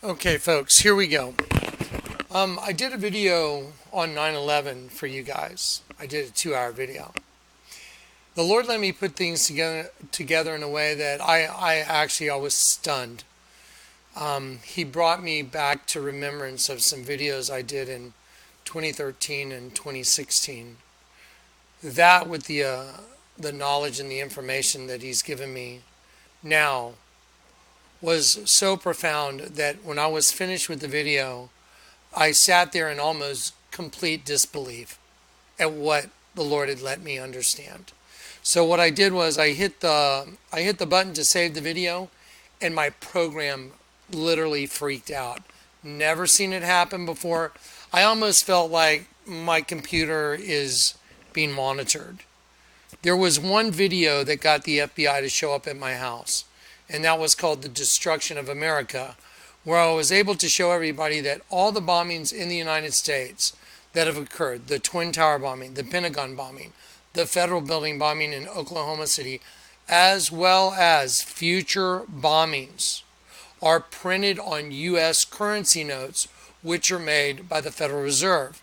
Okay, folks, here we go. I did a video on 9/11 for you guys. I did a 2-hour video. The Lord let me put things together in a way that I was stunned. He brought me back to remembrance of some videos I did in 2013 and 2016. That with the knowledge and the information that He's given me now was so profound that when I was finished with the video, I sat there in almost complete disbelief at what the Lord had let me understand. So what I did was I hit the button to save the video, and my program literally freaked out. Never seen it happen before. I almost felt like my computer is being monitored. There was one video that got the FBI to show up at my house, and that was called The Destruction of America, where I was able to show everybody that all the bombings in the United States that have occurred, the Twin Tower bombing, the Pentagon bombing, the federal building bombing in Oklahoma City, as well as future bombings, are printed on U.S. currency notes, which are made by the Federal Reserve,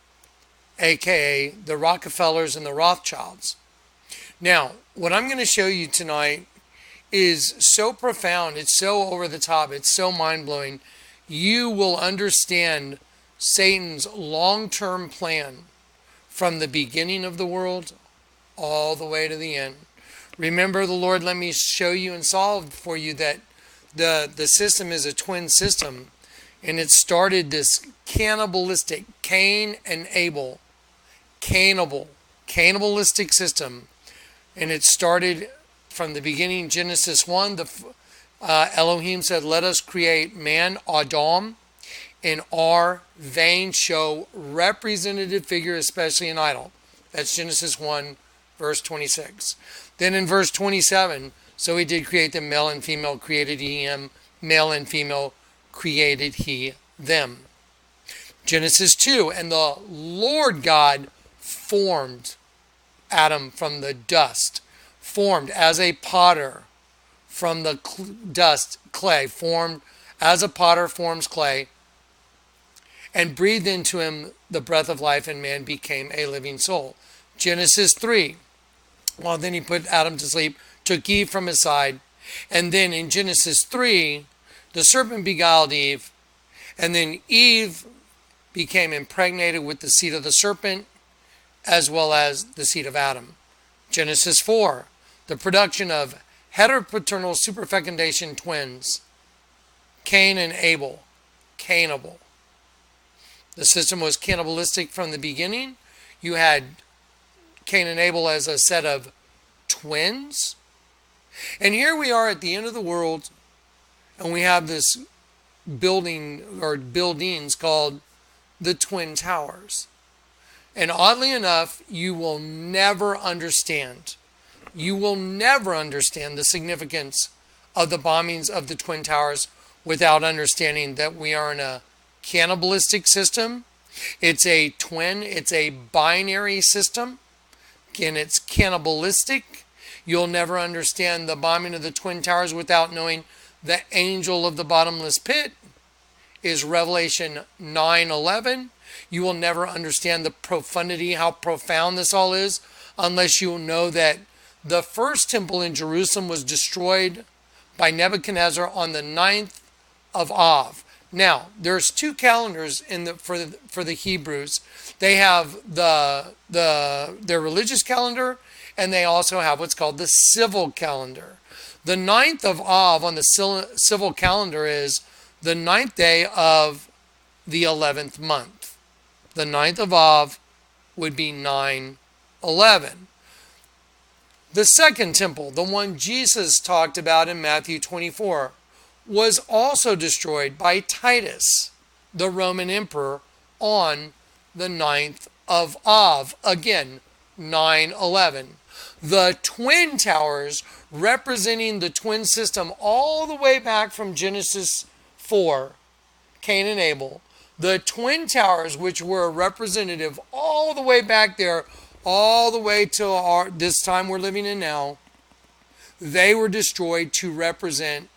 aka the Rockefellers and the Rothschilds. Now, what I'm going to show you tonight is so profound, it's so over the top, it's so mind-blowing. You will understand Satan's long-term plan from the beginning of the world all the way to the end. Remember, the Lord let me show you and solve for you that the system is a twin system, and it started this cannibalistic Cain and Abel cannibalistic system, and it started from the beginning. Genesis 1, Elohim said, let us create man, Adam, in our vain show, representative figure, especially an idol. That's Genesis 1, verse 26. Then in verse 27, so he did create them, male and female created he him, male and female created he them. Genesis 2, and the Lord God formed Adam from the dust, formed as a potter from the dust, clay, formed as a potter forms clay, and breathed into him the breath of life, and man became a living soul. Genesis 3, well, then he put Adam to sleep, took Eve from his side, and then in Genesis 3, the serpent beguiled Eve, and then Eve became impregnated with the seed of the serpent, as well as the seed of Adam. Genesis 4, the production of heteropaternal superfecundation twins, Cain and Abel, Cainable. The system was cannibalistic from the beginning. You had Cain and Abel as a set of twins. And here we are at the end of the world, and we have this building or buildings called the Twin Towers. And oddly enough, you will never understand the significance of the bombings of the Twin Towers without understanding that we are in a cannibalistic system. It's a twin, it's a binary system. Again, it's cannibalistic. You'll never understand the bombing of the Twin Towers without knowing the angel of the bottomless pit is Revelation 9:11. You will never understand the profundity, how profound this all is, unless you know that the first temple in Jerusalem was destroyed by Nebuchadnezzar on the 9th of Av. Now, there's two calendars for the Hebrews. They have their religious calendar, and they also have what's called the civil calendar. The 9th of Av on the civil calendar is the 9th day of the 11th month. The 9th of Av would be 9/11. The second temple, the one Jesus talked about in Matthew 24, was also destroyed by Titus, the Roman emperor, on the 9th of Av. Again, 9/11. The Twin Towers, representing the twin system all the way back from Genesis 4, Cain and Abel. The Twin Towers, which were a representative all the way back there, all the way to this time we're living in now, they were destroyed to represent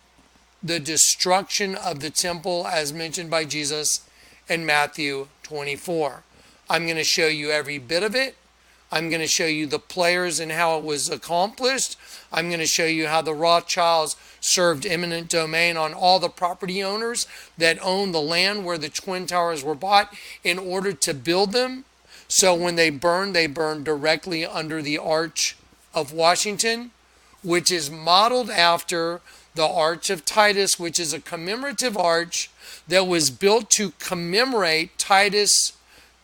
the destruction of the temple as mentioned by Jesus in Matthew 24. I'm going to show you every bit of it. I'm going to show you the players and how it was accomplished. I'm going to show you how the Rothschilds served eminent domain on all the property owners that owned the land where the Twin Towers were bought in order to build them. So when they burned directly under the Arch of Washington, which is modeled after the Arch of Titus, which is a commemorative arch that was built to commemorate Titus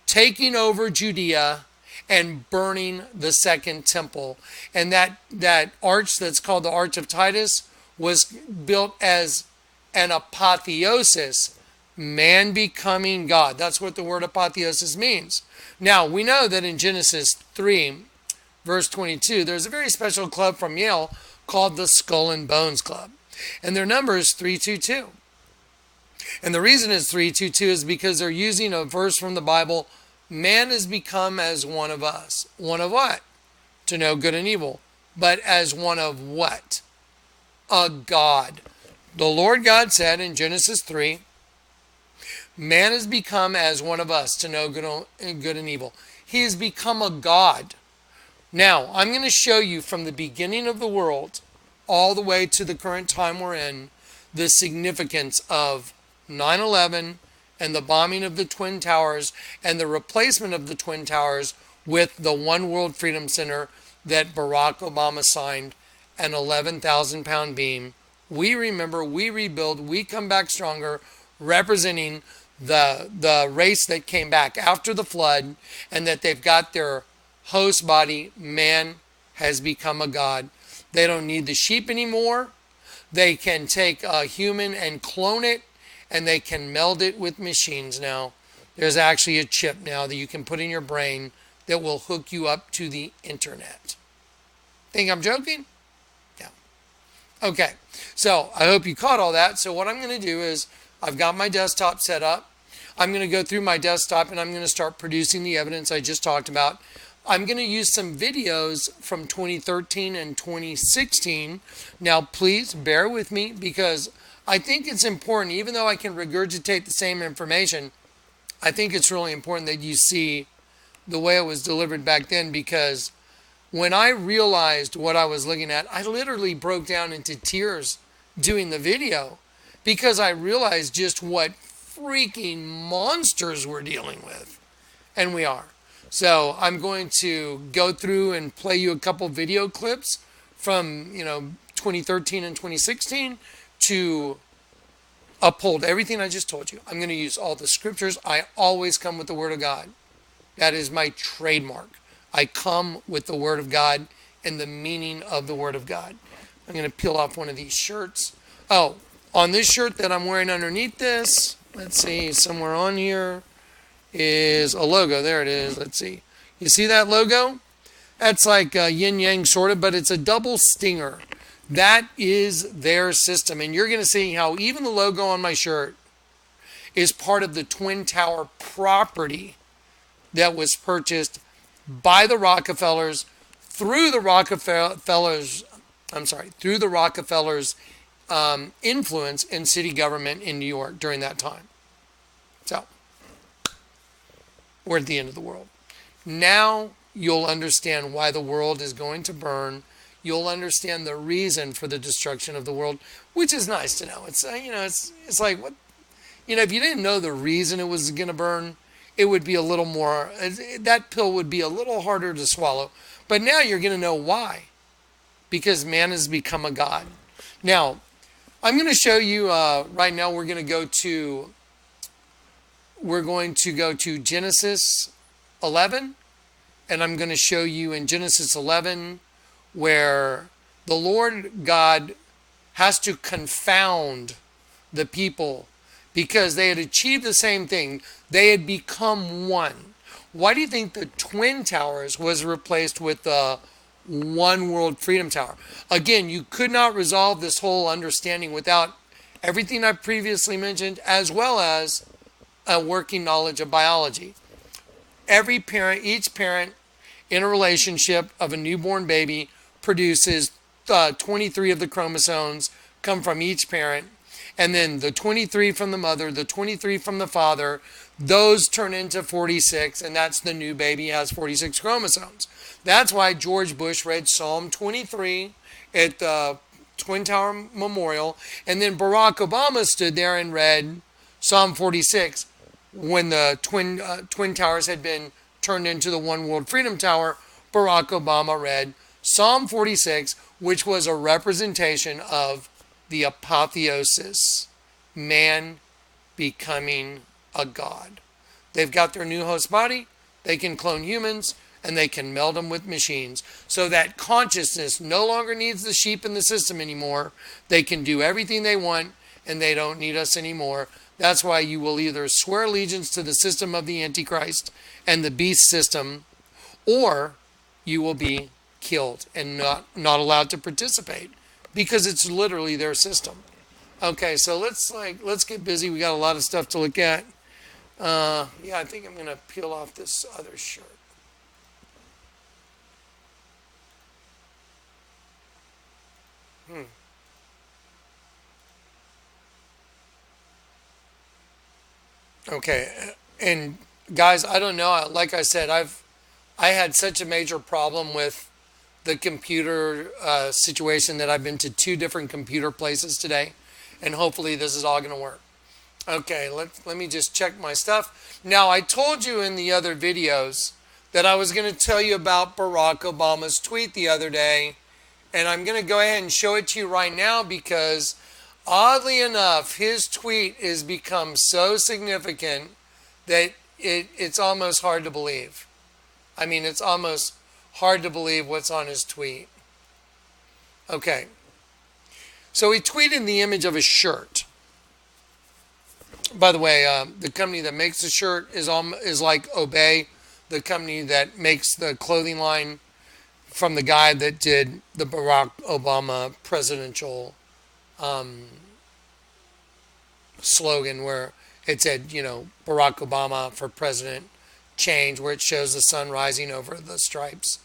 taking over Judea and burning the second temple. And that arch that's called the Arch of Titus was built as an apotheosis, man becoming God. That's what the word apotheosis means. Now, we know that in Genesis 3, verse 22, there's a very special club from Yale called the Skull and Bones Club. And their number is 322. And the reason it's 322 is because they're using a verse from the Bible. Man has become as one of us. One of what? To know good and evil. But as one of what? A God. The Lord God said in Genesis 3, man has become as one of us to know good and evil. He has become a God. Now, I'm going to show you from the beginning of the world all the way to the current time we're in, the significance of 9/11 and the bombing of the Twin Towers and the replacement of the Twin Towers with the One World Freedom Center that Barack Obama signed, an 11,000-pound beam. We remember, we rebuild, we come back stronger, representing the race that came back after the flood, and that they've got their host body. Man has become a God. They don't need the sheep anymore. They can take a human and clone it, and they can meld it with machines now. There's actually a chip now that you can put in your brain that will hook you up to the internet. Think I'm joking? Yeah. Okay, so I hope you caught all that. So what I'm going to do is I've got my desktop set up. I'm going to go through my desktop and I'm going to start producing the evidence I just talked about. I'm going to use some videos from 2013 and 2016. Now, please bear with me because I think it's important, even though I can regurgitate the same information, I think it's really important that you see the way it was delivered back then, because when I realized what I was looking at, I literally broke down into tears doing the video because I realized just what freaking monsters we're dealing with. And we are. So I'm going to go through and play you a couple video clips from 2013 and 2016 to uphold everything I just told you. I'm going to use all the scriptures. I always come with the Word of God. That is my trademark. I come with the Word of God and the meaning of the Word of God. I'm going to peel off one of these shirts. Oh, on this shirt that I'm wearing underneath this, let's see, somewhere on here is a logo. There it is. Let's see. You see that logo? That's like yin yang sort of, but it's a double stinger. That is their system. And you're going to see how even the logo on my shirt is part of the Twin Tower property that was purchased by the Rockefellers through the Rockefellers influence in city government in New York during that time. So, we're at the end of the world. Now you'll understand why the world is going to burn. You'll understand the reason for the destruction of the world, which is nice to know. It's it's like what, if you didn't know the reason it was going to burn, it would be a little more, that pill would be a little harder to swallow. But now you're going to know why. Because man has become a God. Now, I'm going to show you, right now we're going to go to Genesis 11. And I'm going to show you in Genesis 11 where the Lord God has to confound the people because they had achieved the same thing. They had become one. Why do you think the Twin Towers was replaced with the One World Freedom Tower? Again, you could not resolve this whole understanding without everything I previously mentioned, as well as a working knowledge of biology. Every parent, each parent in a relationship of a newborn baby produces 23 of the chromosomes come from each parent. And then the 23 from the mother, the 23 from the father, those turn into 46, and that's the new baby. He has 46 chromosomes. That's why George Bush read Psalm 23 at the Twin Tower Memorial, and then Barack Obama stood there and read Psalm 46 when the Twin Towers had been turned into the One World Freedom Tower. Barack Obama read Psalm 46, which was a representation of the apotheosis, man becoming a god. They've got their new host body, they can clone humans, and they can meld them with machines. So that consciousness no longer needs the sheep in the system anymore. They can do everything they want, and they don't need us anymore. That's why you will either swear allegiance to the system of the Antichrist and the beast system, or you will be killed and not allowed to participate, because it's literally their system. Okay, so let's get busy. We got a lot of stuff to look at. Yeah, I think I'm gonna peel off this other shirt. Okay, and guys, I don't know. Like I said, I had such a major problem with the computer situation that I've been to 2 different computer places today, and hopefully this is all going to work. Okay, let me just check my stuff. Now, I told you in the other videos that I was going to tell you about Barack Obama's tweet the other day, and I'm going to go ahead and show it to you right now because oddly enough, his tweet has become so significant that it's almost hard to believe. I mean, it's almost hard to believe what's on his tweet. Okay. So he tweeted the image of a shirt. By the way, the company that makes the shirt is like Obey, the company that makes the clothing line from the guy that did the Barack Obama presidential slogan where it said, Barack Obama for president, change, where it shows the sun rising over the stripes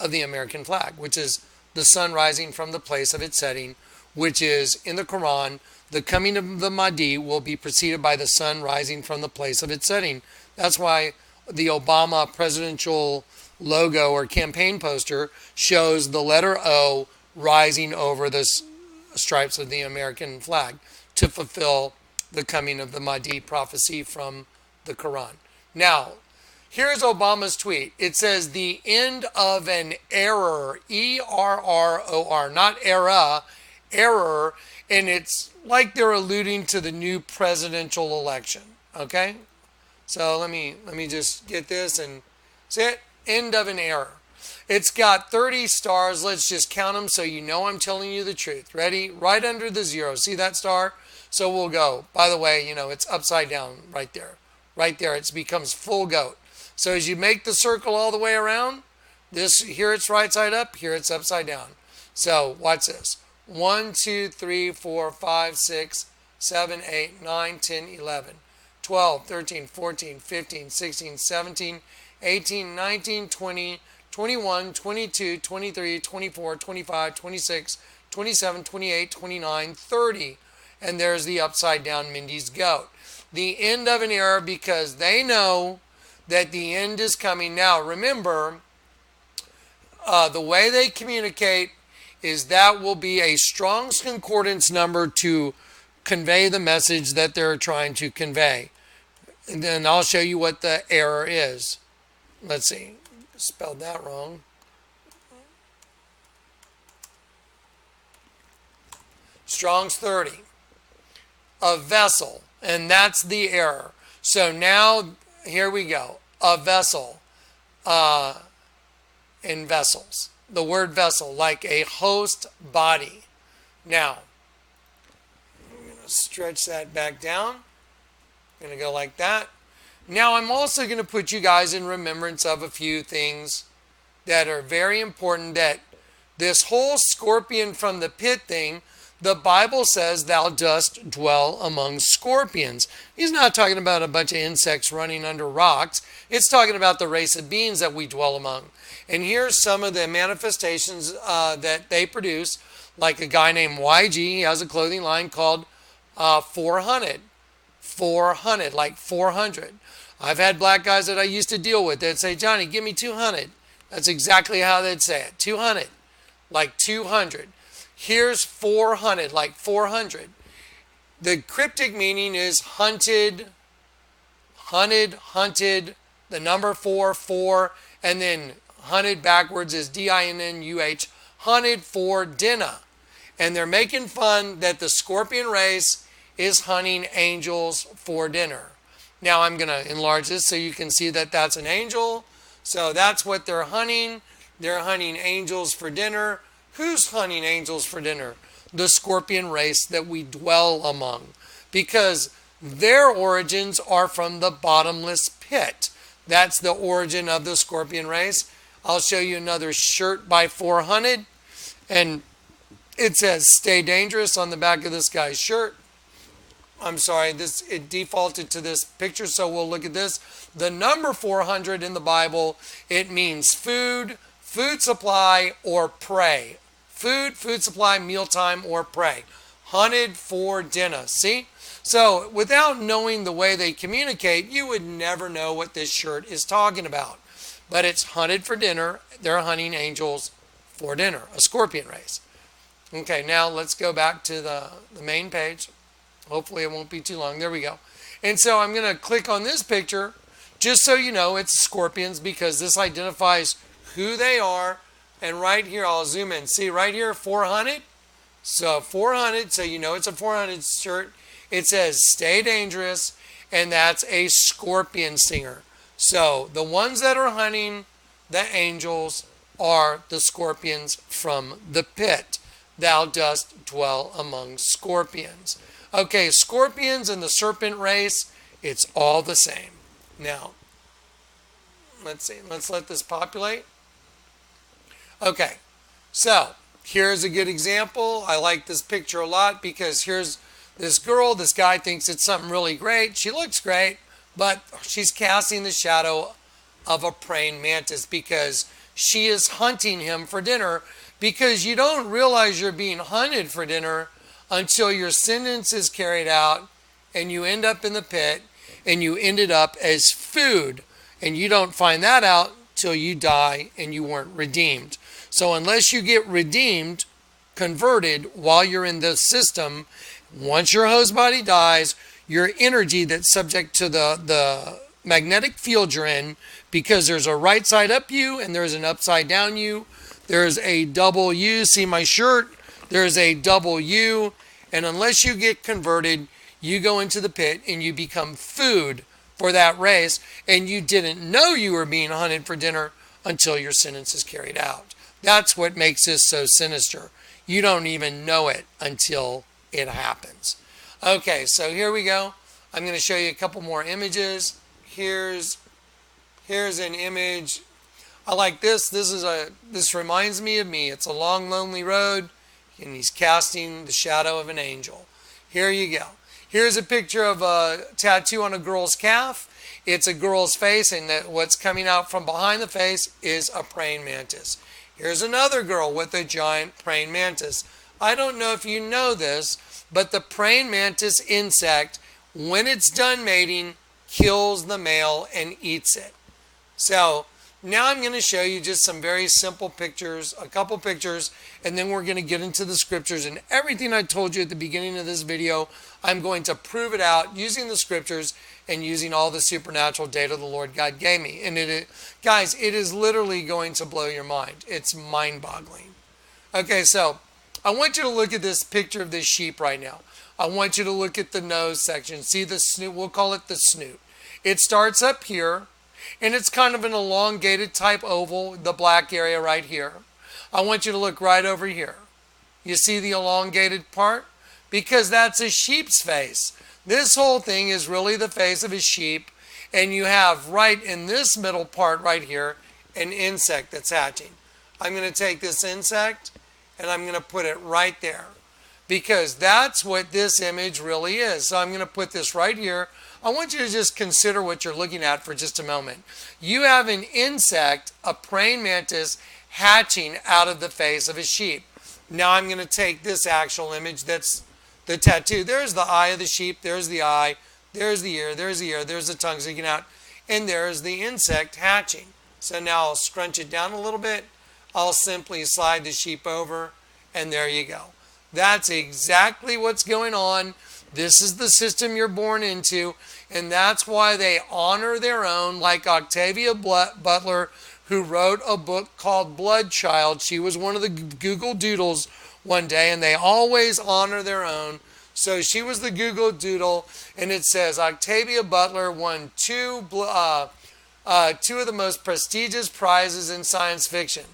of the American flag, which is the sun rising from the place of its setting, which is in the Quran, the coming of the Mahdi will be preceded by the sun rising from the place of its setting. That's why the Obama presidential logo or campaign poster shows the letter O rising over the stripes of the American flag to fulfill the coming of the Mahdi prophecy from the Quran. Now, here's Obama's tweet. It says, the end of an error, E-R-R-O-R, not era, error, and it's like they're alluding to the new presidential election, okay? So let me just get this and see it, end of an error. It's got 30 stars. Let's just count them so you know I'm telling you the truth. Ready? Right under the 0. See that star? So we'll go. By the way, it's upside down right there. Right there. It becomes full goat. So as you make the circle all the way around, here it's right side up, here it's upside down. So watch this. 1, 2, 3, 4, 5, 6, 7, 8, 9, 10, 11, 12, 13, 14, 15, 16, 17, 18, 19, 20, 21, 22, 23, 24, 25, 26, 27, 28, 29, 30. And there's the upside down Mindy's goat. The end of an era, because they know that the end is coming. Now, remember, the way they communicate is that will be a Strong's Concordance number to convey the message that they're trying to convey. And then I'll show you what the error is. Let's see. Spelled that wrong. Strong's 30. A vessel. And that's the error. So now, here we go. A vessel. In vessels. The word vessel, like a host body. Now, I'm going to stretch that back down. I'm going to go like that. Now, I'm also going to put you guys in remembrance of a few things that are very important. That this whole scorpion from the pit thing, the Bible says thou dost dwell among scorpions. He's not talking about a bunch of insects running under rocks. It's talking about the race of beings that we dwell among. And here's some of the manifestations that they produce, like a guy named YG. He has a clothing line called 400. 400, like 400. I've had black guys that I used to deal with. They'd say, Johnny, give me 200. That's exactly how they'd say it. 200, like 200. Here's 400, like 400. The cryptic meaning is hunted, hunted, the number 4, and then hunted backwards is D-I-N-N-U-H, hunted for dinner. And they're making fun that the scorpion race is hunting angels for dinner. Now I'm going to enlarge this so you can see that that's an angel. So that's what they're hunting. They're hunting angels for dinner. Who's hunting angels for dinner? The scorpion race that we dwell among. Because their origins are from the bottomless pit. That's the origin of the scorpion race. I'll show you another shirt by 400. And it says, stay dangerous on the back of this guy's shirt. I'm sorry, it defaulted to this picture, so we'll look at this. The number 400 in the Bible, it means food, food supply, or prey. Food, food supply, mealtime, or prey. Hunted for dinner. See? So without knowing the way they communicate, you would never know what this shirt is talking about. But it's hunted for dinner. They're hunting angels for dinner. A scorpion race. Okay, now let's go back to the main page. Hopefully it won't be too long. There we go. And so I'm going to click on this picture just so you know it's scorpions because this identifies who they are. And right here, I'll zoom in. See right here, 400. So 400, so you know it's a 400 shirt. It says stay dangerous, and that's a scorpion stinger. So the ones that are hunting the angels are the scorpions from the pit. Thou dost dwell among scorpions. Okay, scorpions and the serpent race, it's all the same. Now, let's see. Let's let this populate. Okay, so here's a good example. I like this picture a lot because here's this girl. This guy thinks it's something really great. She looks great, but she's casting the shadow of a praying mantis because she is hunting him for dinner, because you don't realize you're being hunted for dinner until your sentence is carried out and you end up in the pit and you ended up as food. And you don't find that out till you die and you weren't redeemed. So unless you get redeemed, converted while you're in the system, once your host body dies, your energy that's subject to the magnetic field you're in, because there's a right side up you and there's an upside down you. There's a double U. See my shirt? There's a double U. And unless you get converted, you go into the pit and you become food for that race. And you didn't know you were being hunted for dinner until your sentence is carried out. That's what makes this so sinister. You don't even know it until it happens. Okay, so here we go. I'm going to show you a couple more images. Here's an image. I like this. This reminds me of me. It's a long, lonely road, and he's casting the shadow of an angel. Here you go. Here's a picture of a tattoo on a girl's calf. It's a girl's face, and what's coming out from behind the face is a praying mantis. Here's another girl with a giant praying mantis. I don't know if you know this, but the praying mantis insect, when it's done mating, kills the male and eats it. So now I'm going to show you just some very simple pictures, a couple pictures, and then we're going to get into the scriptures. And everything I told you at the beginning of this video, I'm going to prove it out using the scriptures and using all the supernatural data the Lord God gave me. And guys, it is literally going to blow your mind. It's mind-boggling. Okay, so I want you to look at this picture of this sheep right now. I want you to look at the nose section. See the snoot? We'll call it the snoot. It starts up here, and it's kind of an elongated type oval, the black area right here. I want you to look right over here. You see the elongated part? Because that's a sheep's face. This whole thing is really the face of a sheep, and you have right in this middle part right here an insect that's hatching. I'm going to take this insect and I'm going to put it right there, because that's what this image really is. So I'm going to put this right here. I want you to just consider what you're looking at for just a moment. You have an insect, a praying mantis, hatching out of the face of a sheep. Now I'm going to take this actual image that's the tattoo. There's the eye of the sheep, there's the eye, there's the ear, there's the tongue sticking out, and there's the insect hatching. So now I'll scrunch it down a little bit. I'll simply slide the sheep over, and there you go. That's exactly what's going on. This is the system you're born into, and that's why they honor their own, like Octavia Butler, who wrote a book called Blood Child. She was one of the Google Doodles one day, and they always honor their own. So she was the Google Doodle, and it says Octavia Butler won two of the most prestigious prizes in science fiction.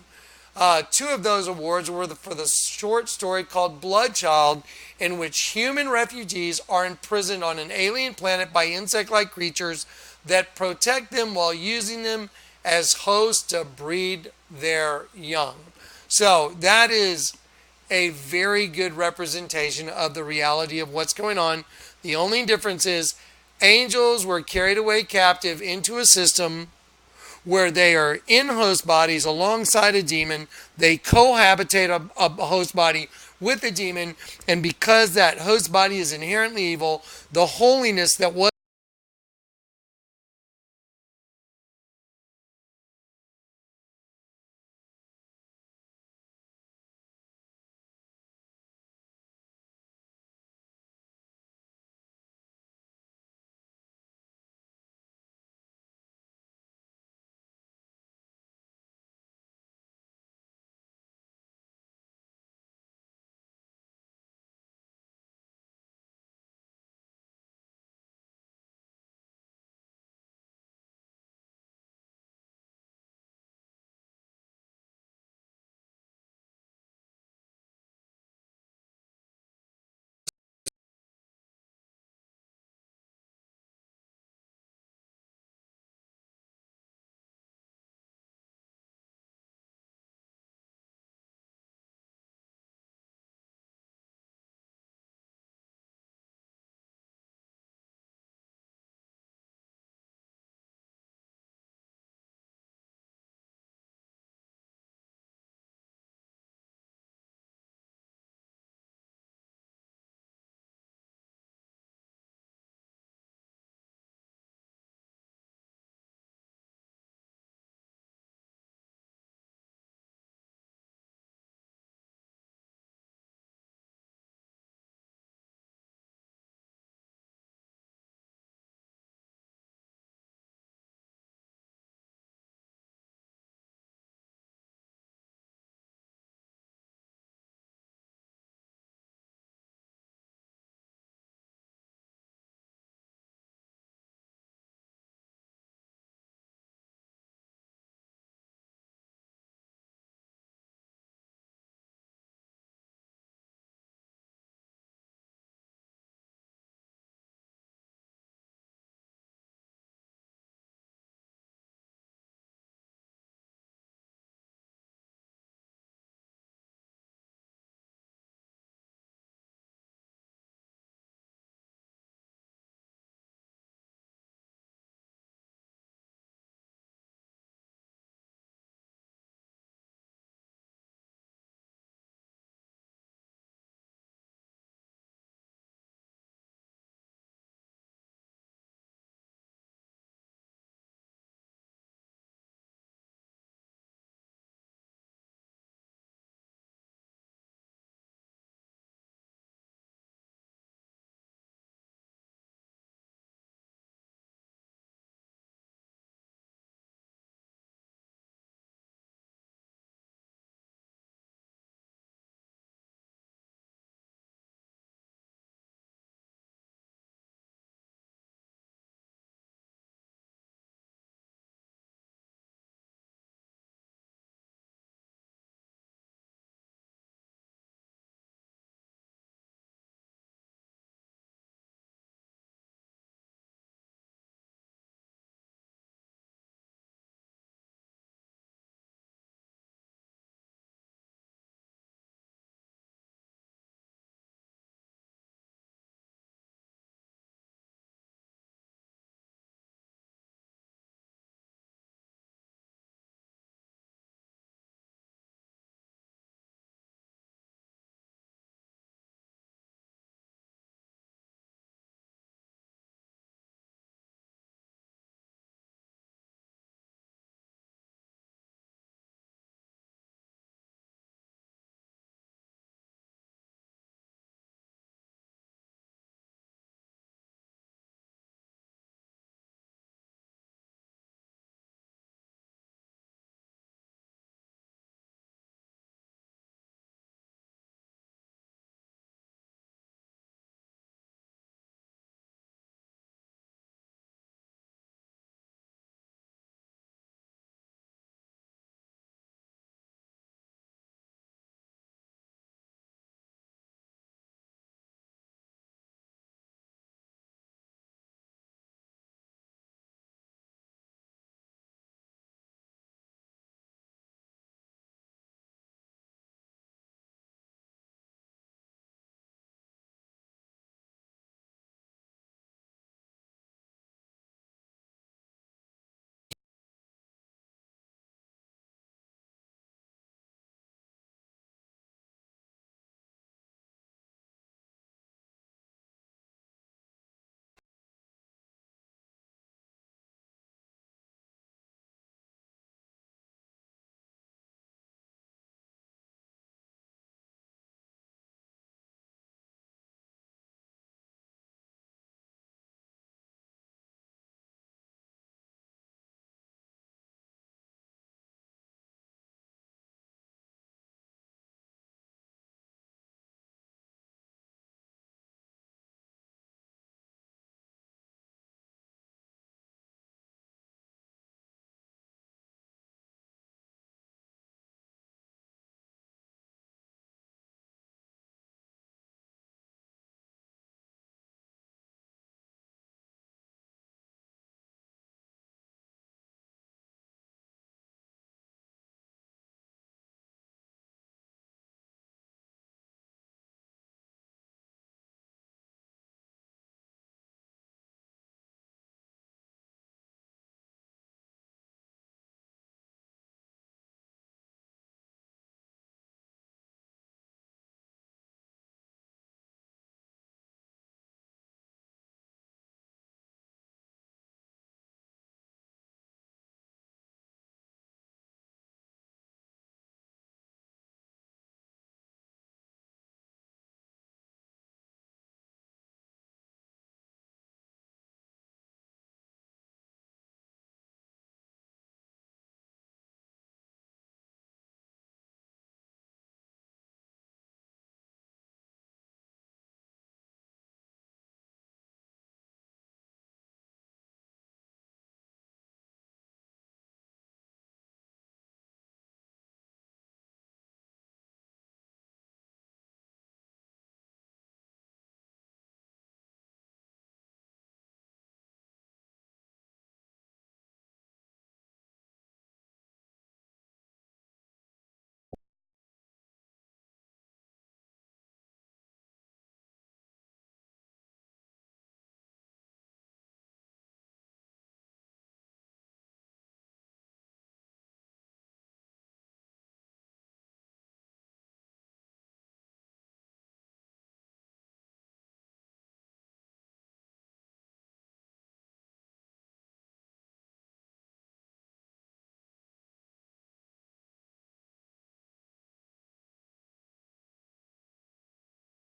Two of those awards were for the short story called Blood Child, in which human refugees are imprisoned on an alien planet by insect-like creatures that protect them while using them as hosts to breed their young. So that is a very good representation of the reality of what's going on. The only difference is angels were carried away captive into a system where they are in host bodies alongside a demon. They cohabitate a host body with a demon, and because that host body is inherently evil, the holiness that was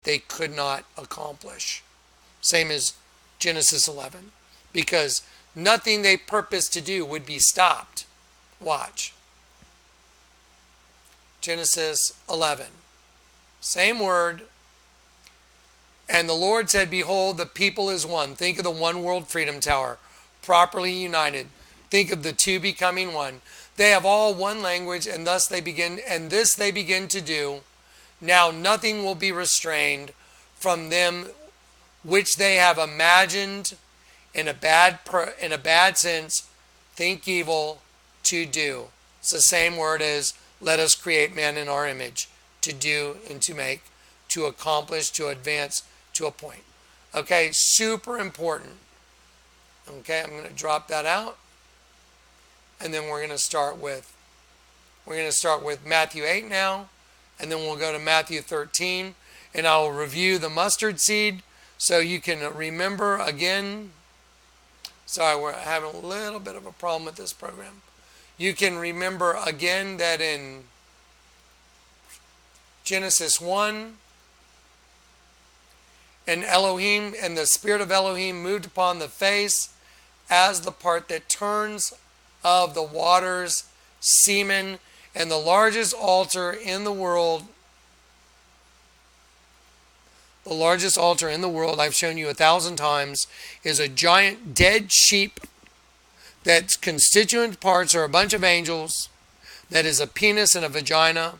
they could not accomplish. Same as Genesis 11. Because nothing they purposed to do would be stopped. Watch. Genesis 11. Same word. And the Lord said, behold, the people is one. Think of the one world freedom tower, properly united. Think of the two becoming one. They have all one language, and this they begin to do. Now nothing will be restrained from them which they have imagined in a bad sense, think evil, to do. It's the same word as let us create man in our image, to do and to make, to accomplish, to advance, to a point. Okay, super important. Okay, I'm going to drop that out. And then we're going to start with Matthew 8 now, and then we'll go to Matthew 13, and I'll review the mustard seed so you can remember again. Sorry, we're having a little bit of a problem with this program. You can remember again that in Genesis 1, and Elohim, and the spirit of Elohim moved upon the face as the part that turns of the waters, semen, and the largest altar in the world. The largest altar in the world, I've shown you 1,000 times, is a giant dead sheep that's constituent parts are a bunch of angels, that is a penis and a vagina,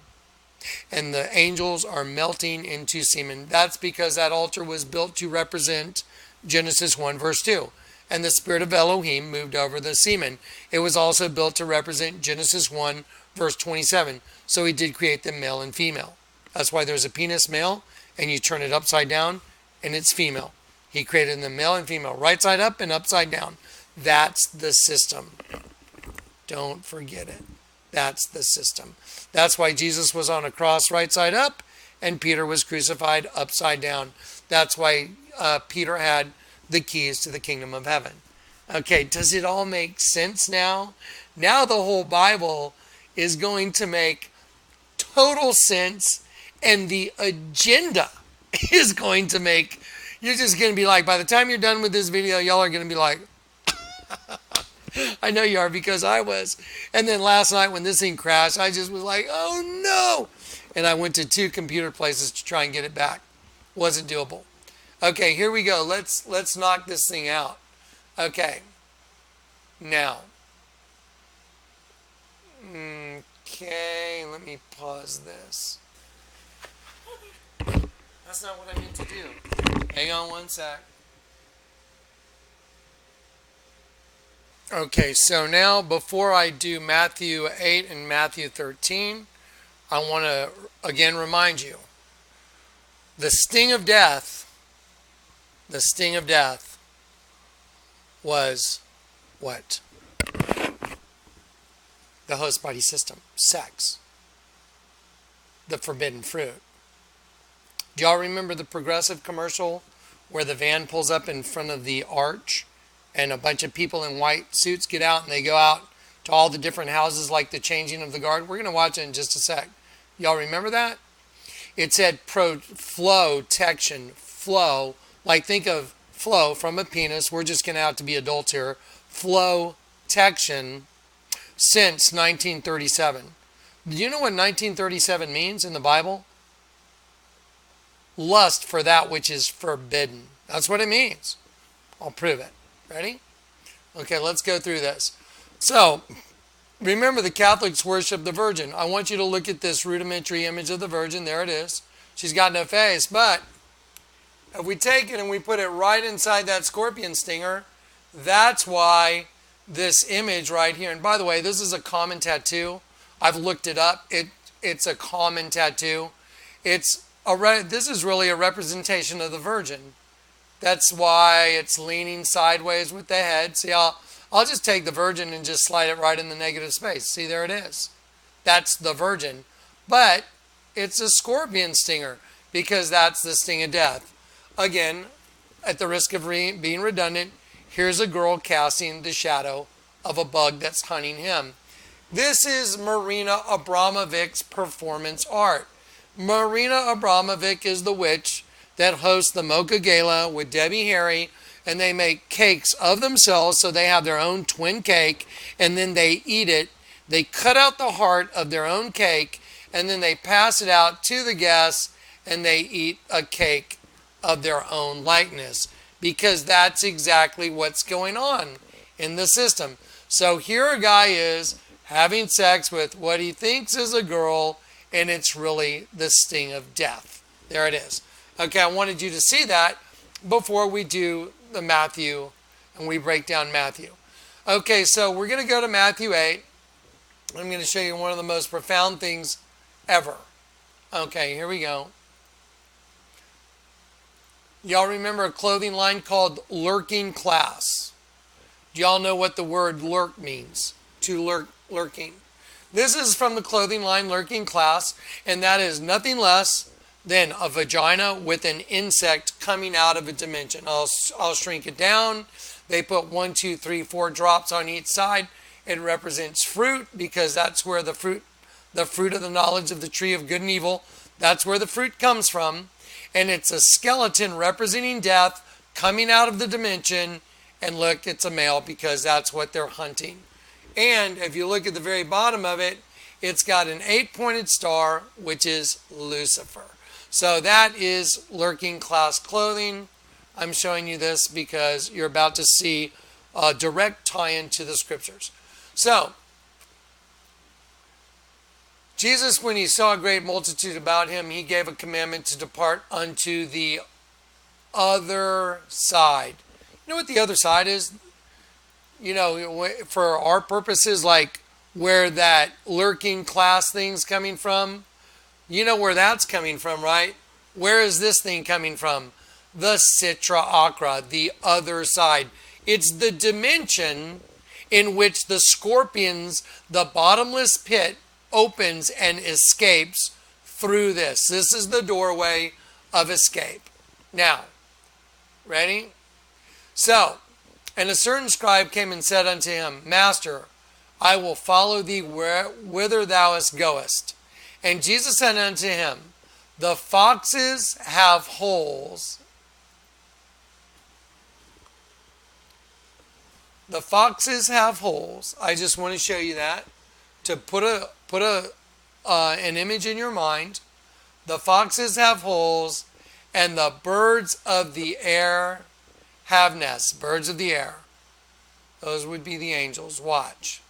and the angels are melting into semen. That's because that altar was built to represent Genesis 1 verse 2. And the spirit of Elohim moved over the semen. It was also built to represent Genesis 1 verse 27. So he did create them male and female. That's why there's a penis male, and you turn it upside down, and it's female. He created them male and female, right side up and upside down. That's the system. Don't forget it. That's the system. That's why Jesus was on a cross right side up, and Peter was crucified upside down. That's why Peter had the keys to the kingdom of heaven. Okay, does it all make sense now? Now the whole Bible is going to make total sense, and the agenda is going to make, you're just going to be like, by the time you're done with this video, y'all are going to be like, I know you are, because I was. And then last night when this thing crashed, I just was like, oh no. And I went to 2 computer places to try and get it back. Wasn't doable. Okay, here we go. Let's knock this thing out. Okay. Now. Okay, let me pause this. That's not what I meant to do. Hang on one sec. Okay, so now before I do Matthew 8 and Matthew 13, I want to again remind you, the sting of death was what? The host body system, sex, the forbidden fruit. Do y'all remember the Progressive commercial where the van pulls up in front of the arch and a bunch of people in white suits get out and they go out to all the different houses like the changing of the guard? We're going to watch it in just a sec. Y'all remember that? It said flow-tection, flow, like think of flow from a penis. We're just going to have to be adults here. Flow-tection since 1937. Do you know what 1937 means in the Bible? Lust for that which is forbidden. That's what it means. I'll prove it. Ready? Okay, let's go through this. So, remember the Catholics worship the Virgin. I want you to look at this rudimentary image of the Virgin. There it is. She's got no face, but if we take it and we put it right inside that scorpion stinger, that's why this image right here, and by the way, this is a common tattoo. I've looked it up. It's a common tattoo. This is really a representation of the Virgin. That's why it's leaning sideways with the head. See, I'll just take the Virgin and just slide it right in the negative space. See, there it is. That's the Virgin. But it's a scorpion stinger because that's the sting of death. Again, at the risk of being redundant, here's a girl casting the shadow of a bug that's hunting him. This is Marina Abramovic's performance art. Marina Abramovic is the witch that host the Mocha Gala with Debbie Harry, and they make cakes of themselves, so they have their own twin cake, and then they eat it. They cut out the heart of their own cake, and then they pass it out to the guests, and they eat a cake of their own likeness, because that's exactly what's going on in the system. So here a guy is having sex with what he thinks is a girl, and it's really the sting of death. There it is. Okay, I wanted you to see that before we do the Matthew and we break down Matthew. Okay, so we're going to go to Matthew 8. I'm going to show you one of the most profound things ever. Okay, here we go. Y'all remember a clothing line called Lurking Class? Do y'all know what the word lurk means? To lurking. This is from the clothing line Lurking Class, and that is nothing less than a vagina with an insect coming out of a dimension. I'll shrink it down. They put 1, 2, 3, 4 drops on each side. It represents fruit, because that's where the fruit of the knowledge of the tree of good and evil, that's where the fruit comes from. And it's a skeleton representing death coming out of the dimension. And look, it's a male, because that's what they're hunting. And if you look at the very bottom of it, it's got an 8-pointed star, which is Lucifer. So that is Lurking Class clothing. I'm showing you this because you're about to see a direct tie-in to the scriptures. So, Jesus, when he saw a great multitude about him, he gave a commandment to depart unto the other side. You know what the other side is? You know, for our purposes, like where that Lurking Class thing's coming from. You know where that's coming from, right? Where is this thing coming from? The Sitra Achra, the other side. It's the dimension in which the scorpions, the bottomless pit, opens and escapes through this. This is the doorway of escape. Now, ready? So, and a certain scribe came and said unto him, Master, I will follow thee whither thou goest. And Jesus said unto him, the foxes have holes. The foxes have holes. I just want to show you that, to put an image in your mind. The foxes have holes, and the birds of the air have nests. Birds of the air. Those would be the angels. Watch.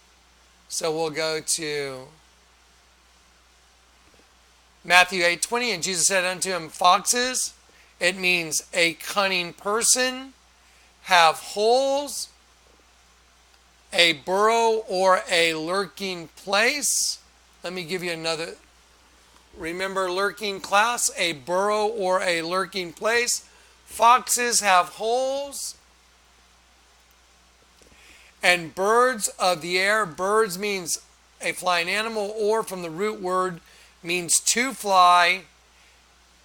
So we'll go to Matthew 8:20, and Jesus said unto him, foxes, it means a cunning person, have holes, a burrow or a lurking place. Let me give you another. Remember Lurking Class, a burrow or a lurking place. Foxes have holes. And birds of the air. Birds means a flying animal, or from the root word means to fly.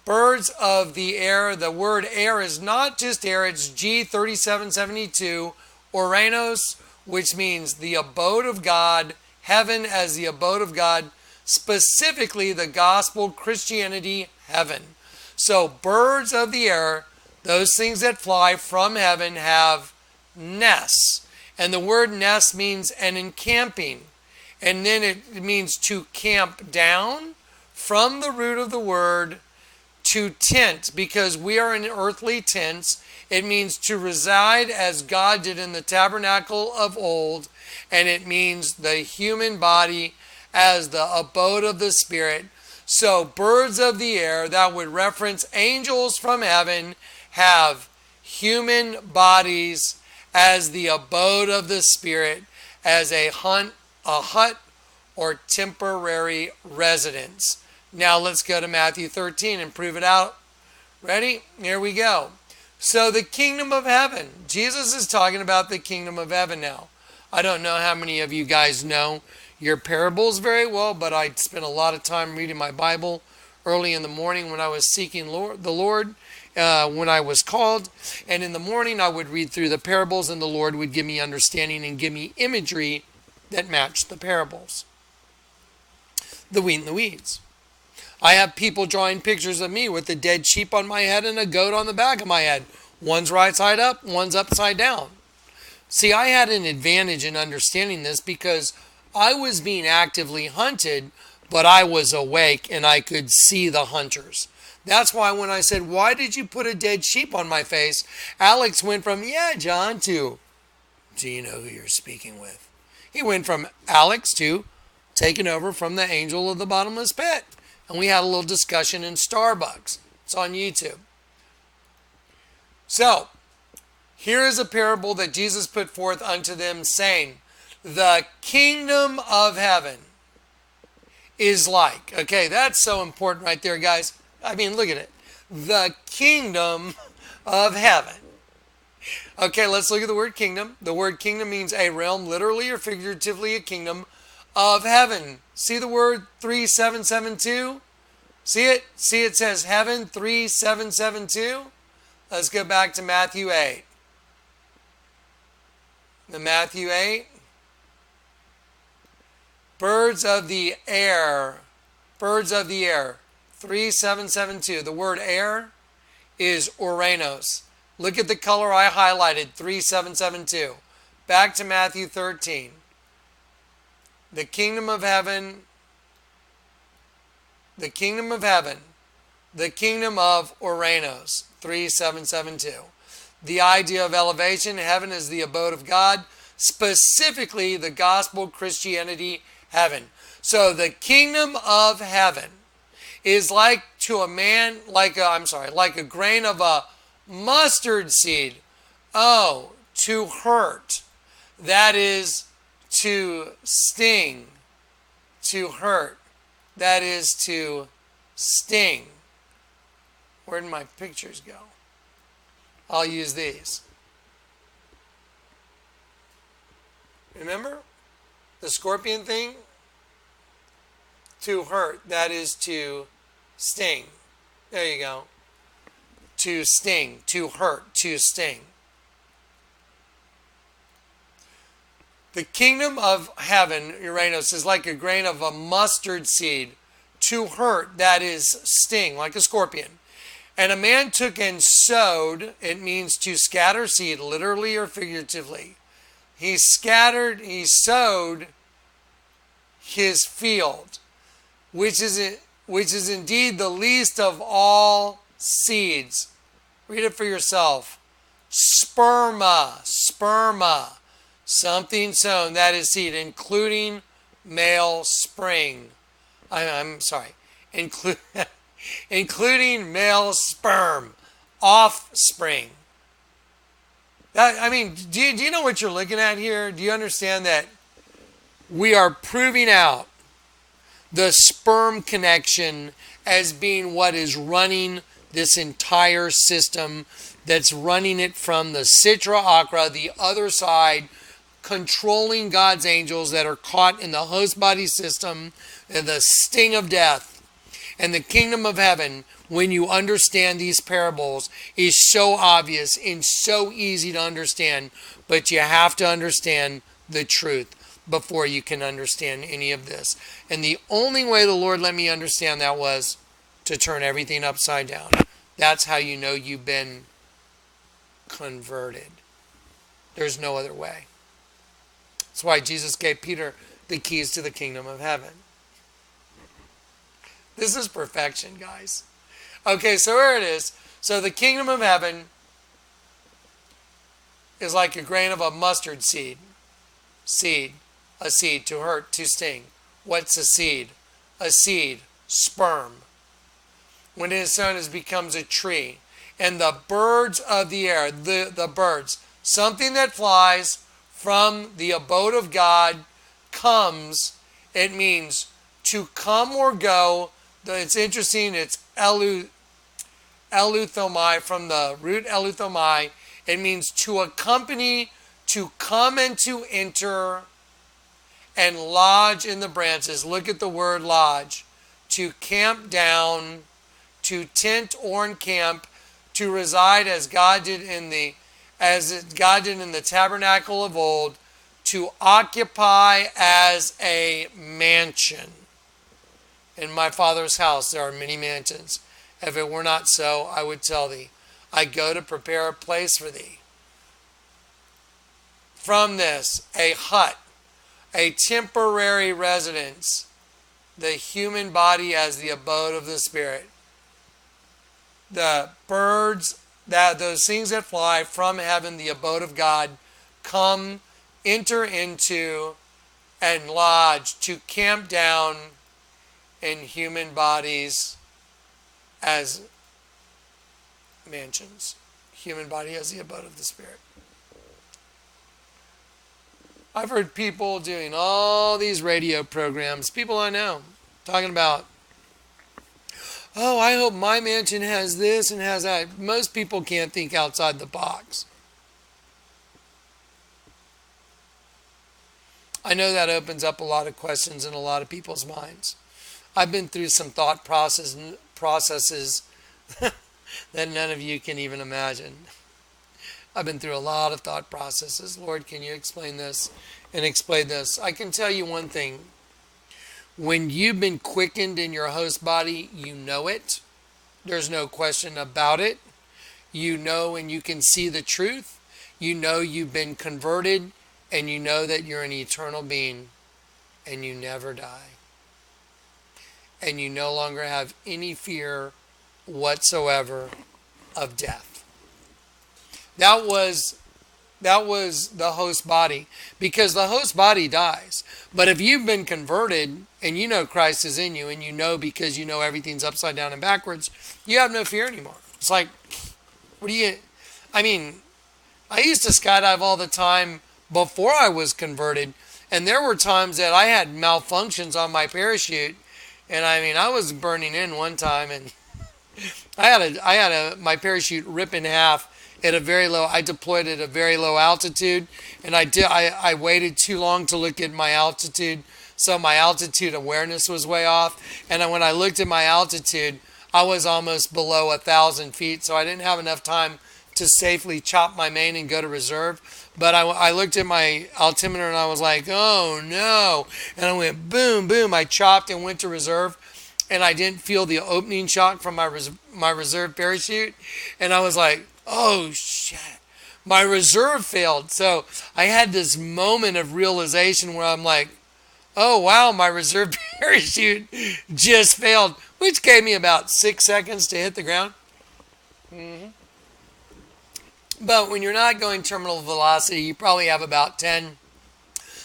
Birds of the air. The word air is not just air, it's G3772, Oranos, which means the abode of God, heaven as the abode of God, specifically the gospel, Christianity, heaven. So birds of the air, those things that fly from heaven, have nests. And the word nest means an encamping. And then it means to camp down, from the root of the word, to tent, because we are in earthly tents. It means to reside as God did in the tabernacle of old. And it means the human body as the abode of the Spirit. So birds of the air, that would reference angels from heaven, have human bodies as the abode of the Spirit, as a hut or temporary residence. Now let's go to Matthew 13 and prove it out. Ready? Here we go. So the kingdom of heaven. Jesus is talking about the kingdom of heaven now. I don't know how many of you guys know your parables very well, but I spent a lot of time reading my Bible early in the morning when I was seeking the Lord, when I was called. And in the morning I would read through the parables, and the Lord would give me understanding and give me imagery that matched the parables. The wheat and the weeds. I have people drawing pictures of me with a dead sheep on my head and a goat on the back of my head. One's right side up, one's upside down. See, I had an advantage in understanding this because I was being actively hunted, but I was awake and I could see the hunters. That's why when I said, why did you put a dead sheep on my face? Alex went from, yeah, John, to, do you know who you're speaking with? He went from Alex to taken over from the angel of the bottomless pit. And we had a little discussion in Starbucks. It's on YouTube. So, here is a parable that Jesus put forth unto them, saying, the kingdom of heaven is like. Okay, that's so important right there, guys. I mean, look at it. The kingdom of heaven. Okay, let's look at the word kingdom. The word kingdom means a realm, literally or figuratively a kingdom of heaven. See the word 3772? See it? See it says heaven 3772? Let's go back to Matthew 8. The Matthew 8. Birds of the air. Birds of the air. 3772. The word air is Oranos. Look at the color I highlighted, 3772. Back to Matthew 13. The kingdom of heaven, the kingdom of heaven, the kingdom of Oranos, 3772. The idea of elevation, heaven is the abode of God, specifically the gospel Christianity heaven. So the kingdom of heaven is like to a man, like a grain of a mustard seed. Oh, to hurt. That is to sting. To hurt. That is to sting. Where did my pictures go? I'll use these. Remember? The scorpion thing? To hurt. That is to sting. There you go. To sting, to hurt, to sting. The kingdom of heaven, Uranus, is like a grain of a mustard seed. To hurt, that is sting, like a scorpion. And a man took and sowed, it means to scatter seed, literally or figuratively. He sowed his field, which is indeed the least of all seeds. Read it for yourself. Sperma, something sown, that is seed, including male spring. Including male sperm, offspring. Do you know what you're looking at here? Do you understand that we are proving out the sperm connection as being what is running this entire system, that's running it from the Sitra Achra, the other side, controlling God's angels that are caught in the host body system and the sting of death. And the kingdom of heaven, when you understand these parables, is so obvious and so easy to understand, but you have to understand the truth before you can understand any of this. And the only way the Lord let me understand that was to turn everything upside down. That's how you know you've been converted. There's no other way. That's why Jesus gave Peter the keys to the kingdom of heaven. This is perfection, guys. Okay, so here it is. So the kingdom of heaven is like a grain of a mustard seed. Seed. A seed, to hurt, to sting. What's a seed? A seed, sperm. When it is sown, it becomes a tree. And the birds of the air, the birds, something that flies from the abode of God comes. It means to come or go. It's interesting, it's eluthomai, from the root eluthomai. It means to accompany, to come and to enter, and lodge in the branches. Look at the word lodge. To camp down, to tent or encamp, to reside as God did in the tabernacle of old, to occupy as a mansion. In my Father's house there are many mansions. If it were not so, I would tell thee. I go to prepare a place for thee. From this, a hut, a temporary residence, the human body as the abode of the Spirit. The birds, those things that fly from heaven, the abode of God, come, enter into, and lodge, to camp down in human bodies as mansions. Human body as the abode of the Spirit. I've heard people doing all these radio programs, people I know, talking about, oh, I hope my mansion has this and has that. Most people can't think outside the box. I know that opens up a lot of questions in a lot of people's minds. I've been through some thought processes that none of you can even imagine. I've been through a lot of thought processes. Lord, can you explain this and explain this? I can tell you one thing. When you've been quickened in your host body, you know it. There's no question about it. You know and you can see the truth. You know you've been converted, and you know that you're an eternal being and you never die. And you no longer have any fear whatsoever of death. That was the host body, because the host body dies. But if you've been converted and you know Christ is in you, and you know because you know everything's upside down and backwards, you have no fear anymore. It's like, I used to skydive all the time before I was converted, and there were times that I had malfunctions on my parachute, and I was burning in one time, and I had my parachute rip in half at a very low. I deployed at a very low altitude, and I waited too long to look at my altitude, so my altitude awareness was way off. And when I looked at my altitude, I was almost below 1,000 feet, so I didn't have enough time to safely chop my main and go to reserve. But I looked at my altimeter and I was like, oh no! And I went boom, boom. I chopped and went to reserve, and I didn't feel the opening shock from my reserve parachute, and I was like, oh shit, my reserve failed. So I had this moment of realization where I'm like, oh wow, my reserve parachute just failed, which gave me about 6 seconds to hit the ground. But when you're not going terminal velocity, you probably have about 10.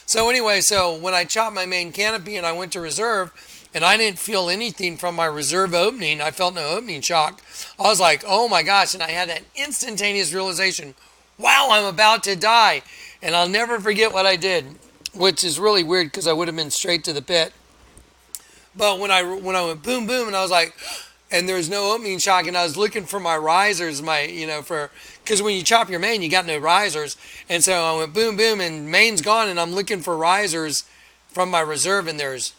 So anyway, when I chopped my main canopy and I went to reserve, and I didn't feel anything from my reserve opening, I felt no opening shock. I was like, oh my gosh, and I had an instantaneous realization, wow, I'm about to die. And I'll never forget what I did, which is really weird because I would have been straight to the pit. But when I went boom, boom, and I was like, and there was no opening shock, and I was looking for my risers, because when you chop your main, you got no risers. And so I went boom, boom, and main's gone, and I'm looking for risers from my reserve, and there's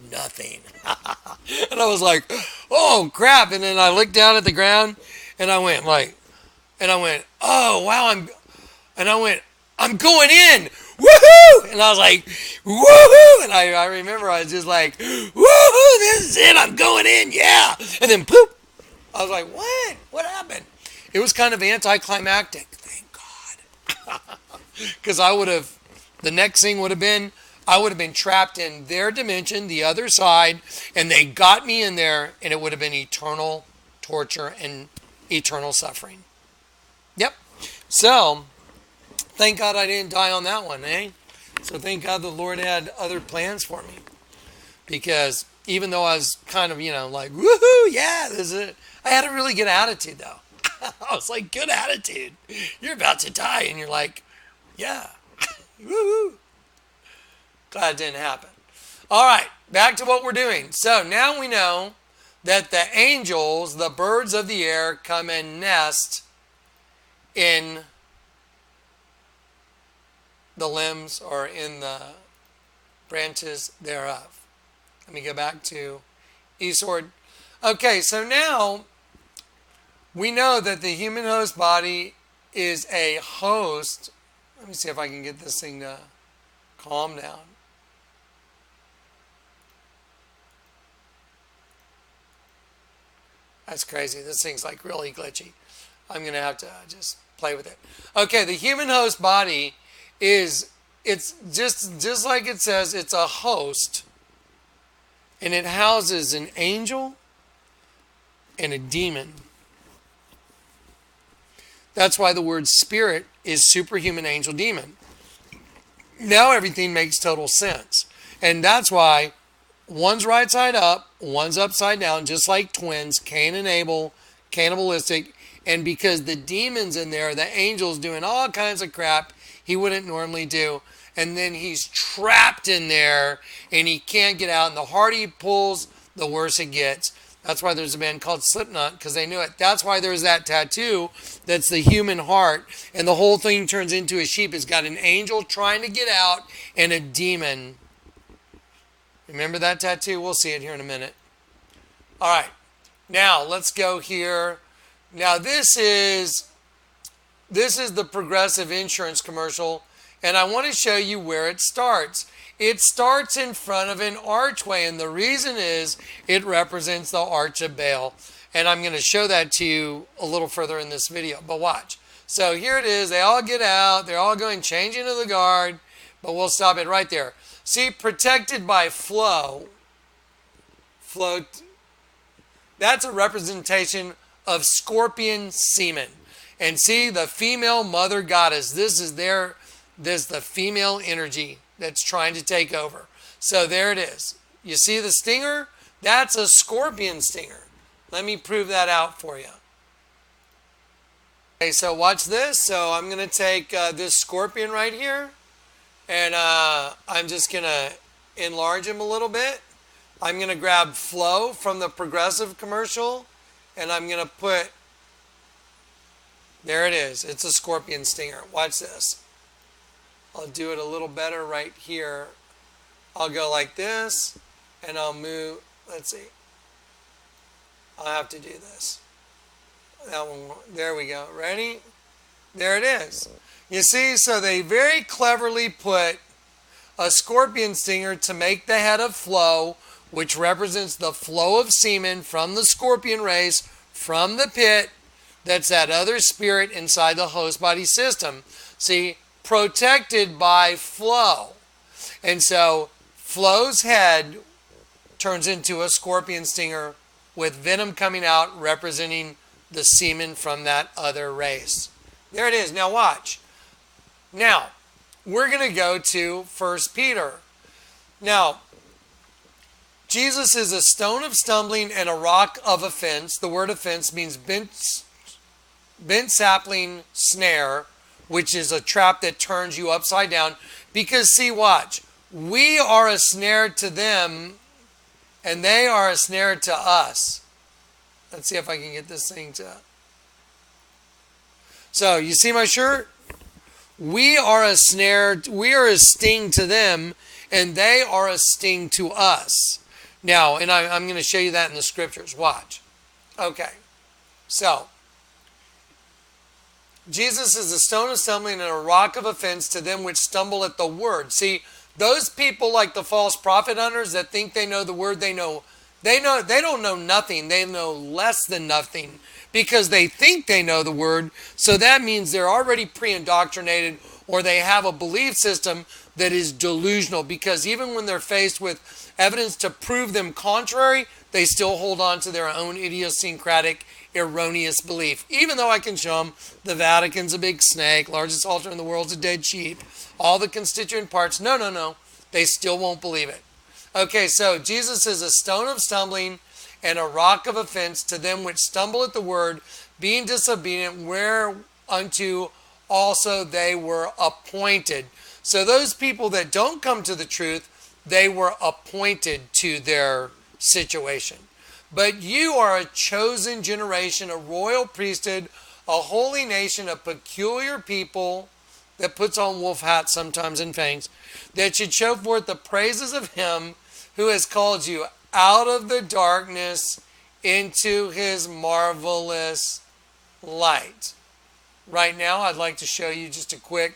nothing. And I was like, oh crap. And then I looked down at the ground, and I went, oh wow, I'm going in. Woohoo! And I was like, woohoo! And I remember I was just like, woohoo, this is it, I'm going in, yeah! And then poop! I was like, what? What happened? It was kind of anticlimactic, thank God. Because the next thing would have been, I would have been trapped in their dimension, the other side, and they got me in there, and it would have been eternal torture and eternal suffering. Yep. So, thank God I didn't die on that one, eh? So thank God the Lord had other plans for me. Because even though I was kind of, like, woohoo, yeah, this is it. I had a really good attitude, though. I was like, good attitude. You're about to die, and you're like, yeah, woohoo. Glad it didn't happen. All right, back to what we're doing. So now we know that the angels, the birds of the air, come and nest in the limbs or in the branches thereof. Let me go back to Esword. Okay, so now we know that the human host body is a host. Let me see if I can get this thing to calm down. That's crazy. This thing's like really glitchy. I'm going to have to just play with it. Okay, the human host body it's just like it says, it's a host. And it houses an angel and a demon. That's why the word spirit is superhuman angel demon. Now everything makes total sense. And that's why one's right side up, one's upside down, just like twins, Cain and Abel, cannibalistic. And because the demon's in there, the angel's doing all kinds of crap he wouldn't normally do. And then he's trapped in there and he can't get out. And the harder he pulls, the worse it gets. That's why there's a band called Slipknot, because they knew it. That's why there's that tattoo that's the human heart. And the whole thing turns into a sheep. It's got an angel trying to get out and a demon. Remember that tattoo? We'll see it here in a minute. All right. Now, let's go here. Now, this is the Progressive Insurance commercial, and I want to show you where it starts. It starts in front of an archway, and the reason is it represents the Arch of Baal. And I'm going to show that to you a little further in this video, but watch. So here it is. They all get out. They're all going change into the guard, but we'll stop it right there. See, protected by flow, that's a representation of scorpion semen. And see, the female mother goddess, this is the female energy that's trying to take over. So there it is. You see the stinger? That's a scorpion stinger. Let me prove that out for you. Okay, so watch this. So I'm going to take this scorpion right here, and I'm just going to enlarge him a little bit. I'm going to grab Flow from the Progressive commercial, and I'm going to put, there it is. It's a scorpion stinger. Watch this. I'll do it a little better right here. I'll go like this, and I'll move. Let's see. I'll have to do this. That one. There we go. Ready? There it is. You see, so they very cleverly put a scorpion stinger to make the head of Flow, which represents the flow of semen from the scorpion race, from the pit. That's that other spirit inside the host body system. See, protected by Flow. And so Flow's head turns into a scorpion stinger with venom coming out representing the semen from that other race. There it is. Now watch. Now, we're going to go to 1 Peter. Now, Jesus is a stone of stumbling and a rock of offense. The word offense means bent sapling snare, which is a trap that turns you upside down. Because, see, watch. We are a snare to them, and they are a snare to us. Let's see if I can get this thing to... So, you see my shirt? We are a snare, we are a sting to them, and they are a sting to us. Now, and I'm going to show you that in the scriptures. Watch. Okay. So, Jesus is a stone of stumbling and a rock of offense to them which stumble at the word. See, those people like the false prophet hunters that think they know the word, they don't know nothing. They know less than nothing because they think they know the word. So that means they're already pre-indoctrinated, or they have a belief system that is delusional, because even when they're faced with evidence to prove them contrary, they still hold on to their own idiosyncratic, erroneous belief. Even though I can show them the Vatican's a big snake, largest altar in the world's a dead sheep, all the constituent parts, no, they still won't believe it. Okay, so Jesus is a stone of stumbling and a rock of offense to them which stumble at the word, being disobedient, whereunto also they were appointed. So those people that don't come to the truth, they were appointed to their situation. But you are a chosen generation, a royal priesthood, a holy nation, a peculiar people that puts on wolf hats sometimes and fangs, that should show forth the praises of him who has called you out of the darkness into his marvelous light. Right now, I'd like to show you just a quick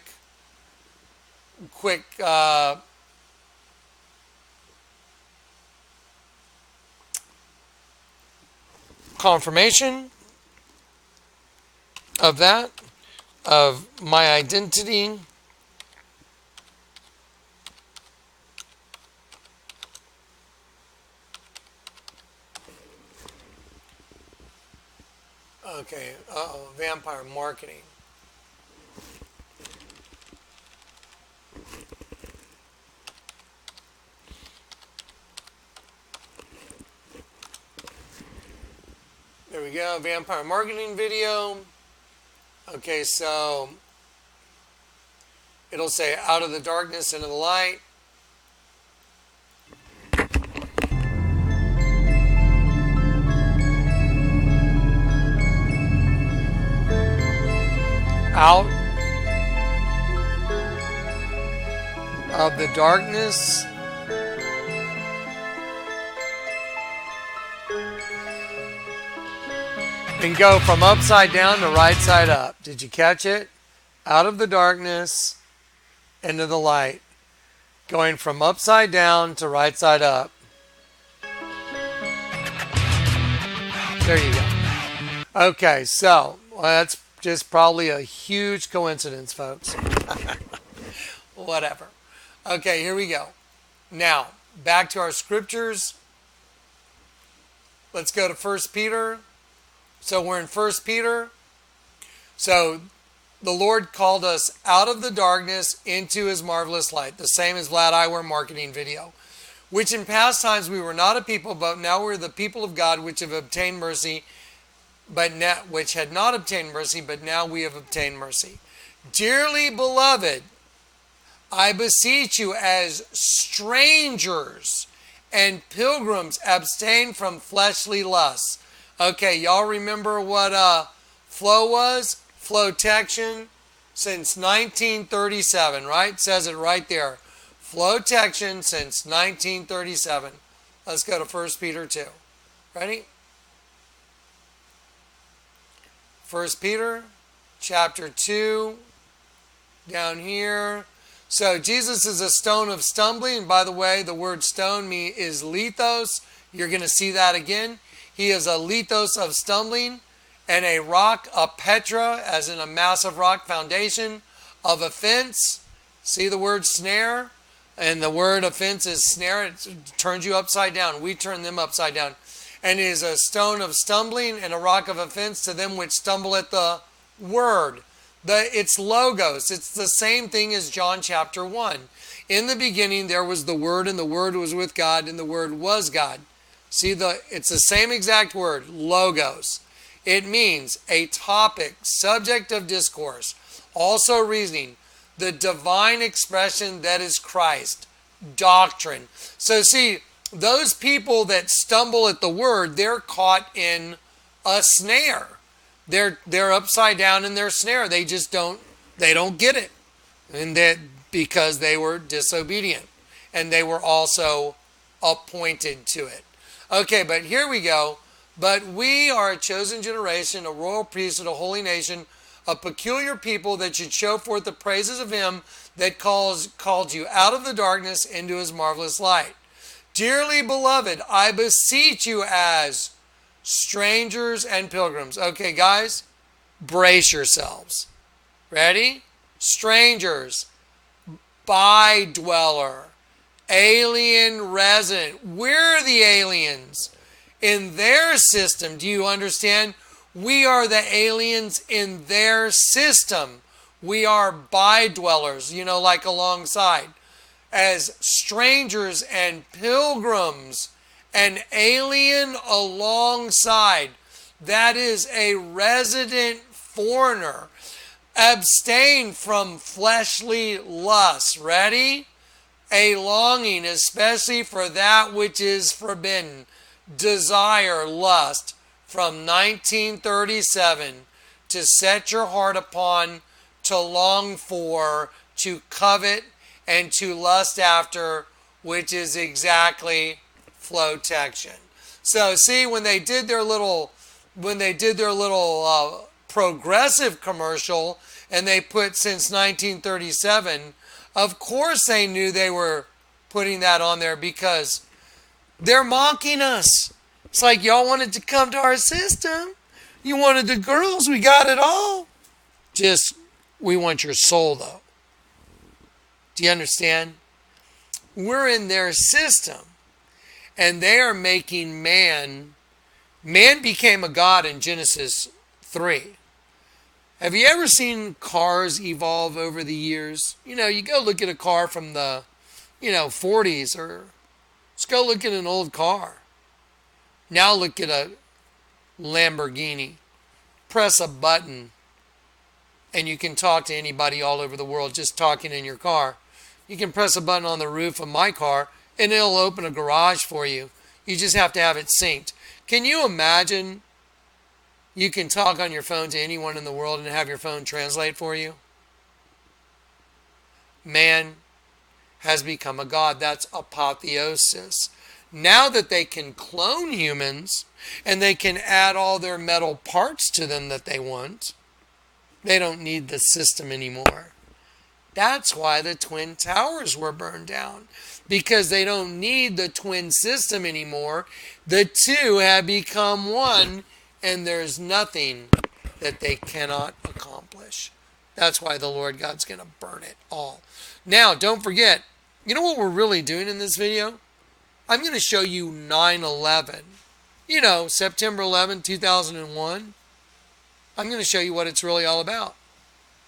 confirmation of that, of my identity. Okay, vampire marketing. There we go, vampire marketing video. Okay, so it'll say out of the darkness into the light. Out of the darkness and go from upside down to right side up. Did you catch it? Out of the darkness into the light. Going from upside down to right side up. There you go. Okay, so that's just probably a huge coincidence, folks. Whatever. Okay, here we go. Now, back to our scriptures. Let's go to 1 Peter. So we're in 1 Peter. So the Lord called us out of the darkness into his marvelous light. The same as Vlad Eyewear marketing video. Which in past times we were not a people, but now we're the people of God which have obtained mercy, which had not obtained mercy, but now we have obtained mercy. Dearly beloved, I beseech you as strangers and pilgrims, abstain from fleshly lusts. Okay, y'all remember what flow was? Flotection since 1937, right? It says it right there. Flotection since 1937. Let's go to 1 Peter 2. Ready? 1 Peter chapter 2, down here. So Jesus is a stone of stumbling. And by the way, the word stone is lithos. You're going to see that again. He is a lithos of stumbling, and a rock, a petra, as in a massive rock foundation, of offense. See the word snare? And the word offense is snare. It turns you upside down. We turn them upside down. And it is a stone of stumbling and a rock of offense to them which stumble at the word. It's logos. It's the same thing as John chapter 1. In the beginning there was the Word, and the Word was with God, and the Word was God. See, it's the same exact word, logos. It means a topic, subject of discourse, also reasoning, the divine expression that is Christ, doctrine. So see, those people that stumble at the word, they're caught in a snare. They're upside down in their snare. They just don't get it. And that because they were disobedient. And they were also appointed to it. Okay, but here we go. But we are a chosen generation, a royal priesthood, a holy nation, a peculiar people that should show forth the praises of him that called you out of the darkness into his marvelous light. Dearly beloved, I beseech you as strangers and pilgrims. Okay, guys, brace yourselves. Ready? Strangers, by dweller, alien resident. We're the aliens in their system. Do you understand? We are the aliens in their system. We are by dwellers, like alongside. As strangers and pilgrims, an alien alongside. That is a resident foreigner. Abstain from fleshly lusts. Ready? A longing, especially for that which is forbidden. Desire, lust. From 1937, to set your heart upon, to long for, to covet, and to lust after, which is exactly flotection. So see, when they did their little progressive commercial, and they put since 1937, of course they knew they were putting that on there because they're mocking us. It's like y'all wanted to come to our system. You wanted the girls. We got it all. Just, we want your soul, though. Do you understand? We're in their system. And they are making man. Man became a god in Genesis 3. Have you ever seen cars evolve over the years? You know, you go look at a car from the, 40s, or let's go look at an old car. Now look at a Lamborghini. Press a button and you can talk to anybody all over the world just talking in your car. You can press a button on the roof of my car and it'll open a garage for you. You just have to have it synced. Can you imagine you can talk on your phone to anyone in the world and have your phone translate for you? Man has become a god. That's apotheosis. Now that they can clone humans and they can add all their metal parts to them that they want, they don't need the system anymore. That's why the Twin Towers were burned down, because they don't need the twin system anymore. The two have become one, and there's nothing that they cannot accomplish. That's why the Lord God's going to burn it all. Now, don't forget, you know what we're really doing in this video? I'm going to show you 9/11. You know, September 11, 2001. I'm going to show you what it's really all about.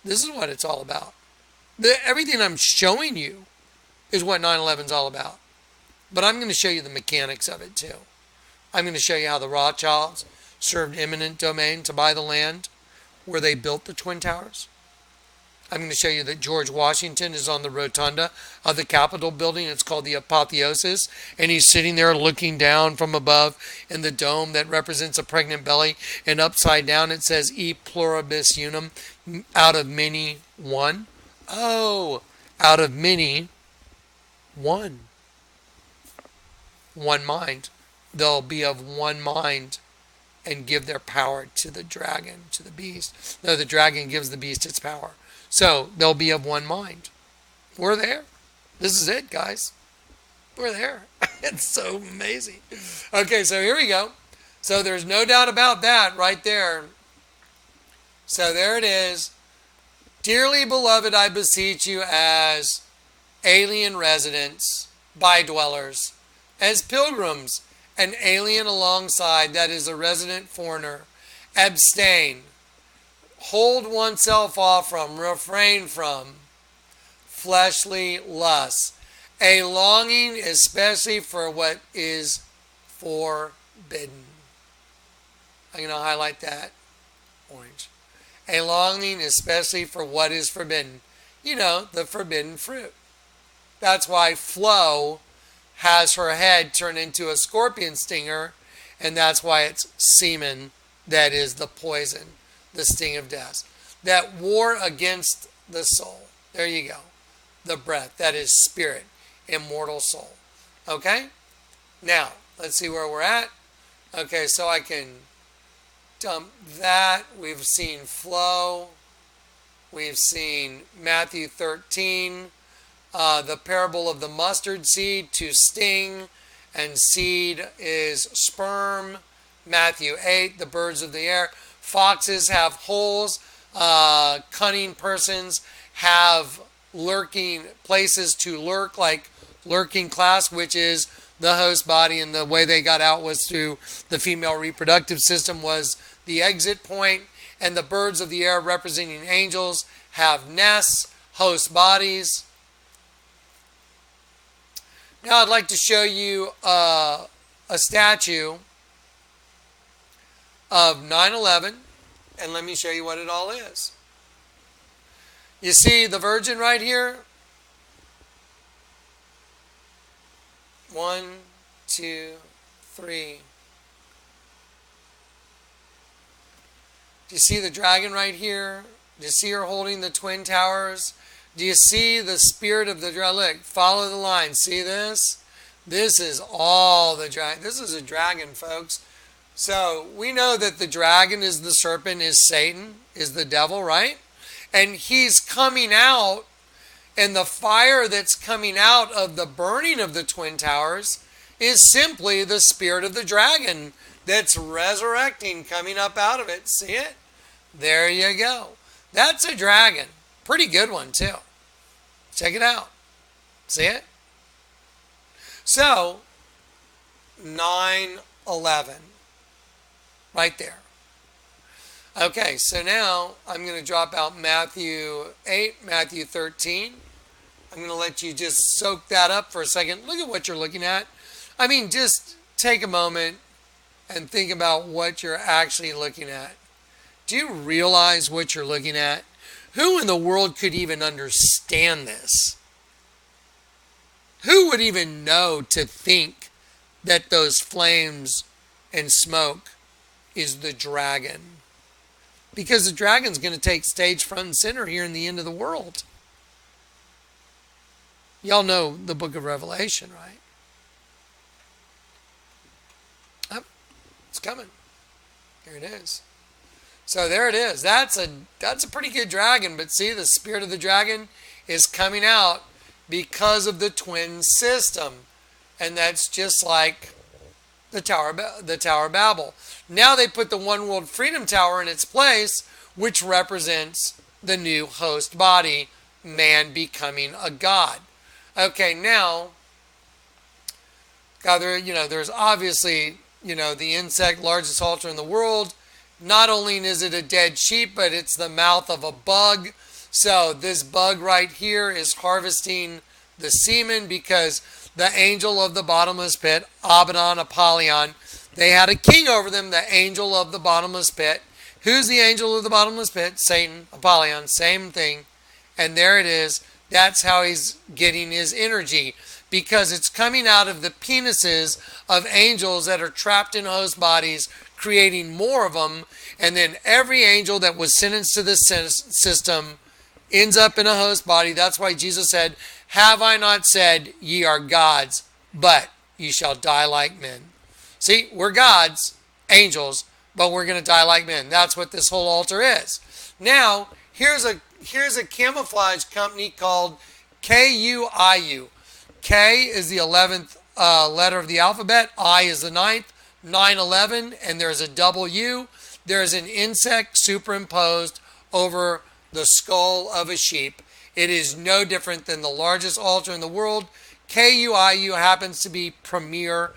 This is what it's all about. Everything I'm showing you is what 9/11 is all about. But I'm going to show you the mechanics of it too. I'm going to show you how the Rothschilds served eminent domain to buy the land where they built the Twin Towers. I'm going to show you that George Washington is on the rotunda of the Capitol building. It's called the Apotheosis. And he's sitting there looking down from above in the dome that represents a pregnant belly. And upside down it says, E pluribus unum, out of many, one. Oh, out of many, one. One mind. They'll be of one mind and give their power to the dragon, to the beast. No, the dragon gives the beast its power. So they'll be of one mind. We're there. This is it, guys. We're there. It's so amazing. Okay, so here we go. So there's no doubt about that right there. So there it is. Dearly beloved, I beseech you as alien residents, by-dwellers, as pilgrims, an alien alongside, that is a resident foreigner, abstain. Hold oneself off from, refrain from fleshly lusts, a longing especially for what is forbidden. I'm going to highlight that orange. A longing especially for what is forbidden. You know, the forbidden fruit. That's why Flo has her head turned into a scorpion stinger, and that's why it's semen that is the poison, the sting of death. That war against the soul. There you go. The breath. That is spirit. Immortal soul. Okay? Now, let's see where we're at. Okay, so I can dump that. We've seen flow. We've seen Matthew 13. The parable of the mustard seed, to sting, and seed is sperm. Matthew 8, the birds of the air. Foxes have holes. Cunning persons have lurking places to lurk, like lurking class, which is the host body, and the way they got out was through the female reproductive system was the exit point. And the birds of the air, representing angels, have nests, host bodies. Now I'd like to show you a statue of 9/11, and let me show you what it all is. You see the Virgin right here? 1, 2, 3. Do you see the dragon right here? Do you see her holding the Twin Towers? Do you see the spirit of the dragon? Look, follow the line. See this? This is all the dragon. This is a dragon, folks. So we know that the dragon is the serpent, is Satan, is the devil, right? And he's coming out, and the fire that's coming out of the burning of the Twin Towers is simply the spirit of the dragon that's resurrecting, coming up out of it. See it? There you go. That's a dragon. Pretty good one, too. Check it out. See it? So, 9:11. Right there. Okay, so now I'm going to drop out Matthew 8, Matthew 13. I'm going to let you just soak that up for a second. Look at what you're looking at. I mean, just take a moment and think about what you're actually looking at. Do you realize what you're looking at? Who in the world could even understand this? Who would even know to think that those flames and smoke is the dragon? Because the dragon's going to take stage front and center here in the end of the world. Y'all know the book of Revelation, right? Oh, it's coming. Here it is. So there it is. That's a pretty good dragon. But see, the spirit of the dragon is coming out because of the twin system. And that's just like the Tower of Babel. Now they put the One World Freedom Tower in its place, which represents the new host body, man becoming a god. Okay, now, God, there's obviously, the insect largest altar in the world. Not only is it a dead sheep, but it's the mouth of a bug. So this bug right here is harvesting the semen because the angel of the bottomless pit, Abaddon, Apollyon, they had a king over them, the angel of the bottomless pit. Who's the angel of the bottomless pit? Satan, Apollyon, same thing. And there it is. That's how he's getting his energy, because it's coming out of the penises of angels that are trapped in host bodies, creating more of them. And then every angel that was sentenced to this system ends up in a host body. That's why Jesus said, "Have I not said, ye are gods, but ye shall die like men." See, we're gods, angels, but we're going to die like men. That's what this whole altar is. Now, here's a camouflage company called KUIU. K is the 11th letter of the alphabet. I is the 9th. 9/11, and there's a double U. There's an insect superimposed over the skull of a sheep. It is no different than the largest altar in the world. KUIU happens to be premier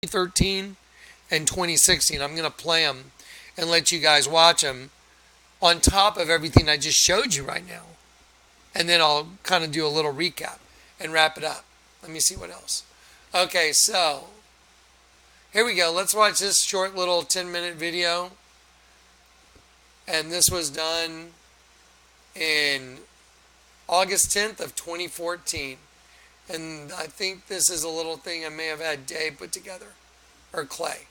2013 and 2016. I'm going to play them and let you guys watch them on top of everything I just showed you right now. And then I'll kind of do a little recap and wrap it up. Let me see what else. Okay, so here we go. Let's watch this short little 10-minute video. And this was done in August 10th of 2014. And I think this is a little thing I may have had Dave put together, or Clay.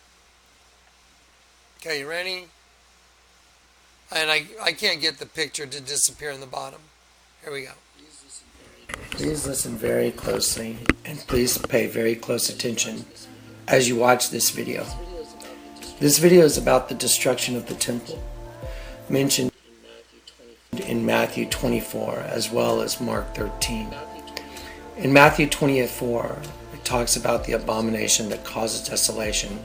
Okay, you ready? And I can't get the picture to disappear in the bottom. Here we go. Please listen very closely and please pay very close attention as you watch this video. This video is about the destruction of the temple, mentioned in Matthew 24 as well as Mark 13. In Matthew 24, it talks about the abomination that causes desolation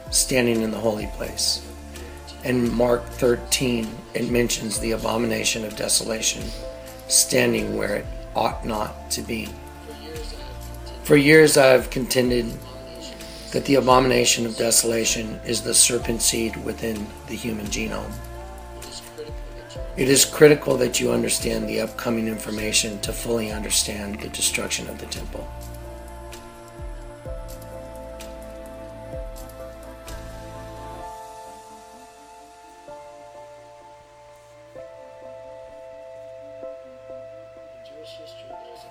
standing in the holy place. In Mark 13, it mentions the abomination of desolation standing where it ought not to be. For years I have contended that the abomination of desolation is the serpent seed within the human genome. It is critical that you understand the upcoming information to fully understand the destruction of the temple.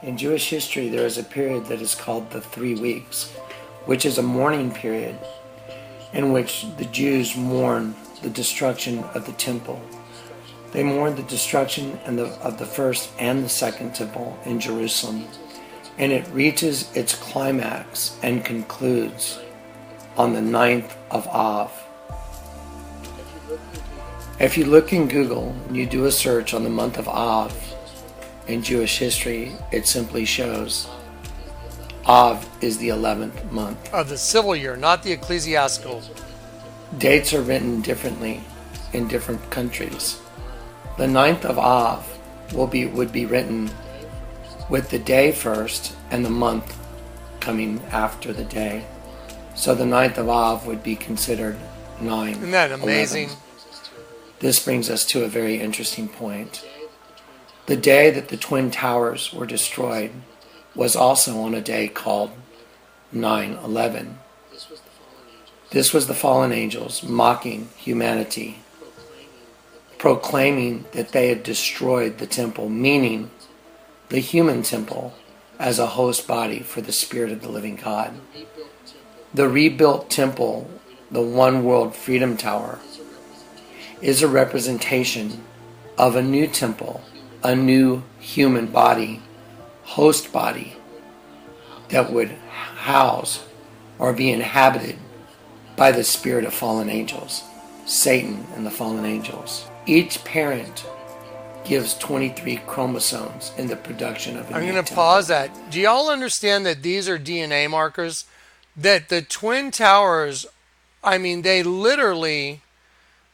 In Jewish history, there is a period that is called the 3 weeks, which is a mourning period in which the Jews mourn the destruction of the temple. They mourn the destruction of the first and the second temple in Jerusalem, and it reaches its climax and concludes on the 9th of Av. If you look in Google and you do a search on the month of Av in Jewish history, it simply shows Av is the 11th month. Of the civil year, not the ecclesiastical. Dates are written differently in different countries. The 9th of Av would be written with the day first and the month coming after the day. So the 9th of Av would be considered 9. Isn't that amazing? 11. This brings us to a very interesting point. The day that the Twin Towers were destroyed was also on a day called 9/11. This was the fallen angels mocking humanity, proclaiming that they had destroyed the temple, meaning the human temple as a host body for the Spirit of the living God. The rebuilt temple, the One World Freedom Tower, is a representation of a new temple, a new human body, host body, that would house or be inhabited by the spirit of fallen angels, Satan and the fallen angels. Each parent gives 23 chromosomes in the production of a I'm new going to temple. pause that. Do y'all understand that these are DNA markers? That the Twin Towers, I mean, they literally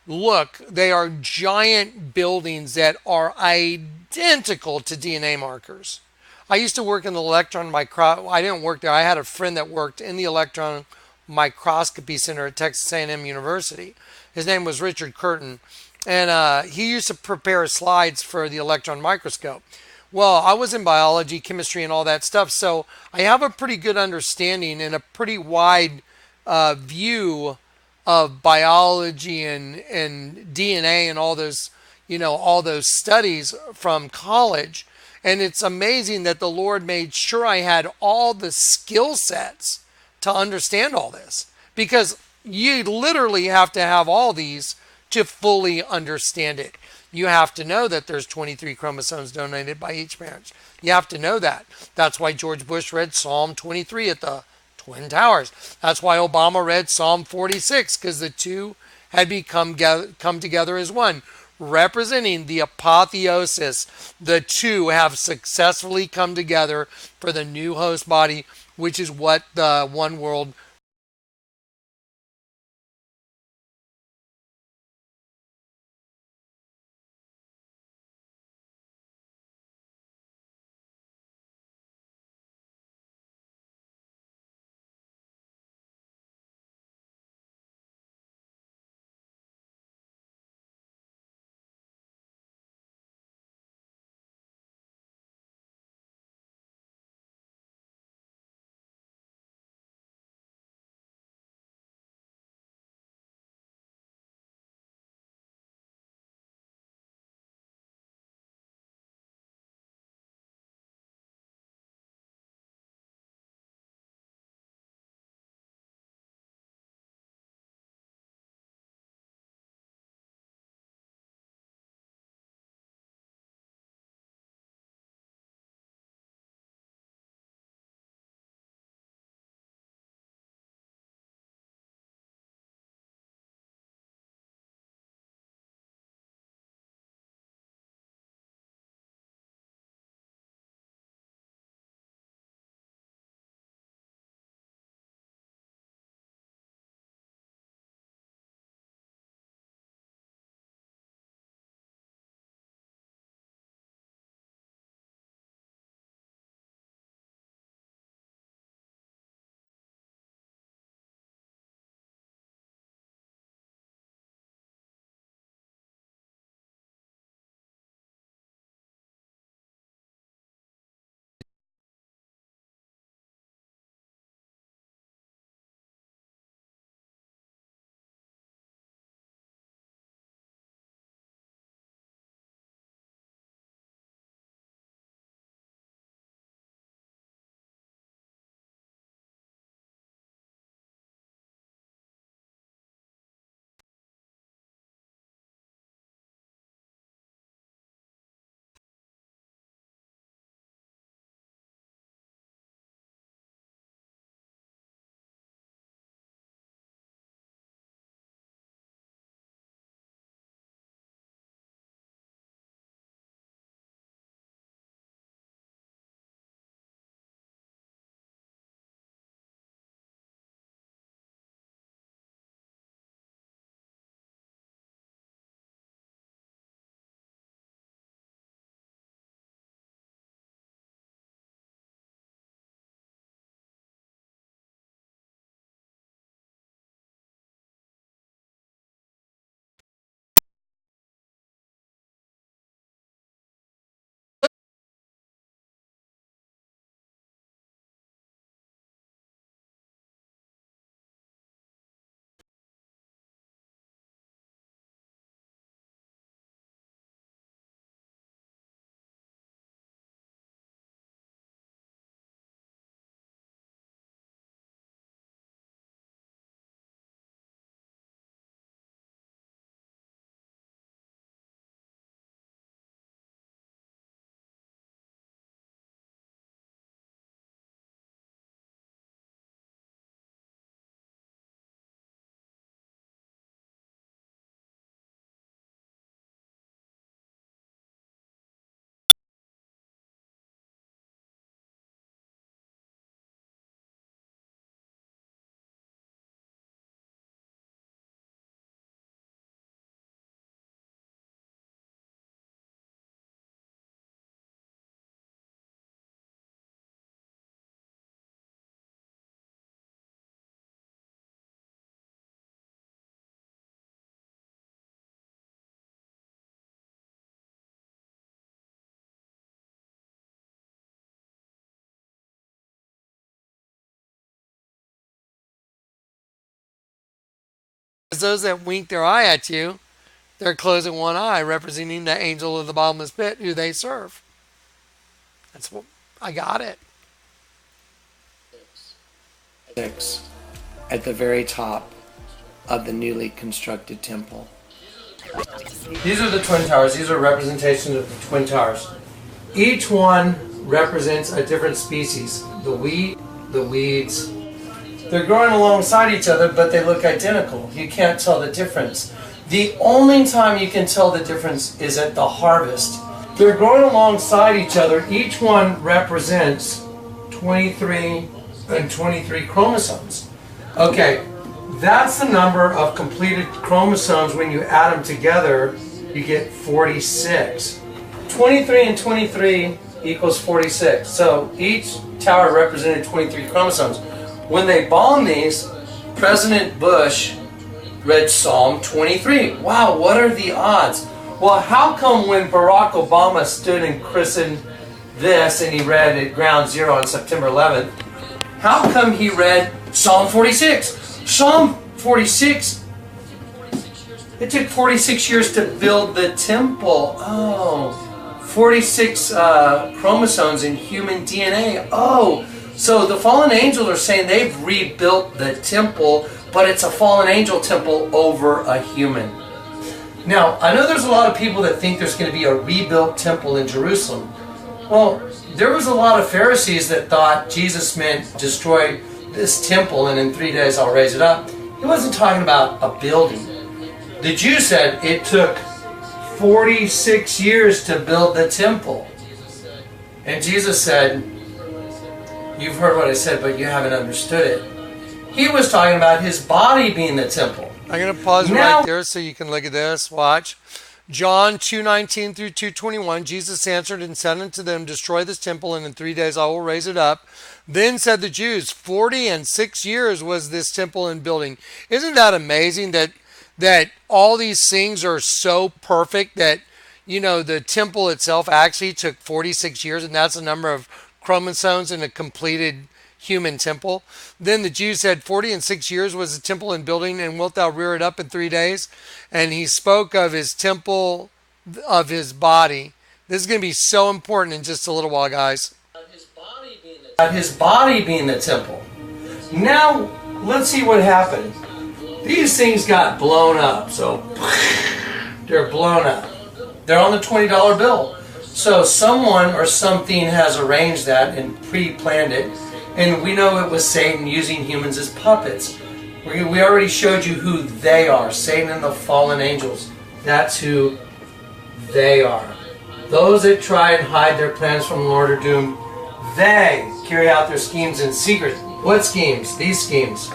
look, they are giant buildings that are identical to DNA markers. I used to work in the electron microscopy. I didn't work there. I had a friend that worked in the electron microscopy center at Texas A&M University. His name was Richard Curtin, and he used to prepare slides for the electron microscope. Well, I was in biology, chemistry, and all that stuff, so I have a pretty good understanding and a pretty wide view of biology and DNA and all those, all those studies from college. And it's amazing that the Lord made sure I had all the skill sets to understand all this, because you literally have to have all these to fully understand it. You have to know that there's 23 chromosomes donated by each parent. You have to know that. That's why George Bush read Psalm 23 at the Twin Towers. That's why Obama read Psalm 46, because the two had come together as one, representing the apotheosis. The two have successfully come together for the new host body, which is what the One World those that wink their eye at you, they're closing one eye, representing the angel of the bottomless pit who they serve. That's what I got it. 6 at the very top of the newly constructed temple. These are the Twin Towers. These are representations of the Twin Towers. Each one represents a different species. The wheat, the weeds. They're growing alongside each other, but they look identical. You can't tell the difference. The only time you can tell the difference is at the harvest. They're growing alongside each other. Each one represents 23 and 23 chromosomes. Okay, that's the number of completed chromosomes. When you add them together, you get 46. 23 and 23 equals 46. So each tower represented 23 chromosomes. When they bombed these, President Bush read Psalm 23. Wow, what are the odds? Well, how come when Barack Obama stood and christened this and he read at Ground Zero on September 11th, how come he read Psalm 46? Psalm 46, it took 46 years to build the temple. Oh, 46 chromosomes in human DNA. Oh, so the fallen angels are saying they've rebuilt the temple, but it's a fallen angel temple over a human. Now, I know there's a lot of people that think there's going to be a rebuilt temple in Jerusalem. Well, there was a lot of Pharisees that thought Jesus meant destroy this temple and in 3 days I'll raise it up. He wasn't talking about a building. The Jew said it took 46 years to build the temple. And Jesus said, you've heard what I said, but you haven't understood it. He was talking about his body being the temple. I'm going to pause right there so you can look at this. Watch. John 2:19 through 2:21, Jesus answered and said unto them, destroy this temple, and in 3 days I will raise it up. Then said the Jews, 46 years was this temple in building. Isn't that amazing that all these things are so perfect that, you know, the temple itself actually took 46 years, and that's the number of chromosomes in a completed human temple. Then the Jews said, 46 years was the temple in building, and wilt thou rear it up in 3 days? And he spoke of his temple, of his body. This is going to be so important in just a little while, guys. His body being the temple. Now, let's see what happened. These things got blown up, so they're blown up. They're on the $20 bill. So someone or something has arranged that and pre-planned it. And we know it was Satan using humans as puppets. We already showed you who they are. Satan and the fallen angels. That's who they are. Those that try and hide their plans from the Lord are doomed. They carry out their schemes in secret. What schemes? These schemes.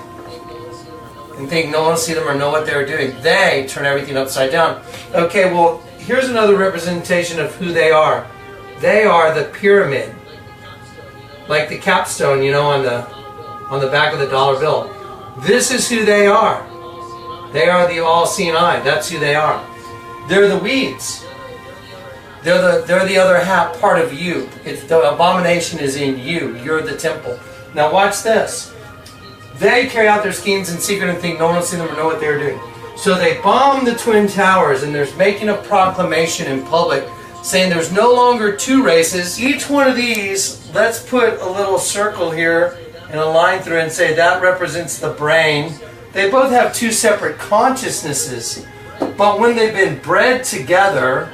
And think no one will see them or know what they're doing. They turn everything upside down. Okay, well, here's another representation of who they are. They are the pyramid. Like the capstone, you know, on the back of the dollar bill. This is who they are. They are the all-seeing eye. That's who they are. They're the weeds. They're the other half part of you. It's the abomination is in you. You're the temple. Now watch this. They carry out their schemes in secret and think no one will see them or know what they're doing. So they bomb the Twin Towers, and they're making a proclamation in public saying there's no longer two races. Each one of these, let's put a little circle here and a line through it and say that represents the brain. They both have two separate consciousnesses, but when they've been bred together,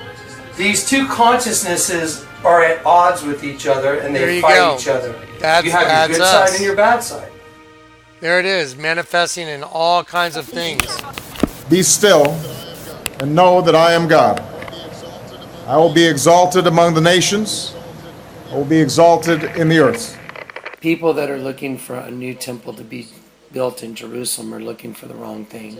these two consciousnesses are at odds with each other and they fight each other. You have your good side and your bad side. There it is, manifesting in all kinds of things. Be still and know that I am God. I will be exalted among the nations. I will be exalted in the earth. People that are looking for a new temple to be built in Jerusalem are looking for the wrong thing.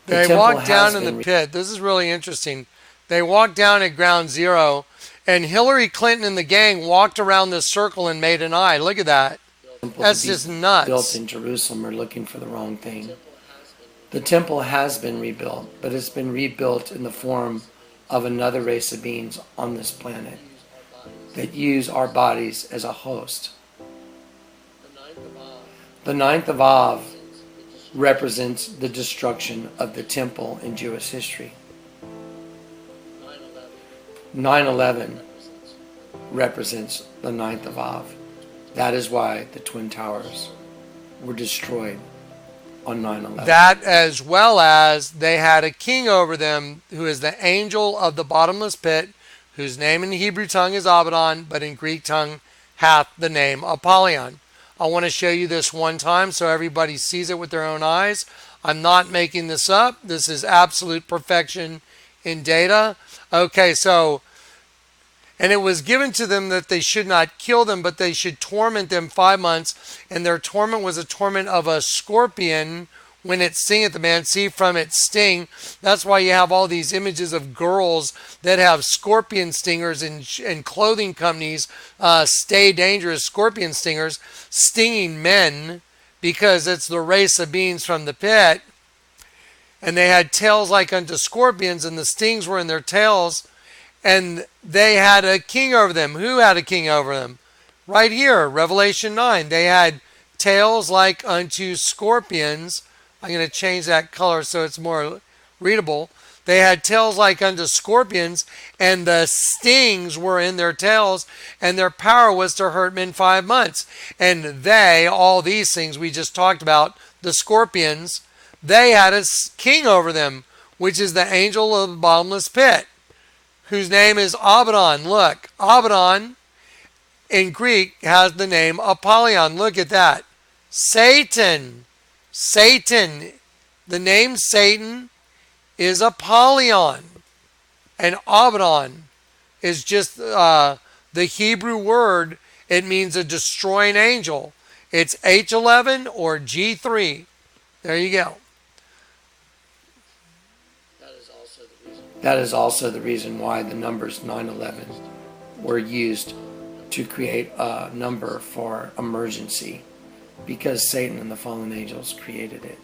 They walked down in the pit. This is really interesting. They walked down at Ground Zero, and Hillary Clinton and the gang walked around this circle and made an eye. Look at that. That's just nuts. Built in Jerusalem are looking for the wrong thing. The temple has been rebuilt, but it's been rebuilt in the form of another race of beings on this planet that use our bodies as a host. The 9th of Av represents the destruction of the temple in Jewish history. 9/11 represents the 9th of Av. That is why the Twin Towers were destroyed on 9/11. That, as well as they had a king over them who is the angel of the bottomless pit, whose name in the Hebrew tongue is Abaddon, but in Greek tongue hath the name Apollyon. I want to show you this one time so everybody sees it with their own eyes. I'm not making this up. This is absolute perfection in data. Okay, so, and it was given to them that they should not kill them, but they should torment them 5 months. And their torment was a torment of a scorpion when it stingeth the man. See, from its sting. That's why you have all these images of girls that have scorpion stingers, and clothing companies stay dangerous scorpion stingers stinging men, because it's the race of beings from the pit. And they had tails like unto scorpions, and the stings were in their tails. And they had a king over them. Who had a king over them? Right here, Revelation 9. They had tails like unto scorpions. I'm going to change that color so it's more readable. They had tails like unto scorpions, and the stings were in their tails, and their power was to hurt men 5 months. And they, all these things we just talked about, the scorpions, they had a king over them, which is the angel of the bottomless pit, whose name is Abaddon. Look, Abaddon in Greek has the name Apollyon. Look at that. Satan. Satan. The name Satan is Apollyon. And Abaddon is just the Hebrew word. It means a destroying angel. It's H11 or G3. There you go. That is also the reason why the numbers 9/11 were used to create a number for emergency, because Satan and the fallen angels created it.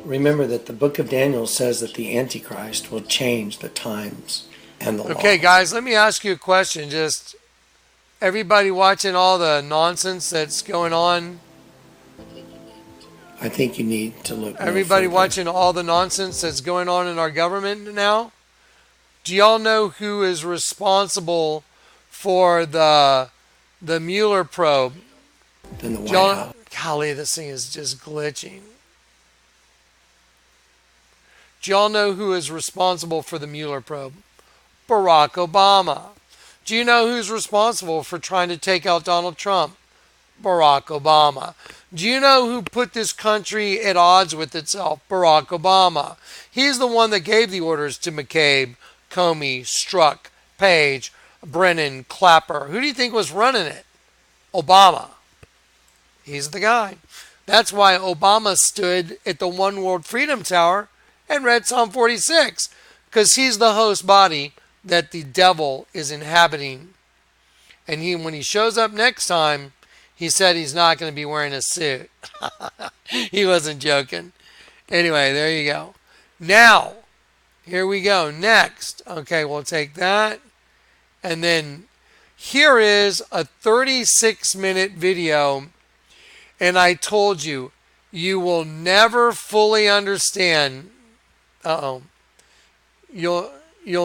Remember that the book of Daniel says that the Antichrist will change the times and the law. Okay, guys, let me ask you a question. Just everybody watching all the nonsense that's going on. I think you need to look. Everybody watching all the nonsense that's going on in our government now. Do y'all know who is responsible for the Mueller probe? Then the White House. Golly, this thing is just glitching. Do y'all know who is responsible for the Mueller probe? Barack Obama. Do you know who's responsible for trying to take out Donald Trump? Barack Obama. Do you know who put this country at odds with itself? Barack Obama. He's the one that gave the orders to McCabe, Comey, Strzok, Page, Brennan, Clapper. Who do you think was running it? Obama. He's the guy. That's why Obama stood at the One World Freedom Tower and read Psalm 46, because he's the host body that the devil is inhabiting. And when he shows up next time, he said he's not going to be wearing a suit. He wasn't joking. Anyway, there you go. Now, here we go. Next. Okay, we'll take that. And then here is a 36-minute video. And I told you, you will never fully understand. You'll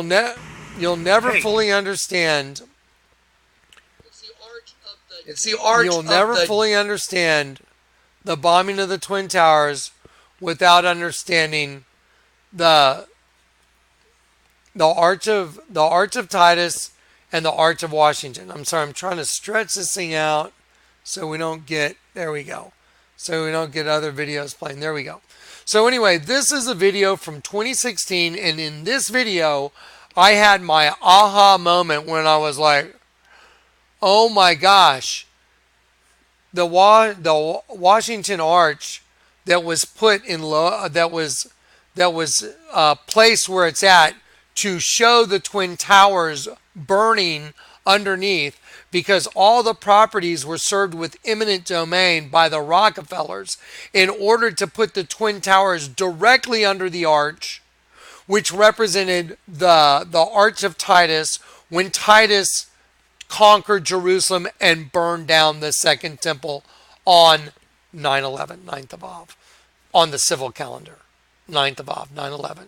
never fully understand. You'll never fully understand the bombing of the Twin Towers without understanding the Arch of Titus and the Arch of Washington. I'm sorry, I'm trying to stretch this thing out so we don't get, there we go. So we don't get other videos playing. There we go. So anyway, this is a video from 2016, and in this video, I had my aha moment when I was like, oh my gosh, the Washington Arch that was put in that was placed where it's at to show the Twin Towers burning underneath, because all the properties were served with eminent domain by the Rockefellers in order to put the Twin Towers directly under the arch, which represented the Arch of Titus, when Titus conquered Jerusalem and burned down the Second Temple on 9/11, 9th of Av, on the civil calendar. 9th of Av, 9/11.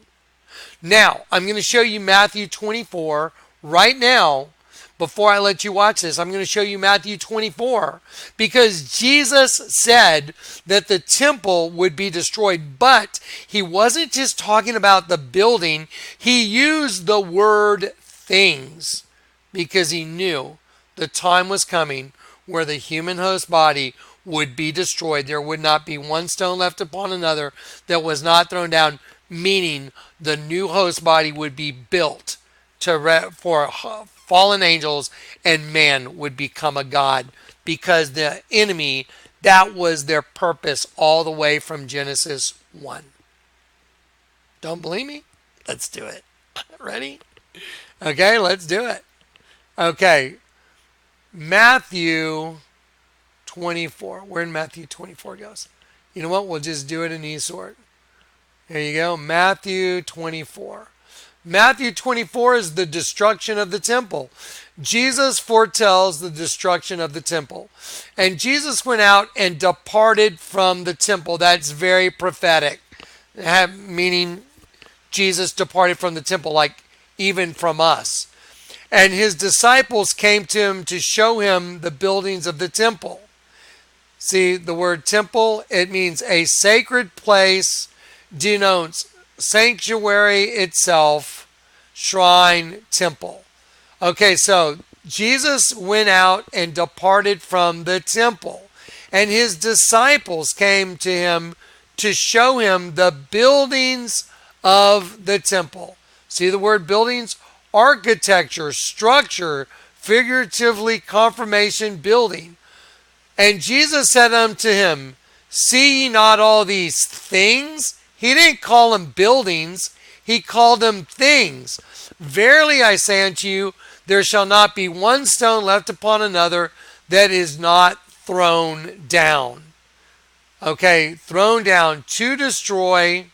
Now, I'm going to show you Matthew 24 right now. Before I let you watch this, I'm going to show you Matthew 24 because Jesus said that the temple would be destroyed, but he wasn't just talking about the building. He used the word things because he knew the time was coming where the human host body would be destroyed. There would not be one stone left upon another that was not thrown down, meaning the new host body would be built for fallen angels, and man would become a god, because the enemy, that was their purpose all the way from Genesis 1. Don't believe me? Let's do it. Ready? Okay, let's do it. Okay, Matthew 24. Where in Matthew 24 goes? You know what? We'll just do it in e-sort. There you go. Matthew 24. Matthew 24 is the destruction of the temple. Jesus foretells the destruction of the temple. And Jesus went out and departed from the temple. That's very prophetic. Meaning Jesus departed from the temple, like even from us. And his disciples came to him to show him the buildings of the temple. See, the word temple, it means a sacred place, denotes sanctuary itself, shrine, temple. Okay, so Jesus went out and departed from the temple, and his disciples came to him to show him the buildings of the temple. See the word buildings? Architecture, structure, figuratively confirmation, building. And Jesus said unto him, see ye not all these things? He didn't call them buildings. He called them things. Verily I say unto you, there shall not be one stone left upon another that is not thrown down. Okay, thrown down to destroy.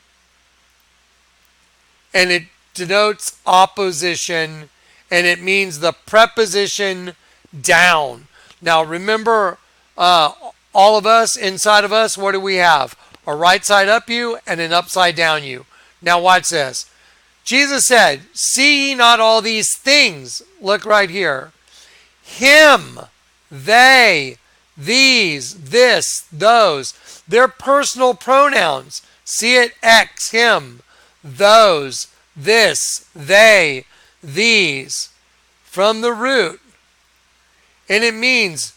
And it denotes opposition. And it means the preposition down. Now remember, all of us, inside of us, what do we have? A right side up you and an upside down you. Now watch this. Jesus said, see ye not all these things? Look right here. Him, they, these, this, those. They're personal pronouns. See it? X, him, those, this, they, these. From the root. And it means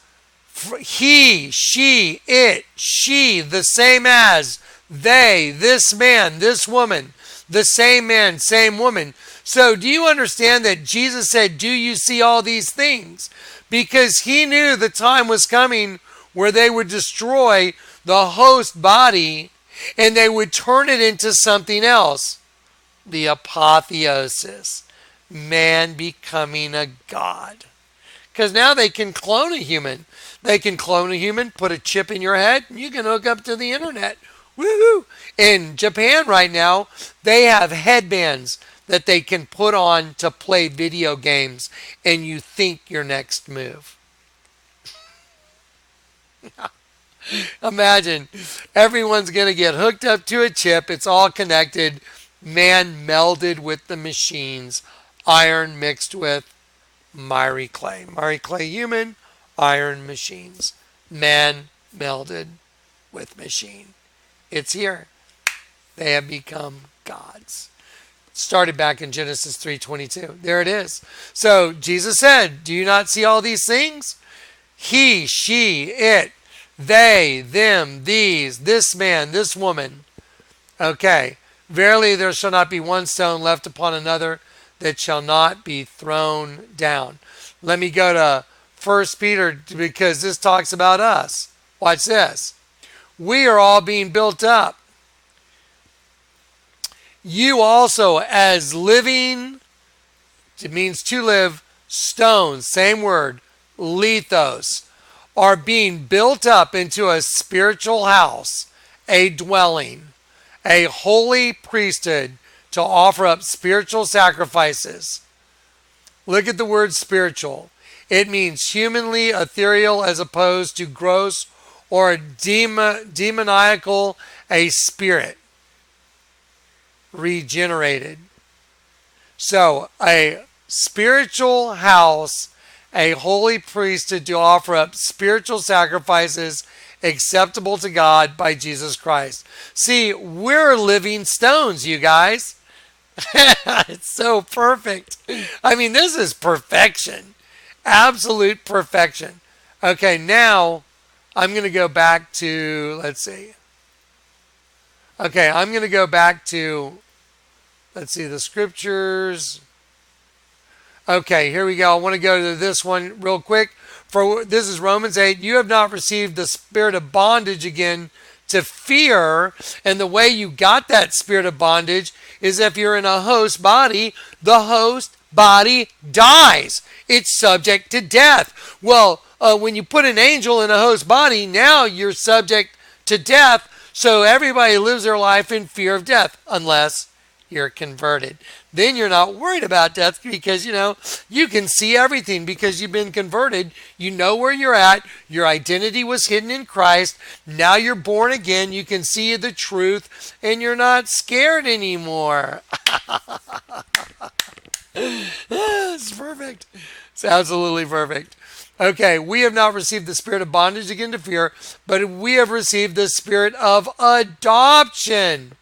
he, she, it, she, the same as, they, this man, this woman, the same man, same woman. So do you understand that Jesus said, do you see all these things? Because he knew the time was coming where they would destroy the host body and they would turn it into something else. The apotheosis, man becoming a god. Because now they can clone a human. They can clone a human, put a chip in your head, and you can hook up to the internet. Woohoo! In Japan right now, they have headbands that they can put on to play video games, and you think your next move. Imagine, everyone's going to get hooked up to a chip. It's all connected. Man melded with the machines. Iron mixed with miry clay. Miry clay human, iron machines. Man melded with machine. It's here. They have become gods. Started back in Genesis 3:22. There it is. So Jesus said, do you not see all these things? He, she, it, they, them, these, this man, this woman. Okay. Verily there shall not be one stone left upon another that shall not be thrown down. Let me go to 1 Peter because this talks about us. Watch this. We are all being built up. You also as living, it means to live, stones, same word, lithos, are being built up into a spiritual house, a dwelling, a holy priesthood to offer up spiritual sacrifices. Look at the word spiritual. It means humanly ethereal as opposed to gross or demoniacal, a spirit. Regenerated. So, a spiritual house, a holy priesthood to offer up spiritual sacrifices acceptable to God by Jesus Christ. See, we're living stones, you guys. It's so perfect. I mean, this is perfection. Absolute perfection. Okay, now I'm going to go back to, let's see. Okay, I'm going to go back to, let's see, the scriptures. Okay, here we go. I want to go to this one real quick. For this is Romans 8. You have not received the spirit of bondage again to fear. And the way you got that spirit of bondage is if you're in a host body, the host body dies. It's subject to death. Well, when you put an angel in a host body, now you're subject to death. So everybody lives their life in fear of death unless you're converted. Then you're not worried about death because, you can see everything because you've been converted. You know where you're at. Your identity was hidden in Christ. Now you're born again. You can see the truth and you're not scared anymore. It's perfect. It's absolutely perfect. Okay, we have not received the spirit of bondage again to fear, but we have received the spirit of adoption.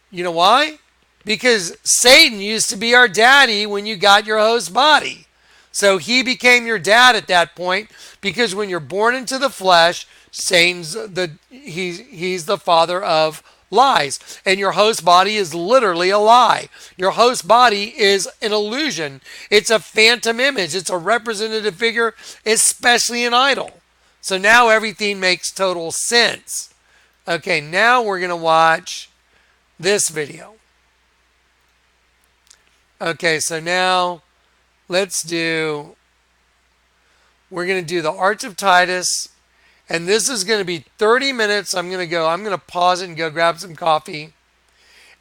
You know why? Because Satan used to be our daddy when you got your host body. So he became your dad at that point because when you're born into the flesh, he's the father of lies. And your host body is literally a lie. Your host body is an illusion. It's a phantom image. It's a representative figure, especially an idol. So now everything makes total sense. Okay, now we're going to watch this video. Okay, so now we're going to do the Arch of Titus. And this is going to be 30 minutes. I'm going to pause it and go grab some coffee.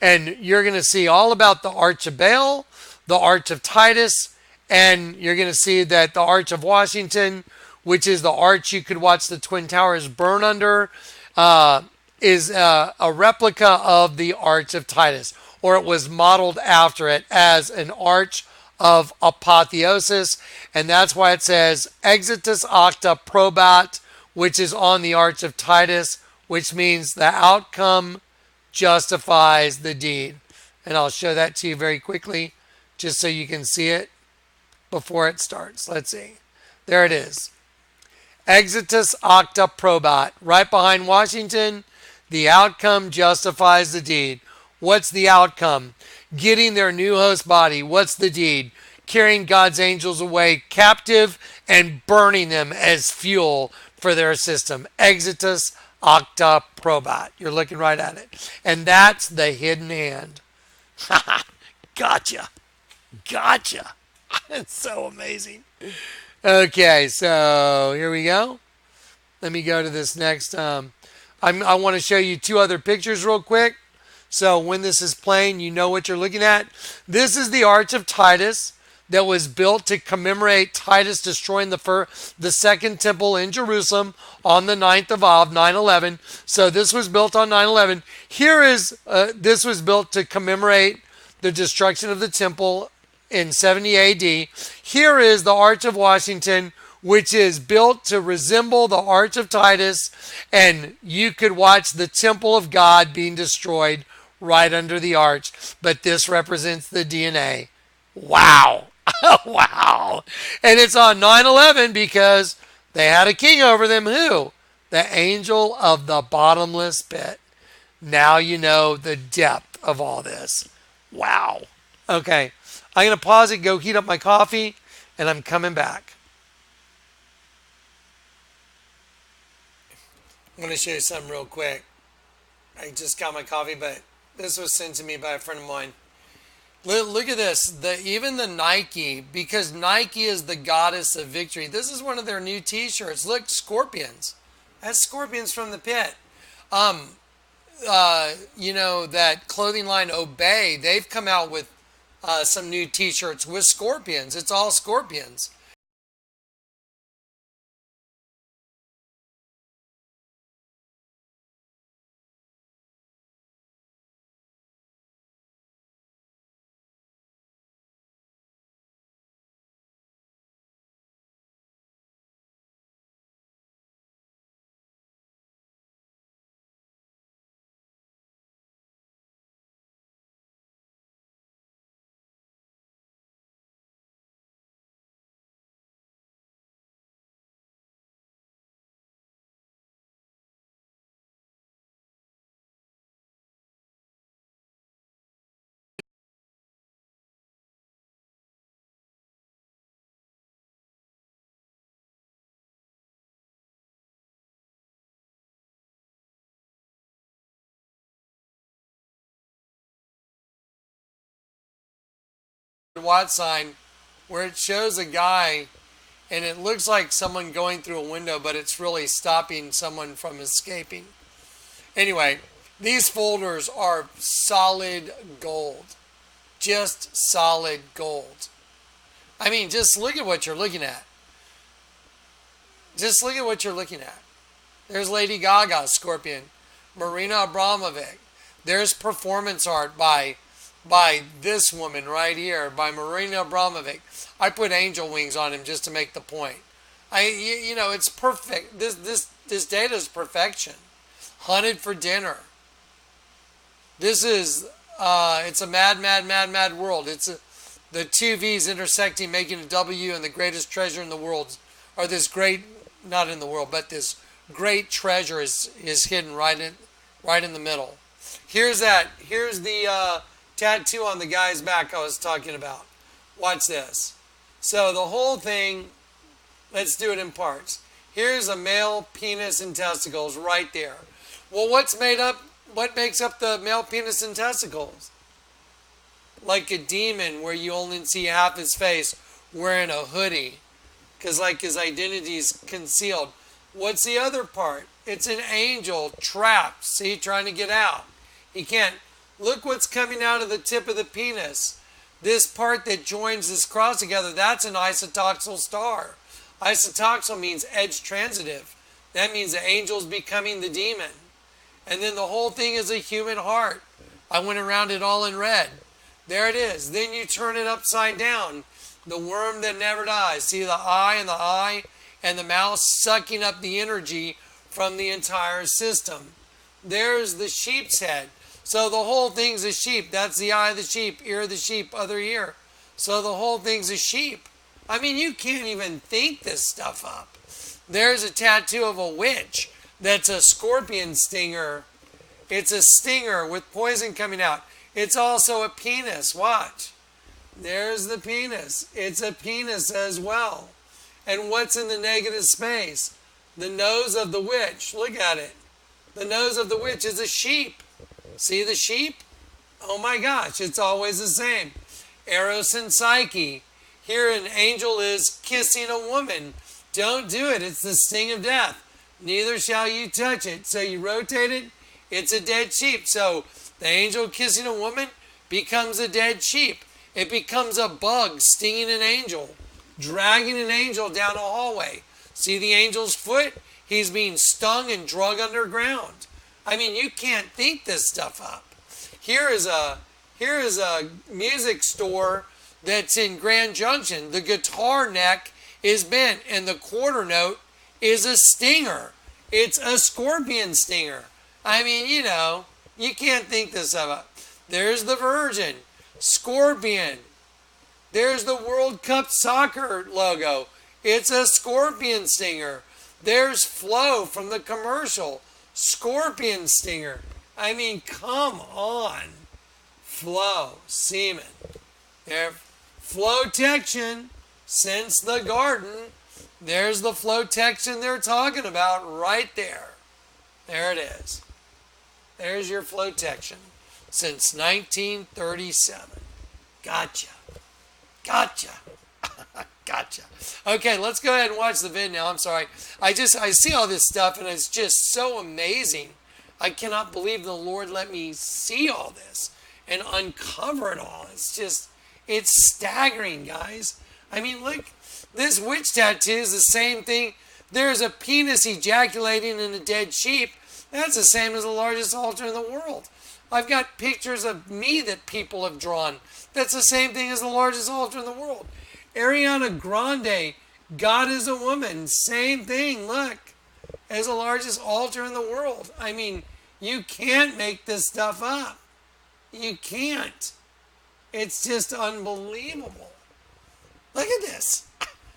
And you're going to see all about the Arch of Baal, the Arch of Titus, and you're going to see that the Arch of Washington, which is the arch you could watch the Twin Towers burn under, is a replica of the Arch of Titus, or it was modeled after it as an arch of apotheosis. And that's why it says Exitus Acta Probat, which is on the Arch of Titus, which means the outcome justifies the deed. And I'll show that to you very quickly, just so you can see it before it starts. Let's see. There it is. Exitus Acta Probat. Right behind Washington, the outcome justifies the deed. What's the outcome? Getting their new host body. What's the deed? Carrying God's angels away captive and burning them as fuel for their system. Exitus Acta Probat. You're looking right at it. And that's the hidden hand. Gotcha. It's so amazing. Okay, so here we go. Let me go to this next. I want to show you two other pictures real quick. So when this is playing, you know what you're looking at. This is the Arch of Titus that was built to commemorate Titus destroying the second temple in Jerusalem on the 9th of Av, 9/11. So this was built on 9/11. This was built to commemorate the destruction of the temple in 70 AD. Here is the Arch of Washington, which is built to resemble the Arch of Titus, and you could watch the temple of God being destroyed right under the arch. But this represents the DNA. Wow. Wow. And it's on 9/11 because they had a king over them. Who? The angel of the bottomless pit. Now you know the depth of all this. Wow. Okay. I'm going to pause it, go heat up my coffee, and I'm coming back. I'm going to show you something real quick. I just got my coffee, but this was sent to me by a friend of mine. Look at this. Even the Nike, because Nike is the goddess of victory. This is one of their new t-shirts. Look, scorpions. That's scorpions from the pit. That clothing line Obey, they've come out with some new t-shirts with scorpions. It's all scorpions. Watt sign where it shows a guy and it looks like someone going through a window, but it's really stopping someone from escaping. Anyway, these folders are solid gold. Just solid gold. I mean, just look at what you're looking at. Just look at what you're looking at. There's Lady Gaga, Scorpion. Marina Abramovic. There's performance art by this woman right here, by Marina Abramovic. I put angel wings on him just to make the point. You know, it's perfect. This data is perfection. Hunted for Dinner. This is, it's a mad world. It's the two V's intersecting, making a W, and the greatest treasure in the world, or this great, not in the world, but this great treasure is hidden right in the middle. Here's the tattoo on the guy's back I was talking about. Watch this. So the whole thing, let's do it in parts. Here's a male penis and testicles right there. Well, what makes up the male penis and testicles? Like a demon where you only see half his face wearing a hoodie because like his identity's concealed. What's the other part? It's an angel trapped, see, trying to get out. He can't. Look what's coming out of the tip of the penis. This part that joins this cross together, that's an isotoxal star. Isotoxal means edge transitive. That means the angel's becoming the demon. And then the whole thing is a human heart. I went around it all in red. There it is. Then you turn it upside down. The worm that never dies. See the eye and the mouth sucking up the energy from the entire system. There's the sheep's head. So the whole thing's a sheep. That's the eye of the sheep, ear of the sheep, other ear. So the whole thing's a sheep. I mean, you can't even think this stuff up. There's a tattoo of a witch. That's a scorpion stinger. It's a stinger with poison coming out. It's also a penis. Watch. There's the penis. It's a penis as well. And what's in the negative space? The nose of the witch. Look at it. The nose of the witch is a sheep. See the sheep? Oh my gosh, it's always the same. Eros and Psyche. Here an angel is kissing a woman. Don't do it. It's the sting of death. Neither shall you touch it. So you rotate it, it's a dead sheep. So the angel kissing a woman becomes a dead sheep. It becomes a bug stinging an angel, dragging an angel down a hallway. See the angel's foot? He's being stung and drug underground. I mean, you can't think this stuff up. Here is a music store that's in Grand Junction. The guitar neck is bent and the quarter note is a stinger. It's a scorpion stinger. I mean, you know, you can't think this up. There's the Virgin, scorpion. There's the World Cup soccer logo. It's a scorpion stinger. There's Flo from the commercial. Scorpion stinger. I mean, come on. Flow, semen. There, flotection, since the garden. There's the flotection they're talking about right there. There it is. There's your flotection since 1937. Gotcha. Gotcha. Gotcha. Okay, let's go ahead and watch the vid now. I'm sorry. I see all this stuff and it's just so amazing. I cannot believe the Lord let me see all this and uncover it all. It's staggering, guys. I mean, look, this witch tattoo is the same thing. There's a penis ejaculating in a dead sheep. That's the same as the largest altar in the world. I've got pictures of me that people have drawn. That's the same thing as the largest altar in the world. Ariana Grande, God is a woman, same thing, look, as the largest altar in the world. I mean, you can't make this stuff up. You can't. It's just unbelievable. Look at this.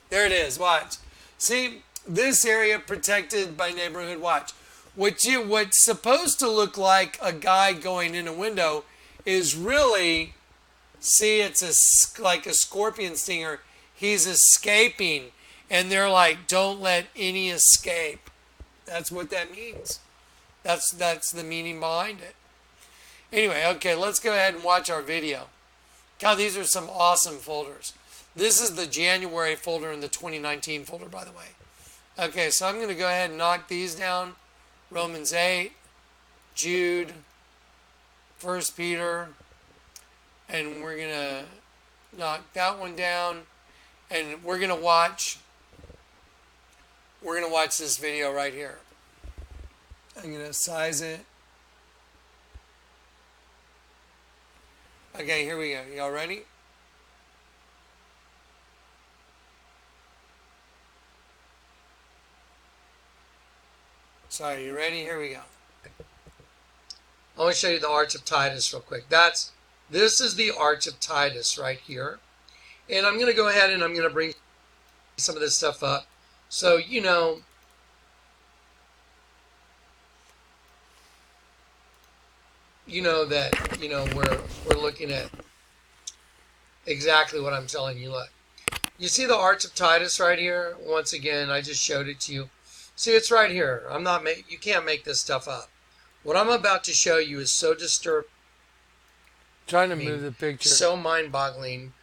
There it is, watch. See, this area protected by Neighborhood Watch. What's supposed to look like a guy going in a window is really, see, it's like a scorpion stinger. He's escaping, and they're like, don't let any escape. That's what that means. That's the meaning behind it. Anyway, okay, let's go ahead and watch our video. God, these are some awesome folders. This is the January folder and the 2019 folder, by the way. Okay, so I'm going to go ahead and knock these down. Romans 8, Jude, 1 Peter, and we're going to knock that one down. And we're going to watch this video right here. I'm going to size it. Okay, here we go. Y'all ready? Sorry, you ready? Here we go. I want to show you the Arch of Titus real quick. This is the Arch of Titus right here. And I'm going to go ahead and I'm going to bring some of this stuff up. So, you know that, we're looking at exactly what I'm telling you. Look, you see the Arch of Titus right here? Once again, I just showed it to you. See, it's right here. You can't make this stuff up. What I'm about to show you is so disturbing. Trying to move the picture. So mind-boggling,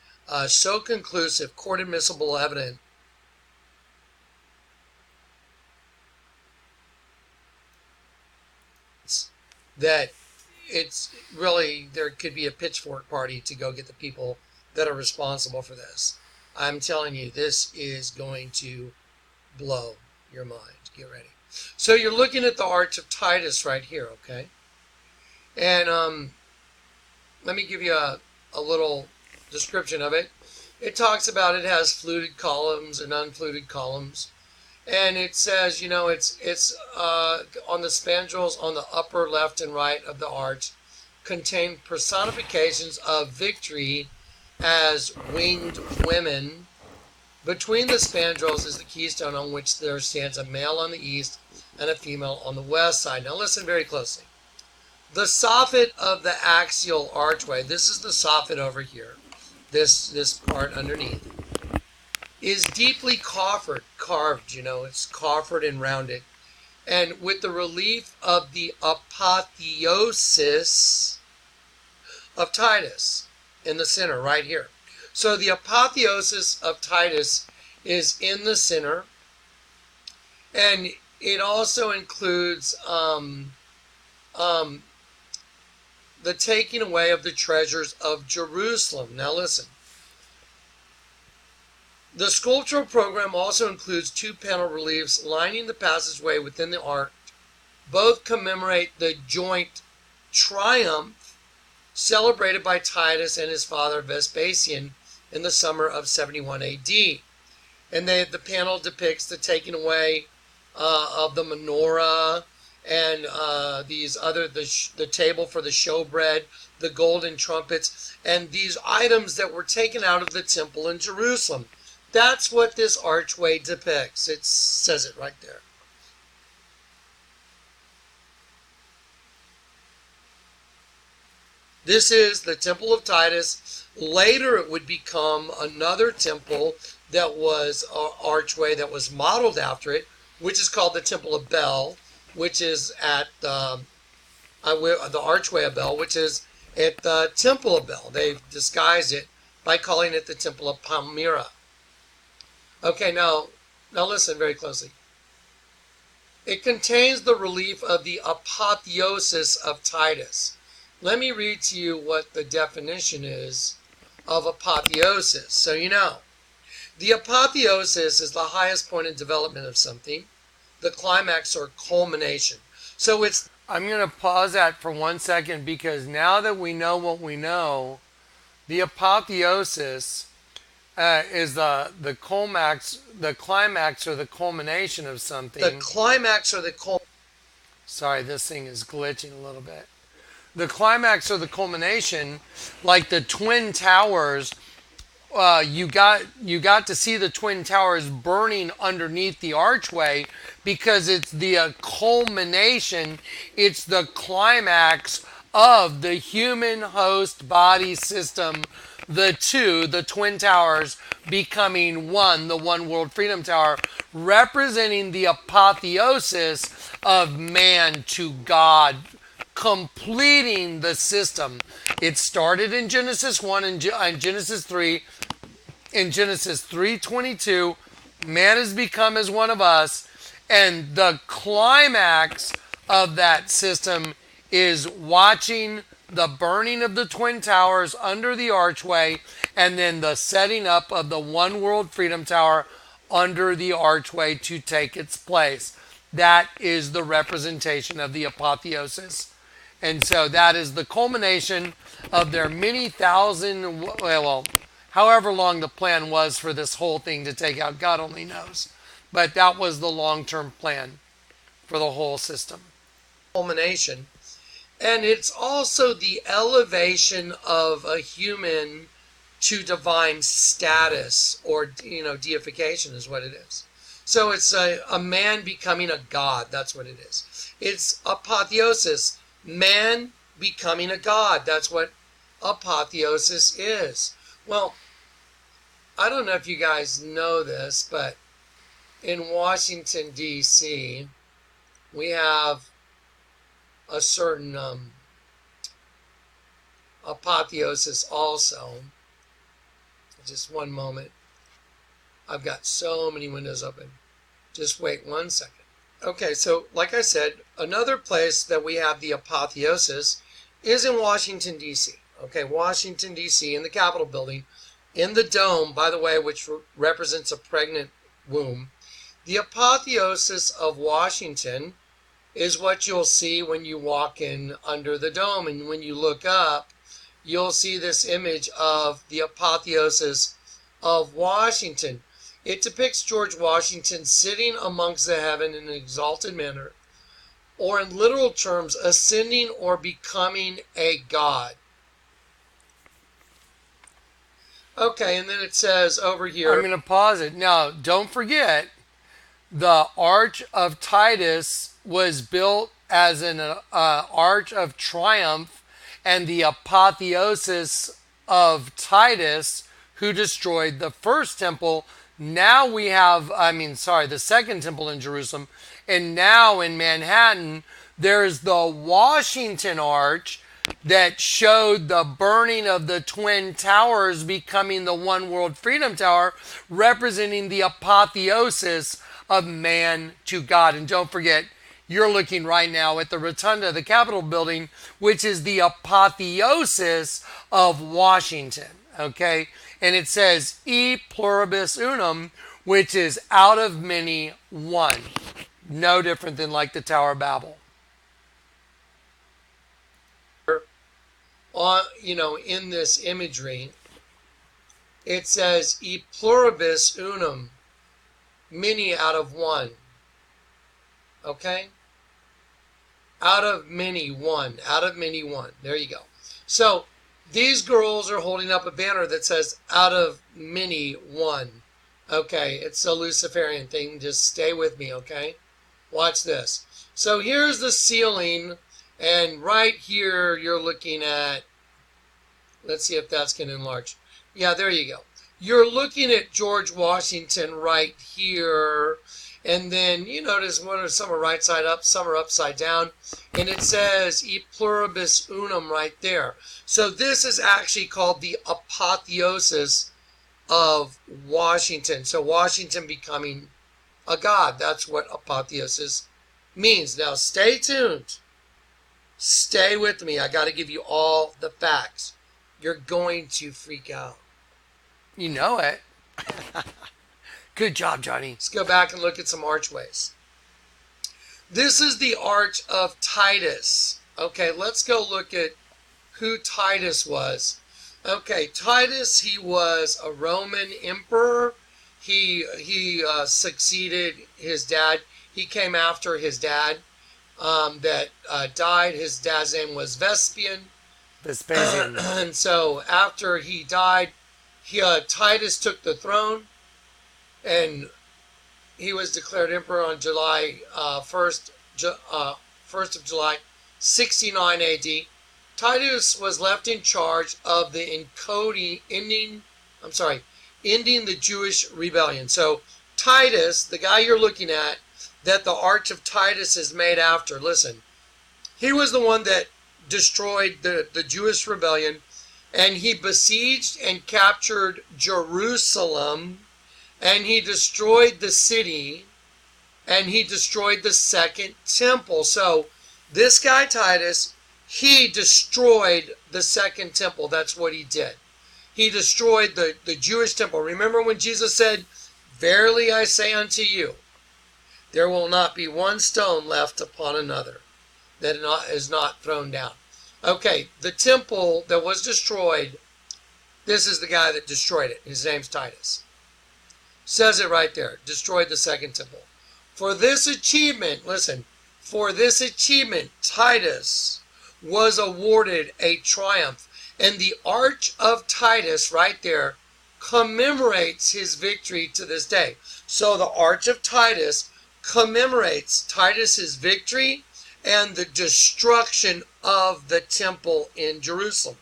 so conclusive, court-admissible evidence. That it's really, there could be a pitchfork party to go get the people that are responsible for this. I'm telling you, this is going to blow your mind. Get ready. So you're looking at the Arch of Titus right here, okay? And let me give you a little description of it. It talks about it has fluted columns and unfluted columns. And it says, it's on the spandrels on the upper left and right of the arch contain personifications of victory as winged women. Between the spandrels is the keystone on which there stands a male on the east and a female on the west side. Now listen very closely. The soffit of the axial archway, this is the soffit over here, this part underneath, is deeply carved, it's coffered and rounded. And with the relief of the apotheosis of Titus in the center, right here. So the apotheosis of Titus is in the center, and it also includes the taking away of the treasures of Jerusalem. Now listen. The sculptural program also includes 2 panel reliefs lining the passageway within the arch. Both commemorate the joint triumph celebrated by Titus and his father Vespasian in the summer of 71 AD. And the panel depicts the taking away of the menorah and the table for the showbread, the golden trumpets, and these items that were taken out of the temple in Jerusalem. That's what this archway depicts. It says it right there. This is the Temple of Titus. Later it would become another temple that was an archway that was modeled after it, which is called the Temple of Bel, which is at the archway of Bel, which is at the Temple of Bel. They've disguised it by calling it the Temple of Palmyra. Okay, now listen very closely. It contains the relief of the apotheosis of Titus. Let me read to you what the definition is of apotheosis, so you know. The apotheosis is the highest point in development of something, the climax or culmination. So it's... I'm going to pause that for 1 second, because now that we know what we know, the apotheosis is the climax or the culmination of something. The climax or the Sorry, this thing is glitching a little bit. The climax or the culmination, like the Twin Towers, you got to see the Twin Towers burning underneath the archway, because it's the culmination, it's the climax of the human host body system, the Twin Towers becoming one, the One World Freedom Tower, representing the apotheosis of man to God, completing the system. It started in Genesis 1 and Genesis 3. In Genesis 3:22, man has become as one of us, and the climax of that system is watching the burning of the Twin Towers under the archway, and then the setting up of the One World Freedom Tower under the archway to take its place. That is the representation of the apotheosis. And so that is the culmination of their many thousand, well, however long the plan was for this whole thing to take out, God only knows. But that was the long-term plan for the whole system. Culmination. And it's also the elevation of a human to divine status, or, deification is what it is. So it's a man becoming a god. That's what it is. It's apotheosis. Man becoming a god. That's what apotheosis is. Well, I don't know if you guys know this, but in Washington, D.C., we have a certain apotheosis also. Just one moment. I've got so many windows open. Just wait 1 second. Okay, so like I said, another place that we have the apotheosis is in Washington, D.C. Okay, Washington, D.C., in the Capitol building, in the dome, by the way, which represents a pregnant womb. The apotheosis of Washington is what you'll see when you walk in under the dome. And when you look up, you'll see this image of the apotheosis of Washington. It depicts George Washington sitting amongst the heaven in an exalted manner, or in literal terms, ascending or becoming a god. Okay, and then it says over here... I'm going to pause it. Now, don't forget, the Arch of Titus was built as an arch of triumph, and the apotheosis of Titus, who destroyed the first temple. Now we have, the second temple in Jerusalem. And now in Manhattan, there's the Washington Arch that showed the burning of the Twin Towers becoming the One World Freedom Tower, representing the apotheosis of man to God. And don't forget, you're looking right now at the rotunda of the Capitol building, which is the apotheosis of Washington. Okay? And it says, E pluribus unum, which is out of many, one. No different than like the Tower of Babel. In this imagery, it says, E pluribus unum, many out of one. Okay? Out of many, one. Out of many, one. There you go. So, these girls are holding up a banner that says, out of many, one. Okay, it's a Luciferian thing. Just stay with me, okay? Watch this. So here's the ceiling, and right here you're looking at, let's see if that's going to enlarge. Yeah, there you go. You're looking at George Washington right here, and then you notice some are right side up, some are upside down, and it says E pluribus unum right there. So this is actually called the apotheosis of Washington. So Washington becoming a god. That's what apotheosis means. Now stay tuned. Stay with me. I got to give you all the facts. You're going to freak out. You know it. Good job, Johnny. Let's go back and look at some archways. This is the Arch of Titus. Okay, let's go look at who Titus was. Okay, Titus, he was a Roman emperor. He succeeded his dad. He came after his dad that died. His dad's name was Vespasian. And so after he died, Titus took the throne, and he was declared emperor on July 1st of July, 69 AD. Titus was left in charge of the ending the Jewish rebellion. So Titus, the guy you're looking at, that the Arch of Titus is made after, listen, he was the one that destroyed the Jewish rebellion, and he besieged and captured Jerusalem, and he destroyed the city, and he destroyed the second temple. So this guy Titus, he destroyed the second temple. That's what he did. He destroyed the Jewish temple. Remember when Jesus said, "Verily I say unto you, there will not be one stone left upon another that is not thrown down." Okay, the temple that was destroyed, this is the guy that destroyed it. His name's Titus. Says it right there. Destroyed the second temple. For this achievement, listen, for this achievement, Titus was awarded a triumph. And the Arch of Titus right there commemorates his victory to this day. So the Arch of Titus commemorates Titus's victory and the destruction of the temple in Jerusalem.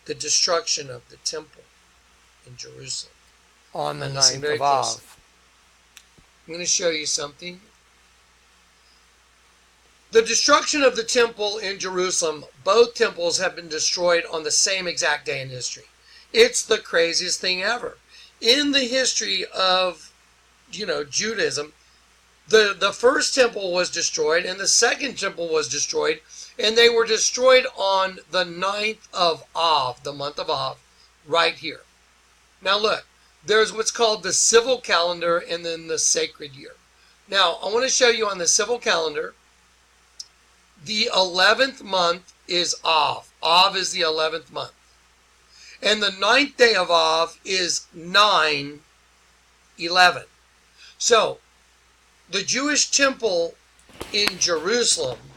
The destruction of the temple in Jerusalem. On the Listen 9th very of Av. closely. I'm going to show you something. The destruction of the temple in Jerusalem, both temples have been destroyed on the same exact day in history. It's the craziest thing ever. In the history of, Judaism, the first temple was destroyed and the second temple was destroyed, and they were destroyed on the 9th of Av, the month of Av, right here. Now look, there's what's called the civil calendar and then the sacred year. Now, I want to show you on the civil calendar, the 11th month is Av. Av is the 11th month. And the 9th day of Av is 9/11. So, the Jewish temple in Jerusalem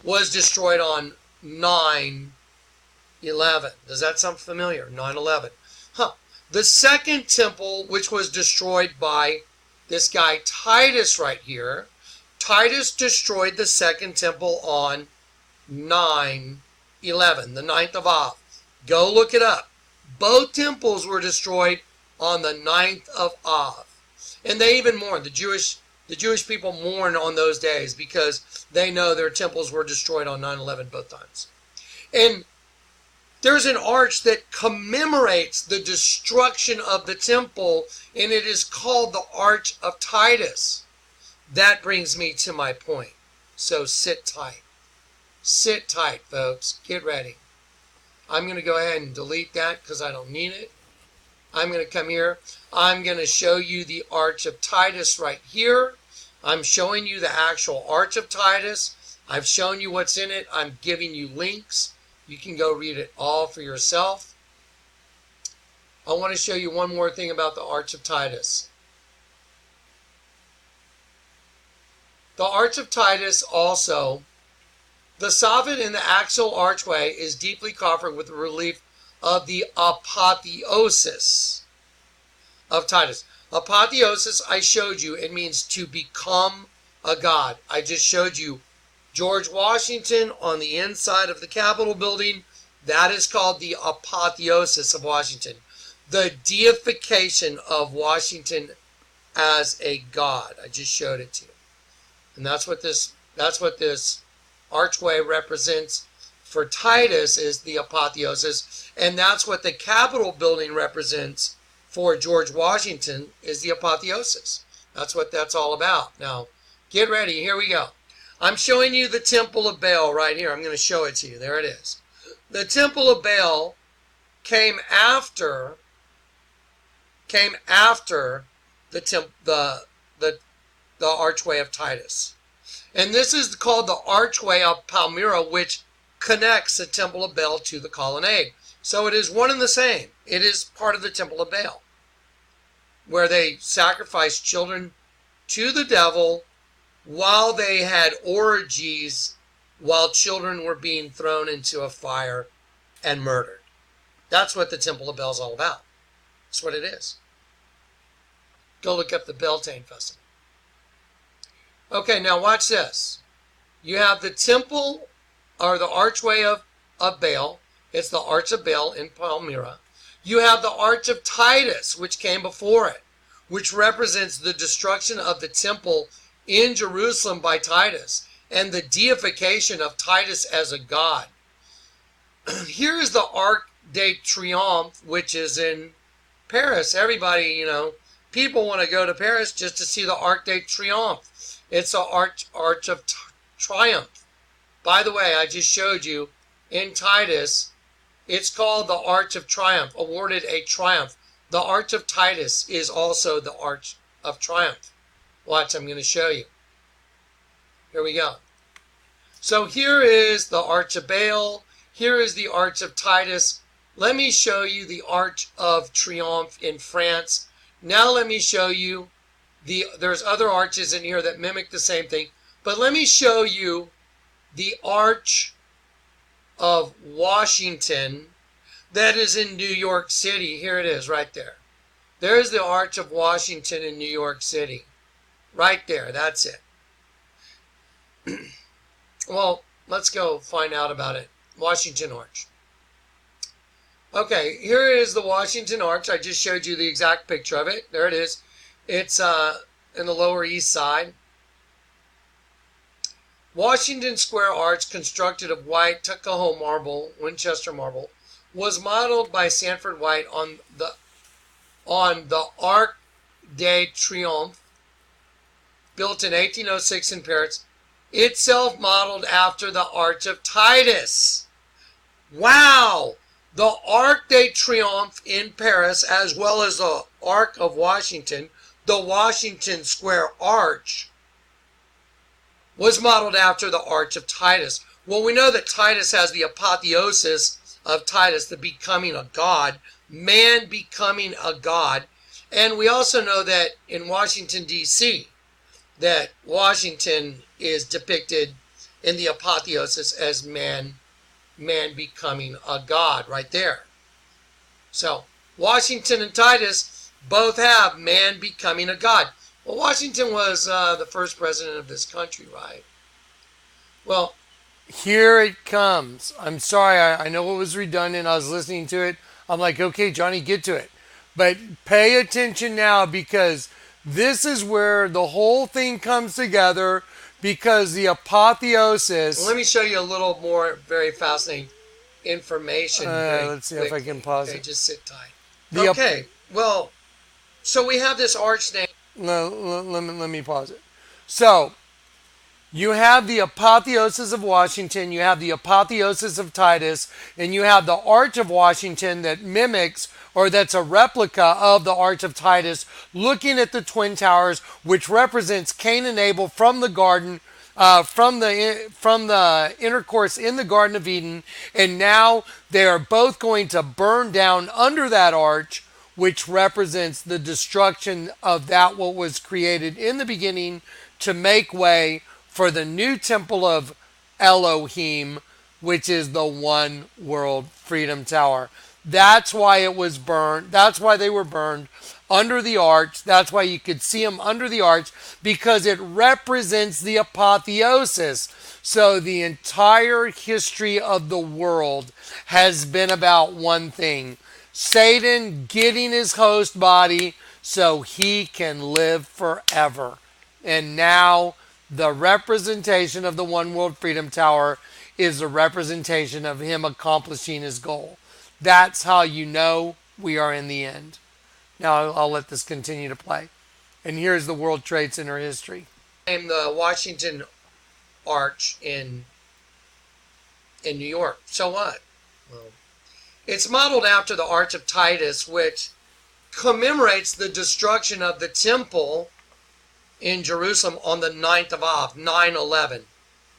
was destroyed on 9/11. Does that sound familiar? 9/11. The second temple, which was destroyed by this guy Titus right here, Titus destroyed the second temple on 9/11, the 9th of Av. Go look it up. Both temples were destroyed on the 9th of Av. And they even mourn. The Jewish people mourn on those days because they know their temples were destroyed on 9/11 both times. And there's an arch that commemorates the destruction of the temple, and it is called the Arch of Titus. That brings me to my point. So sit tight. Sit tight, folks. Get ready. I'm going to go ahead and delete that because I don't need it. I'm going to come here. I'm going to show you the Arch of Titus right here. I'm showing you the actual Arch of Titus. I've shown you what's in it. I'm giving you links. You can go read it all for yourself. I want to show you one more thing about the Arch of Titus. The Arch of Titus also, the soffit in the axial archway is deeply covered with the relief of the apotheosis of Titus. Apotheosis, I showed you, it means to become a god. I just showed you George Washington on the inside of the Capitol building. That is called the apotheosis of Washington. The deification of Washington as a god. I just showed it to you. And that's what this archway represents for Titus, is the apotheosis. And that's what the Capitol building represents for George Washington, is the apotheosis. That's what that's all about. Now, get ready. Here we go. I'm showing you the Temple of Baal right here. I'm going to show it to you. There it is. The Temple of Baal came after the archway of Titus. And this is called the archway of Palmyra, which connects the Temple of Baal to the colonnade. So it is one and the same. It is part of the Temple of Baal, where they sacrificed children to the devil while they had orgies, while children were being thrown into a fire and murdered. That's what the Temple of Baal is all about. That's what it is. Go look up the Beltane Festival. Okay, now watch this. You have the temple, or the archway of Baal. It's the Arch of Baal in Palmyra. You have the Arch of Titus, which came before it, which represents the destruction of the temple in Jerusalem by Titus. and the deification of Titus as a god. Here is the Arc de Triomphe, which is in Paris. Everybody, you know, people want to go to Paris just to see the Arc de Triomphe. It's the Arch of Triumph. By the way, I just showed you in Titus, it's called the Arch of Triumph, awarded a triumph. The Arch of Titus is also the Arch of Triumph. Watch, I'm going to show you. Here we go. So here is the Arch of Baal. Here is the Arch of Titus. Let me show you the Arch of Triomphe in France. Now let me show you there's other arches in here that mimic the same thing. But let me show you the Arch of Washington that is in New York City. Here it is right there. There's the Arch of Washington in New York City. Right there. That's it. Well, let's go find out about it. Washington Arch. Okay, here is the Washington Arch. I just showed you the exact picture of it. There it is. It's in the Lower East Side. Washington Square Arch, constructed of white Tuckahoe marble, Winchester marble, was modeled by Sanford White on the Arc de Triomphe, built in 1806 in Paris, itself modeled after the Arch of Titus. Wow! The Arc de Triomphe in Paris, as well as the Arc of Washington, the Washington Square Arch, was modeled after the Arch of Titus. Well, we know that Titus has the apotheosis of Titus, the becoming a god, man becoming a god. And we also know that in Washington, D.C., that Washington is depicted in the apotheosis as man becoming a god right there. So Washington and Titus both have man becoming a god. Well, Washington was the first president of this country, right? Well, here it comes. I'm sorry, I know it was redundant. I was listening to it. I'm like, okay, Johnny, get to it. But pay attention now, because this is where the whole thing comes together, because the apotheosis... Well, let me show you a little more very fascinating information. Let's see if I can pause it. Just sit tight. Okay, well, so we have this arch name. Let me pause it. So, you have the apotheosis of Washington, you have the apotheosis of Titus, and you have the Arch of Washington that mimics, or that's a replica of the Arch of Titus, looking at the Twin Towers, which represents Cain and Abel from the garden, from the intercourse in the Garden of Eden, and now they are both going to burn down under that arch, which represents the destruction of that what was created in the beginning to make way for the new temple of Elohim, which is the One World Freedom Tower. That's why it was burned. That's why they were burned under the arch. That's why you could see them under the arch, because it represents the apotheosis. So the entire history of the world has been about one thing: Satan getting his host body so he can live forever. And now the representation of the One World Freedom Tower is a representation of him accomplishing his goal. That's how you know we are in the end. Now I'll let this continue to play. And here's the World Trade Center history. And the Washington Arch in New York. So what? Well, it's modeled after the Arch of Titus, which commemorates the destruction of the temple in Jerusalem on the 9th of Av, 9/11.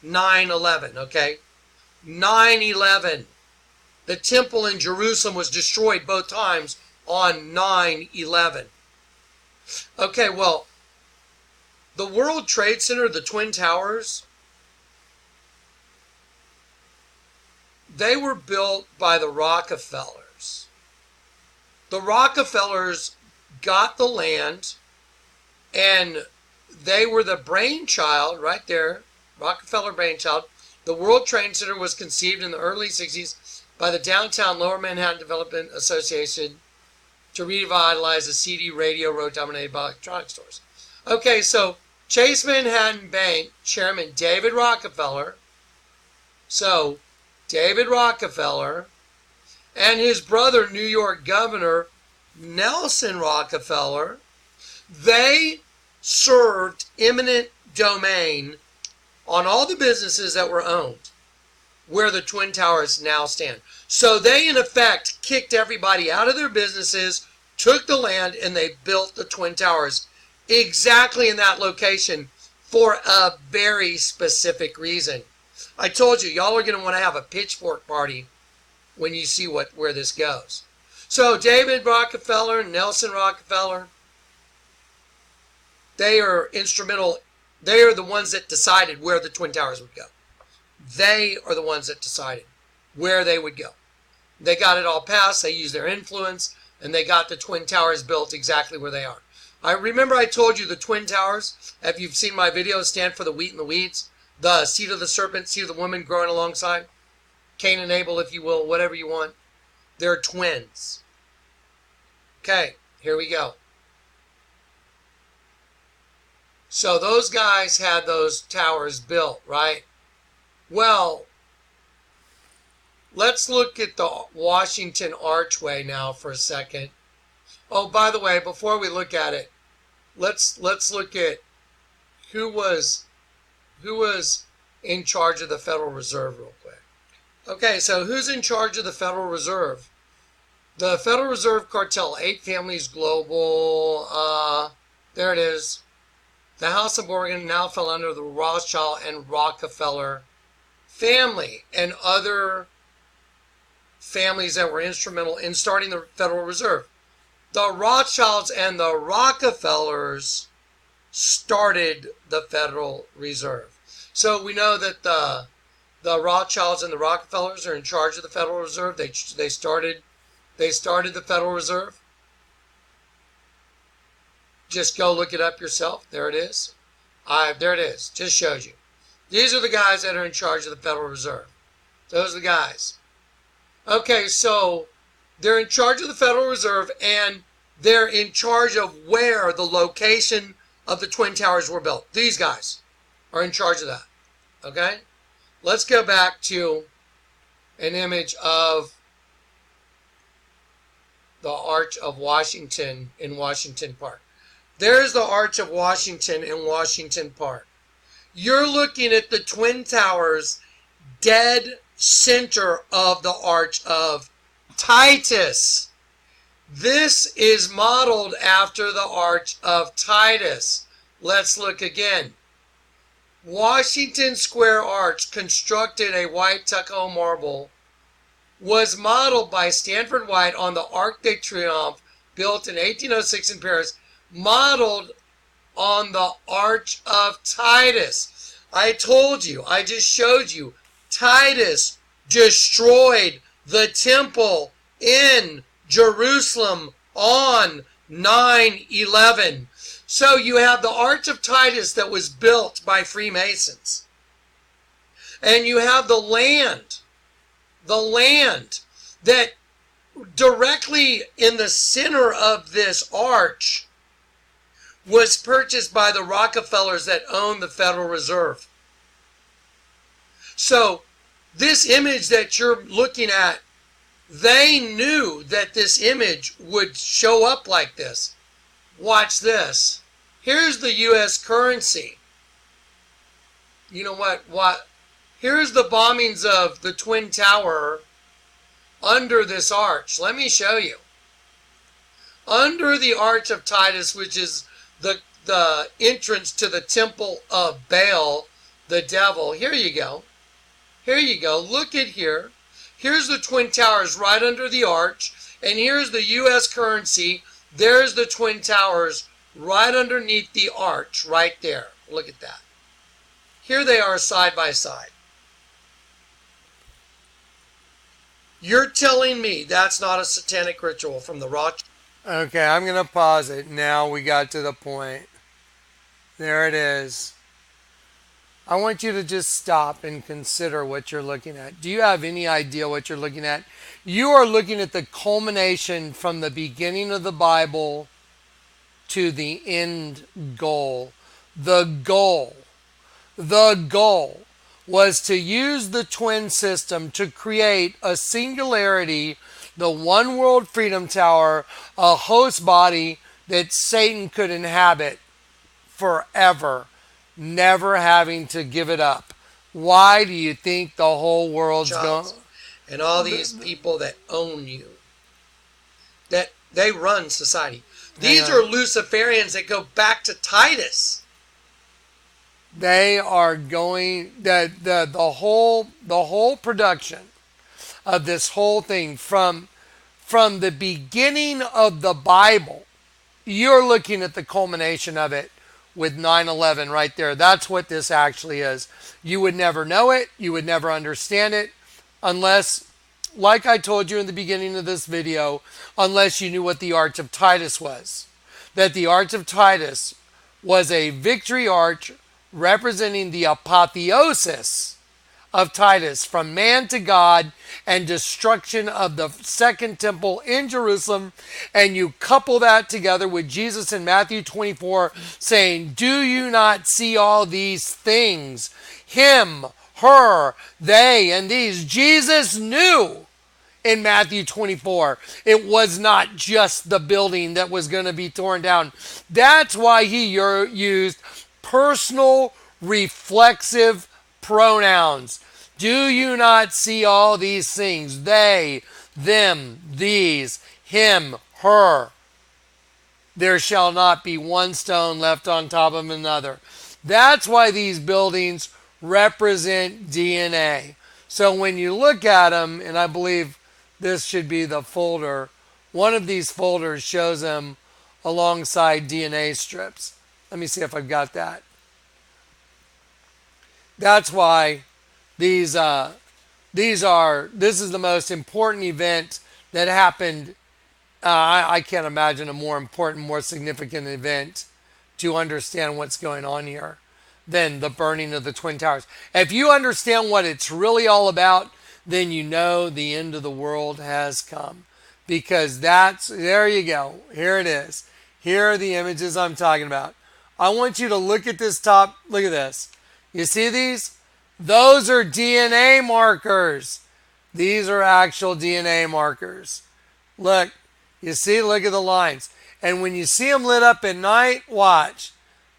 9/11, okay? 9/11. The temple in Jerusalem was destroyed both times on 9/11. Okay, well, the World Trade Center, the Twin Towers, they were built by the Rockefellers. The Rockefellers got the land, and they were the brainchild, right there, Rockefeller brainchild. The World Trade Center was conceived in the early 60s by the Downtown Lower Manhattan Development Association to revitalize the CD, radio, road dominated by electronic stores. Okay, so Chase Manhattan Bank Chairman David Rockefeller, so David Rockefeller, and his brother, New York Governor Nelson Rockefeller, they served eminent domain on all the businesses that were owned where the Twin Towers now stand. So they, in effect, kicked everybody out of their businesses, took the land, and they built the Twin Towers exactly in that location for a very specific reason. I told you, y'all are going to want to have a pitchfork party when you see where this goes. So David Rockefeller, Nelson Rockefeller, they are instrumental. They are the ones that decided where the Twin Towers would go. They are the ones that decided where they would go. They got it all passed. They used their influence, and they got the Twin Towers built exactly where they are. I remember I told you the Twin Towers, if you've seen my videos, stand for the wheat and the weeds, the seed of the serpent, seed of the woman growing alongside, Cain and Abel, if you will, whatever you want. They're twins. Okay, here we go. So those guys had those towers built, right? Well, let's look at the Washington Archway now for a second. Oh, by the way, before we look at it, let's look at who was in charge of the Federal Reserve real quick. Okay, so who's in charge of the Federal Reserve? The Federal Reserve Cartel, 8 Families Global, there it is. The House of Oregon now fell under the Rothschild and Rockefeller family and other families that were instrumental in starting the Federal Reserve. The Rothschilds and the Rockefellers started the Federal Reserve. So we know that the Rothschilds and the Rockefellers are in charge of the Federal Reserve. They started the Federal Reserve. Just go look it up yourself. There it is. There it is. Just showed you. These are the guys that are in charge of the Federal Reserve. Those are the guys. Okay, so they're in charge of the Federal Reserve, and they're in charge of where the location of the Twin Towers were built. These guys are in charge of that. Okay? Let's go back to an image of the Arch of Washington in Washington Park. There's the Arch of Washington in Washington Park. You're looking at the Twin Towers dead center of the Arch of Titus. This is modeled after the Arch of Titus. Let's look again. Washington Square Arch, constructed a white Tuckahoe marble, was modeled by Stanford White on the Arc de Triomphe, built in 1806 in Paris, modeled on the Arch of Titus. I told you, I just showed you, Titus destroyed the temple in Jerusalem on 9/11. So you have the Arch of Titus that was built by Freemasons. And you have the land that directly in the center of this arch was purchased by the Rockefellers that own the Federal Reserve. So this image that you're looking at, they knew that this image would show up like this. Watch this. Here's the U.S. currency. You know what? Here's the bombings of the Twin Tower under this arch. Let me show you. Under the Arch of Titus, which is the entrance to the temple of Baal, the devil. Here you go. Here you go. Look at here. Here's the Twin Towers right under the arch. And here's the U.S. currency. There's the Twin Towers right underneath the arch right there. Look at that. Here they are side by side. You're telling me that's not a satanic ritual from the Rothschild? Okay, I'm going to pause it. Now we got to the point. There it is. I want you to just stop and consider what you're looking at. Do you have any idea what you're looking at? You are looking at the culmination from the beginning of the Bible to the end goal. the goal was to use the twin system to create a singularity, the one world freedom tower, a host body that Satan could inhabit forever, never having to give it up. Why do you think the whole world's going? And all these people that own you, that they run society. These are Luciferians that go back to Titus. They are going the whole production of this whole thing from the beginning of the Bible. You're looking at the culmination of it with 9/11 right there. That's what this actually is. You would never know it. You would never understand it unless, like I told you in the beginning of this video, unless you knew what the Arch of Titus was. That the Arch of Titus was a victory arch representing the apotheosis of Titus, from man to God, and destruction of the second temple in Jerusalem. And you couple that together with Jesus in Matthew 24 saying, do you not see all these things? Him, her, they, and these. Jesus knew in Matthew 24 it was not just the building that was going to be torn down. That's why he used personal reflexive pronouns. Do you not see all these things? They, them, these, him, her. There shall not be one stone left on top of another. That's why these buildings represent DNA. So when you look at them, and I believe this should be the folder, one of these folders shows them alongside DNA strips. Let me see if I've got that. That's why this is the most important event that happened. I can't imagine a more important, more significant event to understand what's going on here than the burning of the Twin Towers. If you understand what it's really all about, then you know the end of the world has come. Because there you go. Here it is. Here are the images I'm talking about. I want you to look at this top. Look at this. You see these? Those are DNA markers. These are actual DNA markers. Look, you see, look at the lines. And when you see them lit up at night, watch.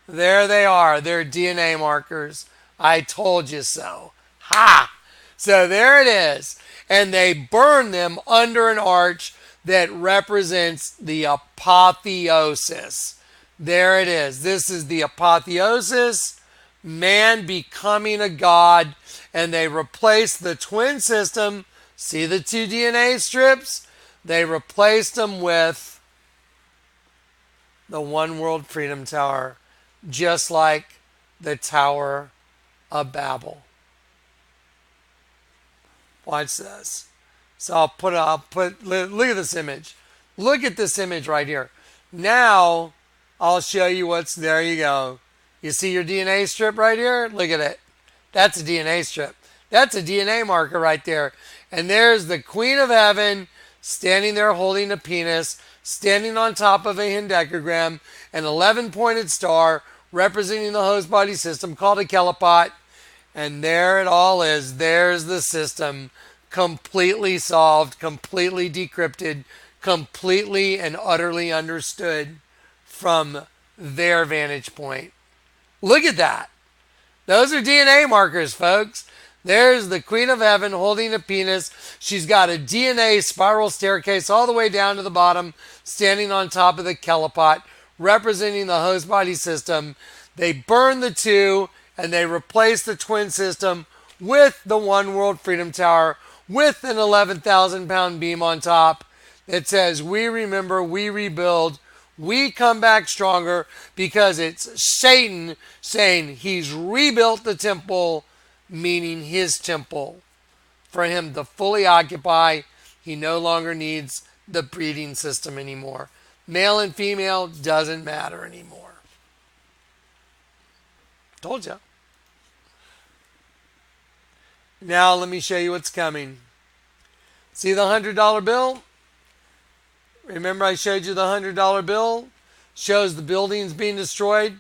There they are. They're DNA markers. I told you so. Ha! So there it is. And they burn them under an arch that represents the apotheosis. There it is. This is the apotheosis, man becoming a god, and they replaced the twin system. See the two DNA strips? They replaced them with the One World Freedom Tower, just like the Tower of Babel. Watch this. So I'll put, look at this image. Look at this image right here. Now, I'll show you what's, there you go. You see your DNA strip right here? Look at it. That's a DNA strip. That's a DNA marker right there. And there's the Queen of Heaven standing there holding a penis, standing on top of a hendecagram, an 11-pointed star representing the host body system called a Kelipot. And there it all is. There's the system, completely solved, completely decrypted, completely and utterly understood from their vantage point. Look at that. Those are DNA markers, folks. There's the Queen of Heaven holding a penis. She's got a DNA spiral staircase all the way down to the bottom, standing on top of the Kelipot, representing the host body system. They burn the two, and they replace the twin system with the One World Freedom Tower, with an 11,000-pound beam on top that says, we remember, we rebuild, we come back stronger, because it's Satan saying he's rebuilt the temple, meaning his temple. For him to fully occupy, he no longer needs the breeding system anymore. Male and female doesn't matter anymore. Told you. Now let me show you what's coming. See the $100 bill? Remember I showed you the $100 bill? Shows the buildings being destroyed.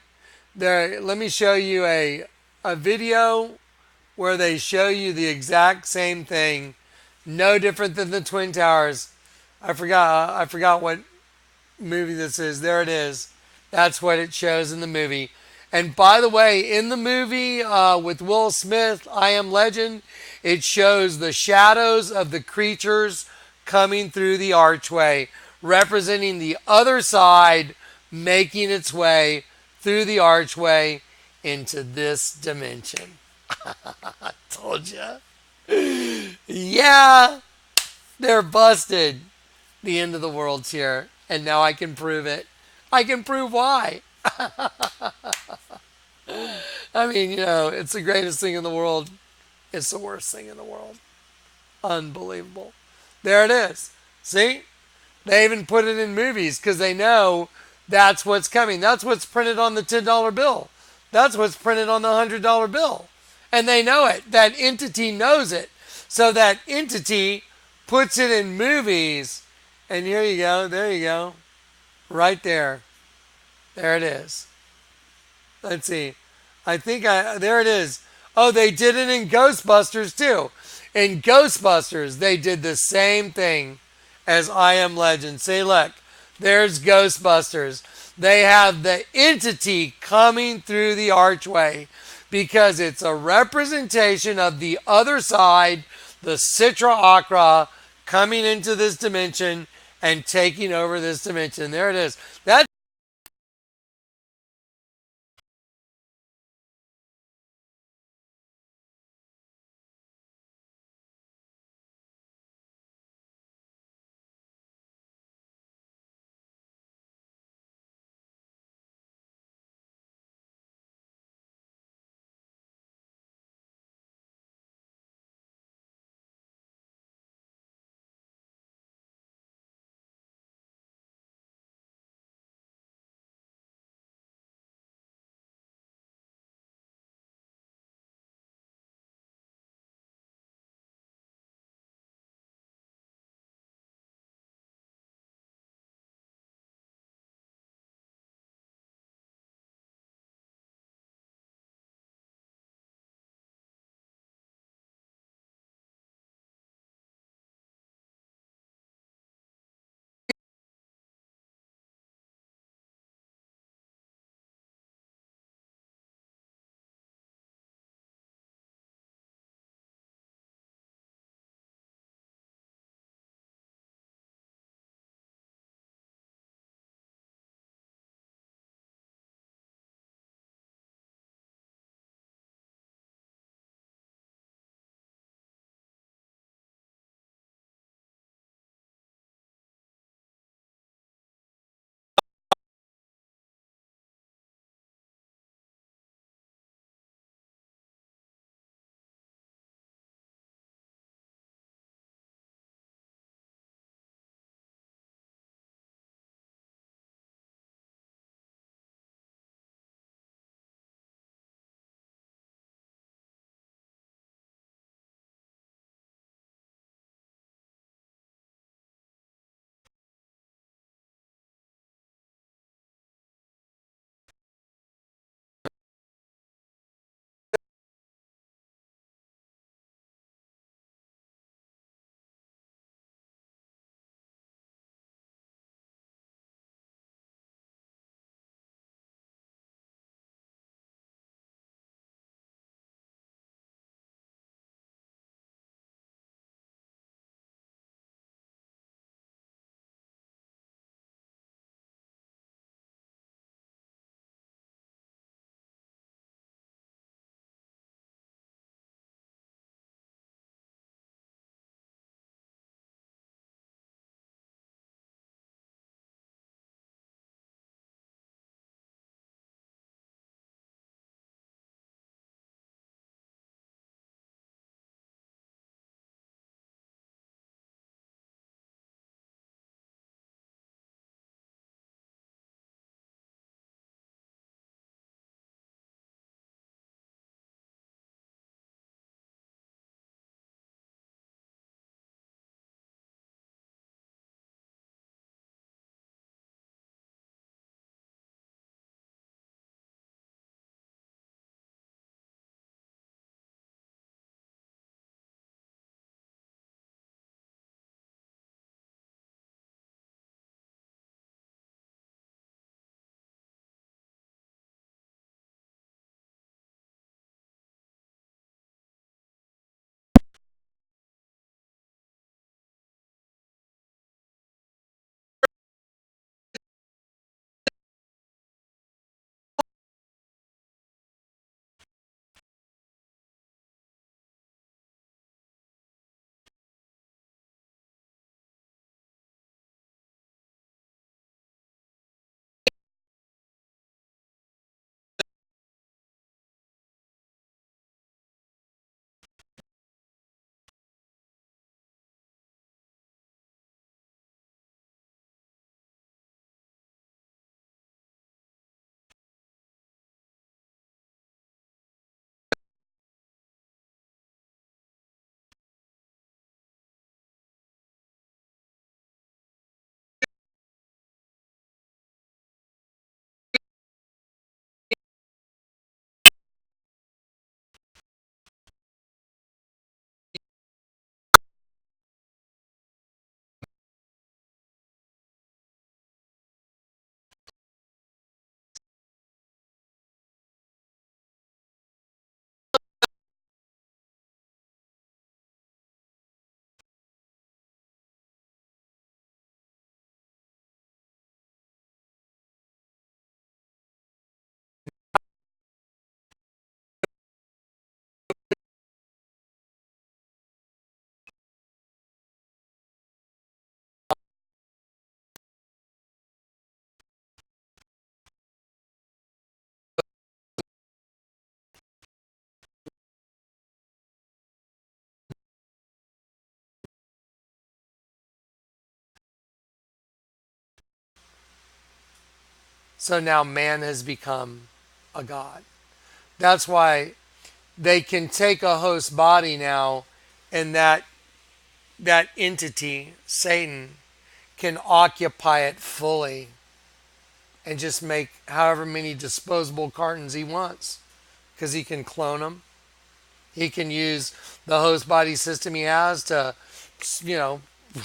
There, let me show you a video where they show you the exact same thing, no different than the Twin Towers. I forgot what movie this is. There it is. That's what it shows in the movie. And by the way, in the movie with Will Smith, I Am Legend, it shows the shadows of the creatures coming through the archway, representing the other side making its way through the archway into this dimension. I told you. Yeah, they're busted. The end of the world's here. And now I can prove it. I can prove why. I mean, it's the greatest thing in the world. It's the worst thing in the world. Unbelievable. There it is. See? They even put it in movies because they know that's what's coming. That's what's printed on the $10 bill. That's what's printed on the $100 bill. And they know it. That entity knows it. So that entity puts it in movies. And here you go. There you go. Right there. There it is. Let's see. There it is. Oh, they did it in Ghostbusters too. In Ghostbusters, they did the same thing as I Am Legend. See, look, there's Ghostbusters. They have the entity coming through the archway because it's a representation of the other side, the Citra Aqua, coming into this dimension and taking over this dimension. There it is. That's So now man has become a god. That's why they can take a host body now, and that entity, Satan, can occupy it fully and just make however many disposable cartons he wants, because he can clone them. He can use the host body system he has to,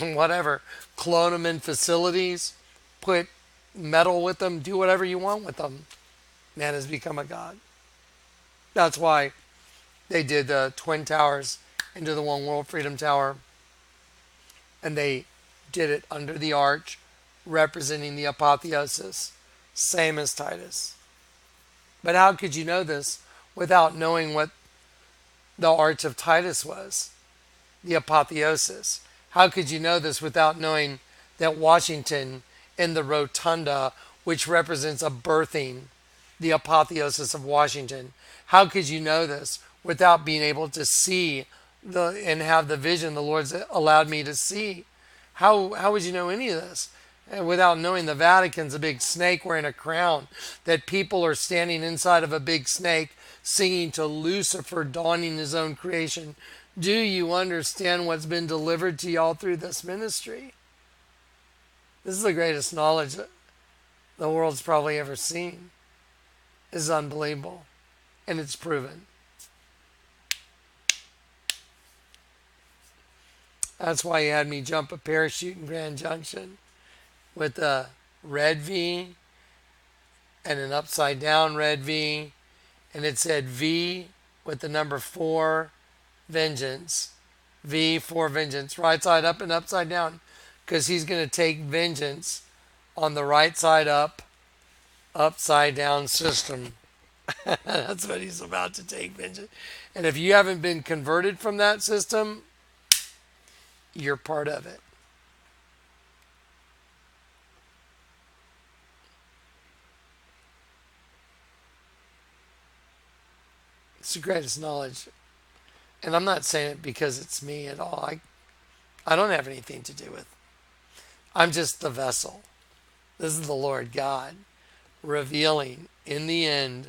whatever, clone them in facilities, put metal with them, do whatever you want with them. Man has become a god. That's why they did the Twin Towers into the One World Freedom Tower. And they did it under the arch, representing the apotheosis, same as Titus. But how could you know this without knowing what the arch of Titus was? The apotheosis. How could you know this without knowing that Washington in the rotunda, which represents a birthing, the apotheosis of Washington? How could you know this without being able to see and have the vision the Lord's allowed me to see? How would you know any of this without knowing the Vatican's a big snake wearing a crown, that people are standing inside of a big snake singing to Lucifer, donning his own creation? Do you understand what's been delivered to y'all through this ministry? This is the greatest knowledge that the world's probably ever seen. This is unbelievable. And it's proven. That's why he had me jump a parachute in Grand Junction with a red V and an upside down red V. And it said V with the number 4, vengeance. V for vengeance. Right side up and upside down. Because he's going to take vengeance on the right side up, upside down system. That's what he's about to take vengeance. And if you haven't been converted from that system, you're part of it. It's the greatest knowledge. And I'm not saying it because it's me at all. I don't have anything to do with it. I'm just the vessel. This is the Lord God revealing in the end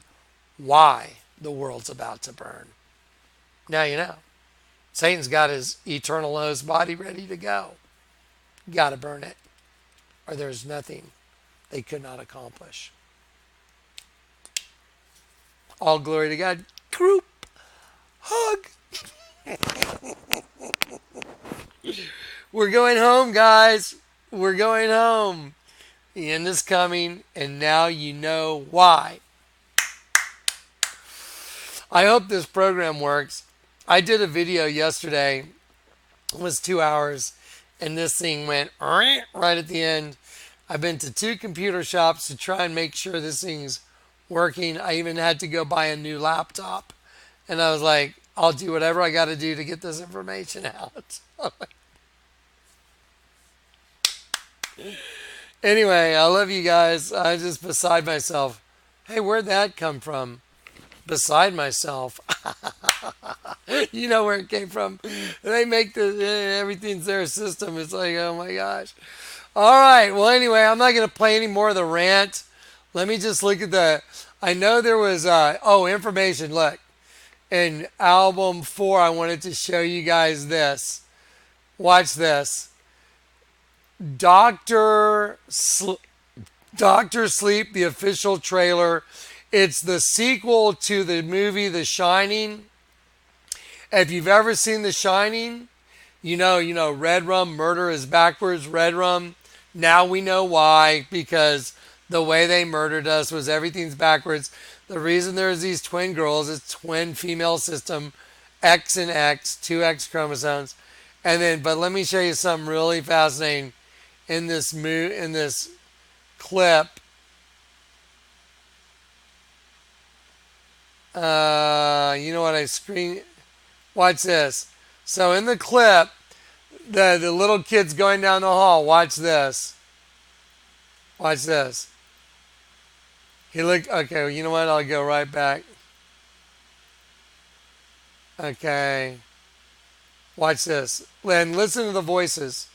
why the world's about to burn. Now you know. Satan's got his eternal host body ready to go. You got to burn it, or there's nothing they could not accomplish. All glory to God. Group hug. We're going home, guys. We're going home. The end is coming, and now you know why. I hope this program works. I did a video yesterday. It was 2 hours, and this thing went right at the end. I've been to 2 computer shops to try and make sure this thing's working. I even had to go buy a new laptop. And I was like, I'll do whatever I got to do to get this information out. Anyway, I love you guys. I'm just beside myself. Hey, where'd that come from? Beside myself. You know where it came from. They make everything's their system. It's like, oh my gosh. All right. Well, anyway, I'm not going to play any more of the rant. Let me just look at I know there was, information. Look, in album 4, I wanted to show you guys this. Watch this. Doctor Sleep, the official trailer. It's the sequel to the movie The Shining. If you've ever seen The Shining, you know, red rum, murder is backwards, red rum. Now we know why, because the way they murdered us was everything's backwards. The reason there's these twin girls, it's twin female system, X and X, 2 X chromosomes. And then, but let me show you something really fascinating in this clip. You know what watch this. So in the clip, the little kid's going down the hall. Watch this. Watch this. Okay, you know what? I'll go right back. Okay. Watch this. And listen to the voices.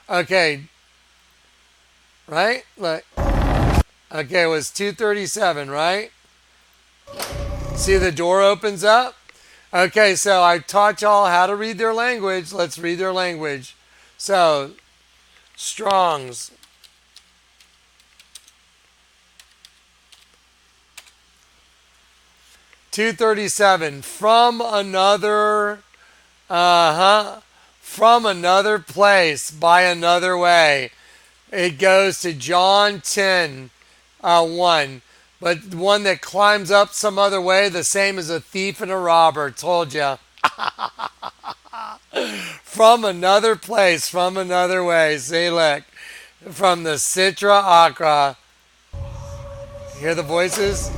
Okay, right? Look. Okay, it was 237, right? See the door opens up? Okay, so I taught y'all how to read their language. Let's read their language. So, Strong's. $237 from another from another place by another way. It goes to John 10 1. But one that climbs up some other way, the same as a thief and a robber. Told you. From another place, from another way. See, look. From the Sitra Akra. Hear the voices?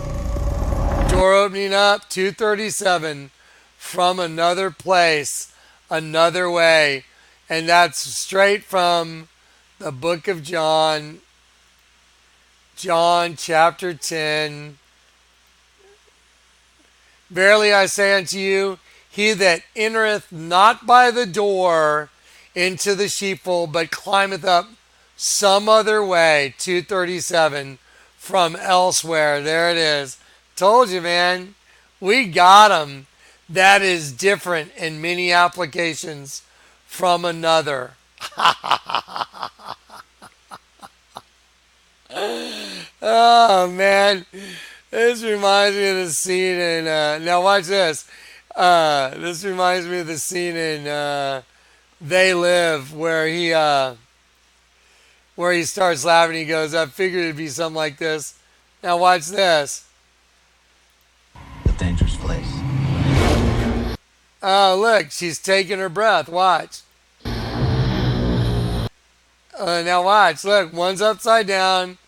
Door opening up, 237. From another place, another way. And that's straight from the book of John. John chapter 10. Verily I say unto you, he that entereth not by the door into the sheepfold, but climbeth up some other way, 237, from elsewhere. There it is. Told you, man. We got them. That is different in many applications from another. Oh, man. This reminds me of the scene in... now, watch this. This reminds me of the scene in They Live where he starts laughing. He goes, I figured it'd be something like this. Now, watch this. A dangerous place. Oh, look. She's taking her breath. Watch. Now, watch. Look. One's upside down.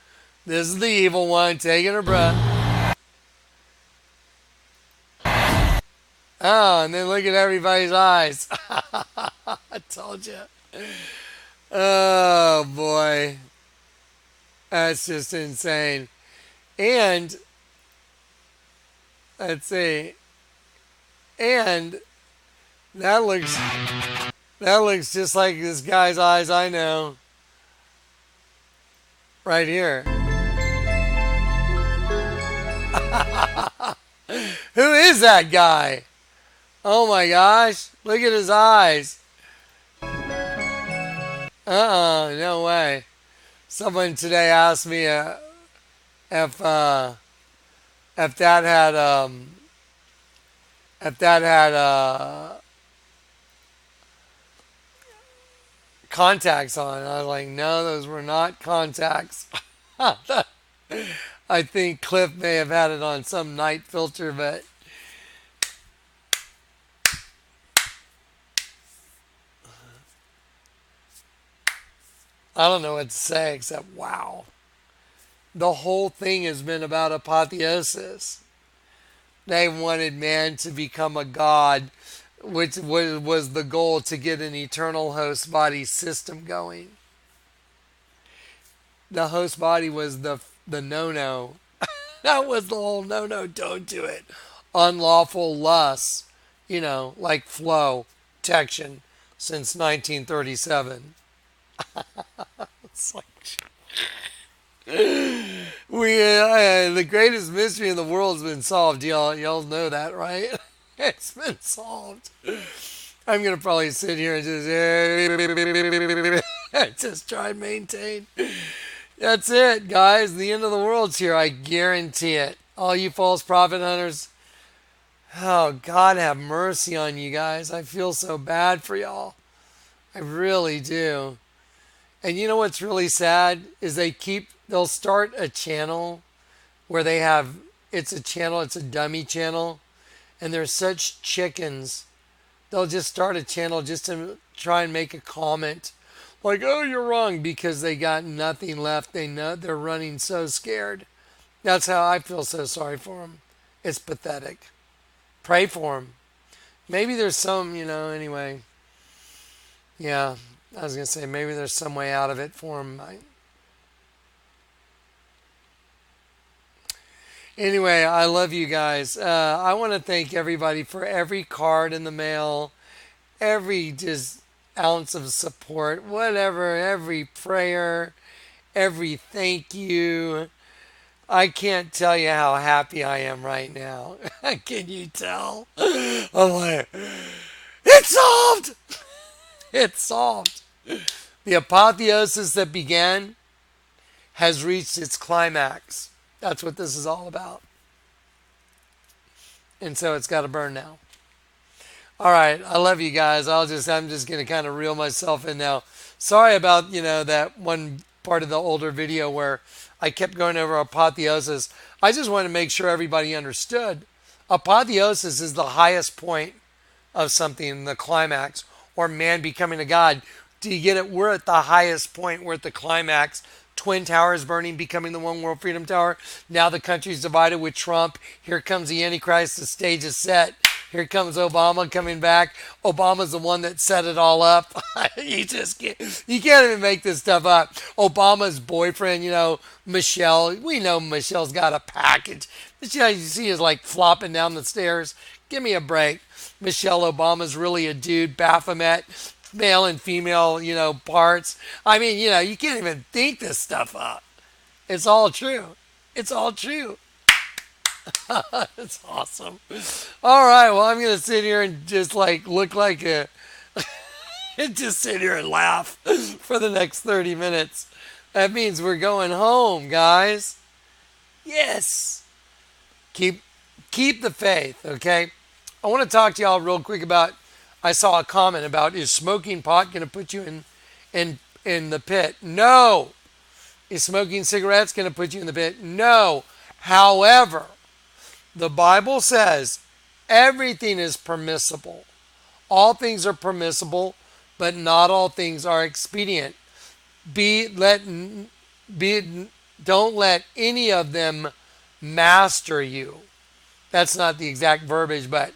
This is the evil one taking her breath. Oh, and then look at everybody's eyes. I told you. Oh, boy. That's just insane. And, let's see. And that looks just like this guy's eyes I know. Right here. Who is that guy? Oh my gosh. Look at his eyes. No way. Someone today asked me if that had contacts on. I was like, no, those were not contacts. I think Cliff may have had it on some night filter, but I don't know what to say except wow. The whole thing has been about apotheosis. They wanted man to become a god, which was the goal to get an eternal host body system going. The host body was the no-no. That was the whole no-no, don't do it. Unlawful lust, like flow, protection, since 1937. It's like... the greatest mystery in the world has been solved. Y'all know that, right? It's been solved. I'm gonna probably sit here and just try and maintain. That's it, guys. The end of the world's here. I guarantee it. All you false prophet hunters. Oh, God have mercy on you guys. I feel so bad for y'all. I really do. And you know what's really sad is they'll start a channel where it's a dummy channel, and they're such chickens. They'll just start a channel just to try and make a comment like, oh, you're wrong, because they got nothing left. They know they're running so scared. That's how I feel so sorry for them. It's pathetic. Pray for them. Maybe there's some, anyway. Yeah, I was going to say maybe there's some way out of it for them. Anyway, I love you guys. I want to thank everybody for every card in the mail, every just ounce of support, whatever, every prayer, every thank you. I can't tell you how happy I am right now. Can you tell? I'm like, it's solved! It's solved. The apotheosis that began has reached its climax. That's what this is all about. And so it's got to burn now. All right, I love you guys. I'm just going to kind of reel myself in now. Sorry about, that one part of the older video where I kept going over apotheosis. I just wanted to make sure everybody understood. Apotheosis is the highest point of something, the climax, or man becoming a god. Do you get it? We're at the highest point. We're at the climax. Twin Towers burning, becoming the one World Freedom Tower. Now the country's divided with Trump. Here comes the Antichrist. The stage is set. Here comes Obama coming back. Obama's the one that set it all up. You can't even make this stuff up. Obama's boyfriend, Michelle. We know Michelle's got a package. Michelle, you see, is like flopping down the stairs. Give me a break. Michelle Obama's really a dude. Baphomet, male and female, parts. I mean, you can't even think this stuff up. It's all true. It's all true. It's awesome. All right, well, I'm going to sit here and just look like a... and just sit here and laugh for the next 30 minutes. That means we're going home, guys. Yes. Keep the faith, okay? I want to talk to y'all real quick about... I saw a comment about, is smoking pot going to put you in the pit? No. Is smoking cigarettes going to put you in the pit? No. However, the Bible says everything is permissible. All things are permissible, but not all things are expedient. Don't let any of them master you. That's not the exact verbiage, but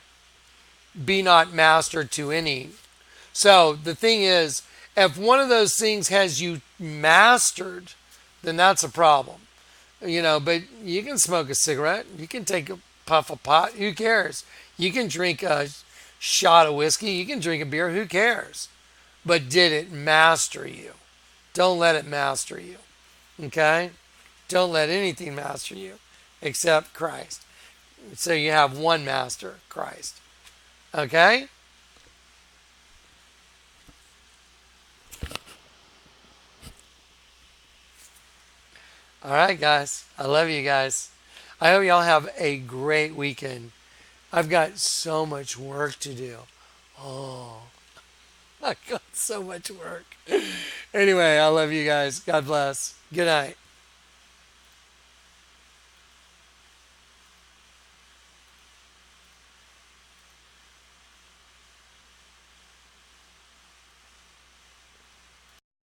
be not mastered to any. So the thing is, if one of those things has you mastered, then that's a problem. But you can smoke a cigarette. You can take a puff of pot. Who cares? You can drink a shot of whiskey. You can drink a beer. Who cares? But did it master you? Don't let it master you. Okay? Don't let anything master you except Christ. So you have one master, Christ. Okay? All right, guys. I love you guys. I hope y'all have a great weekend. I've got so much work to do. Oh, I've got so much work. Anyway, I love you guys. God bless. Good night.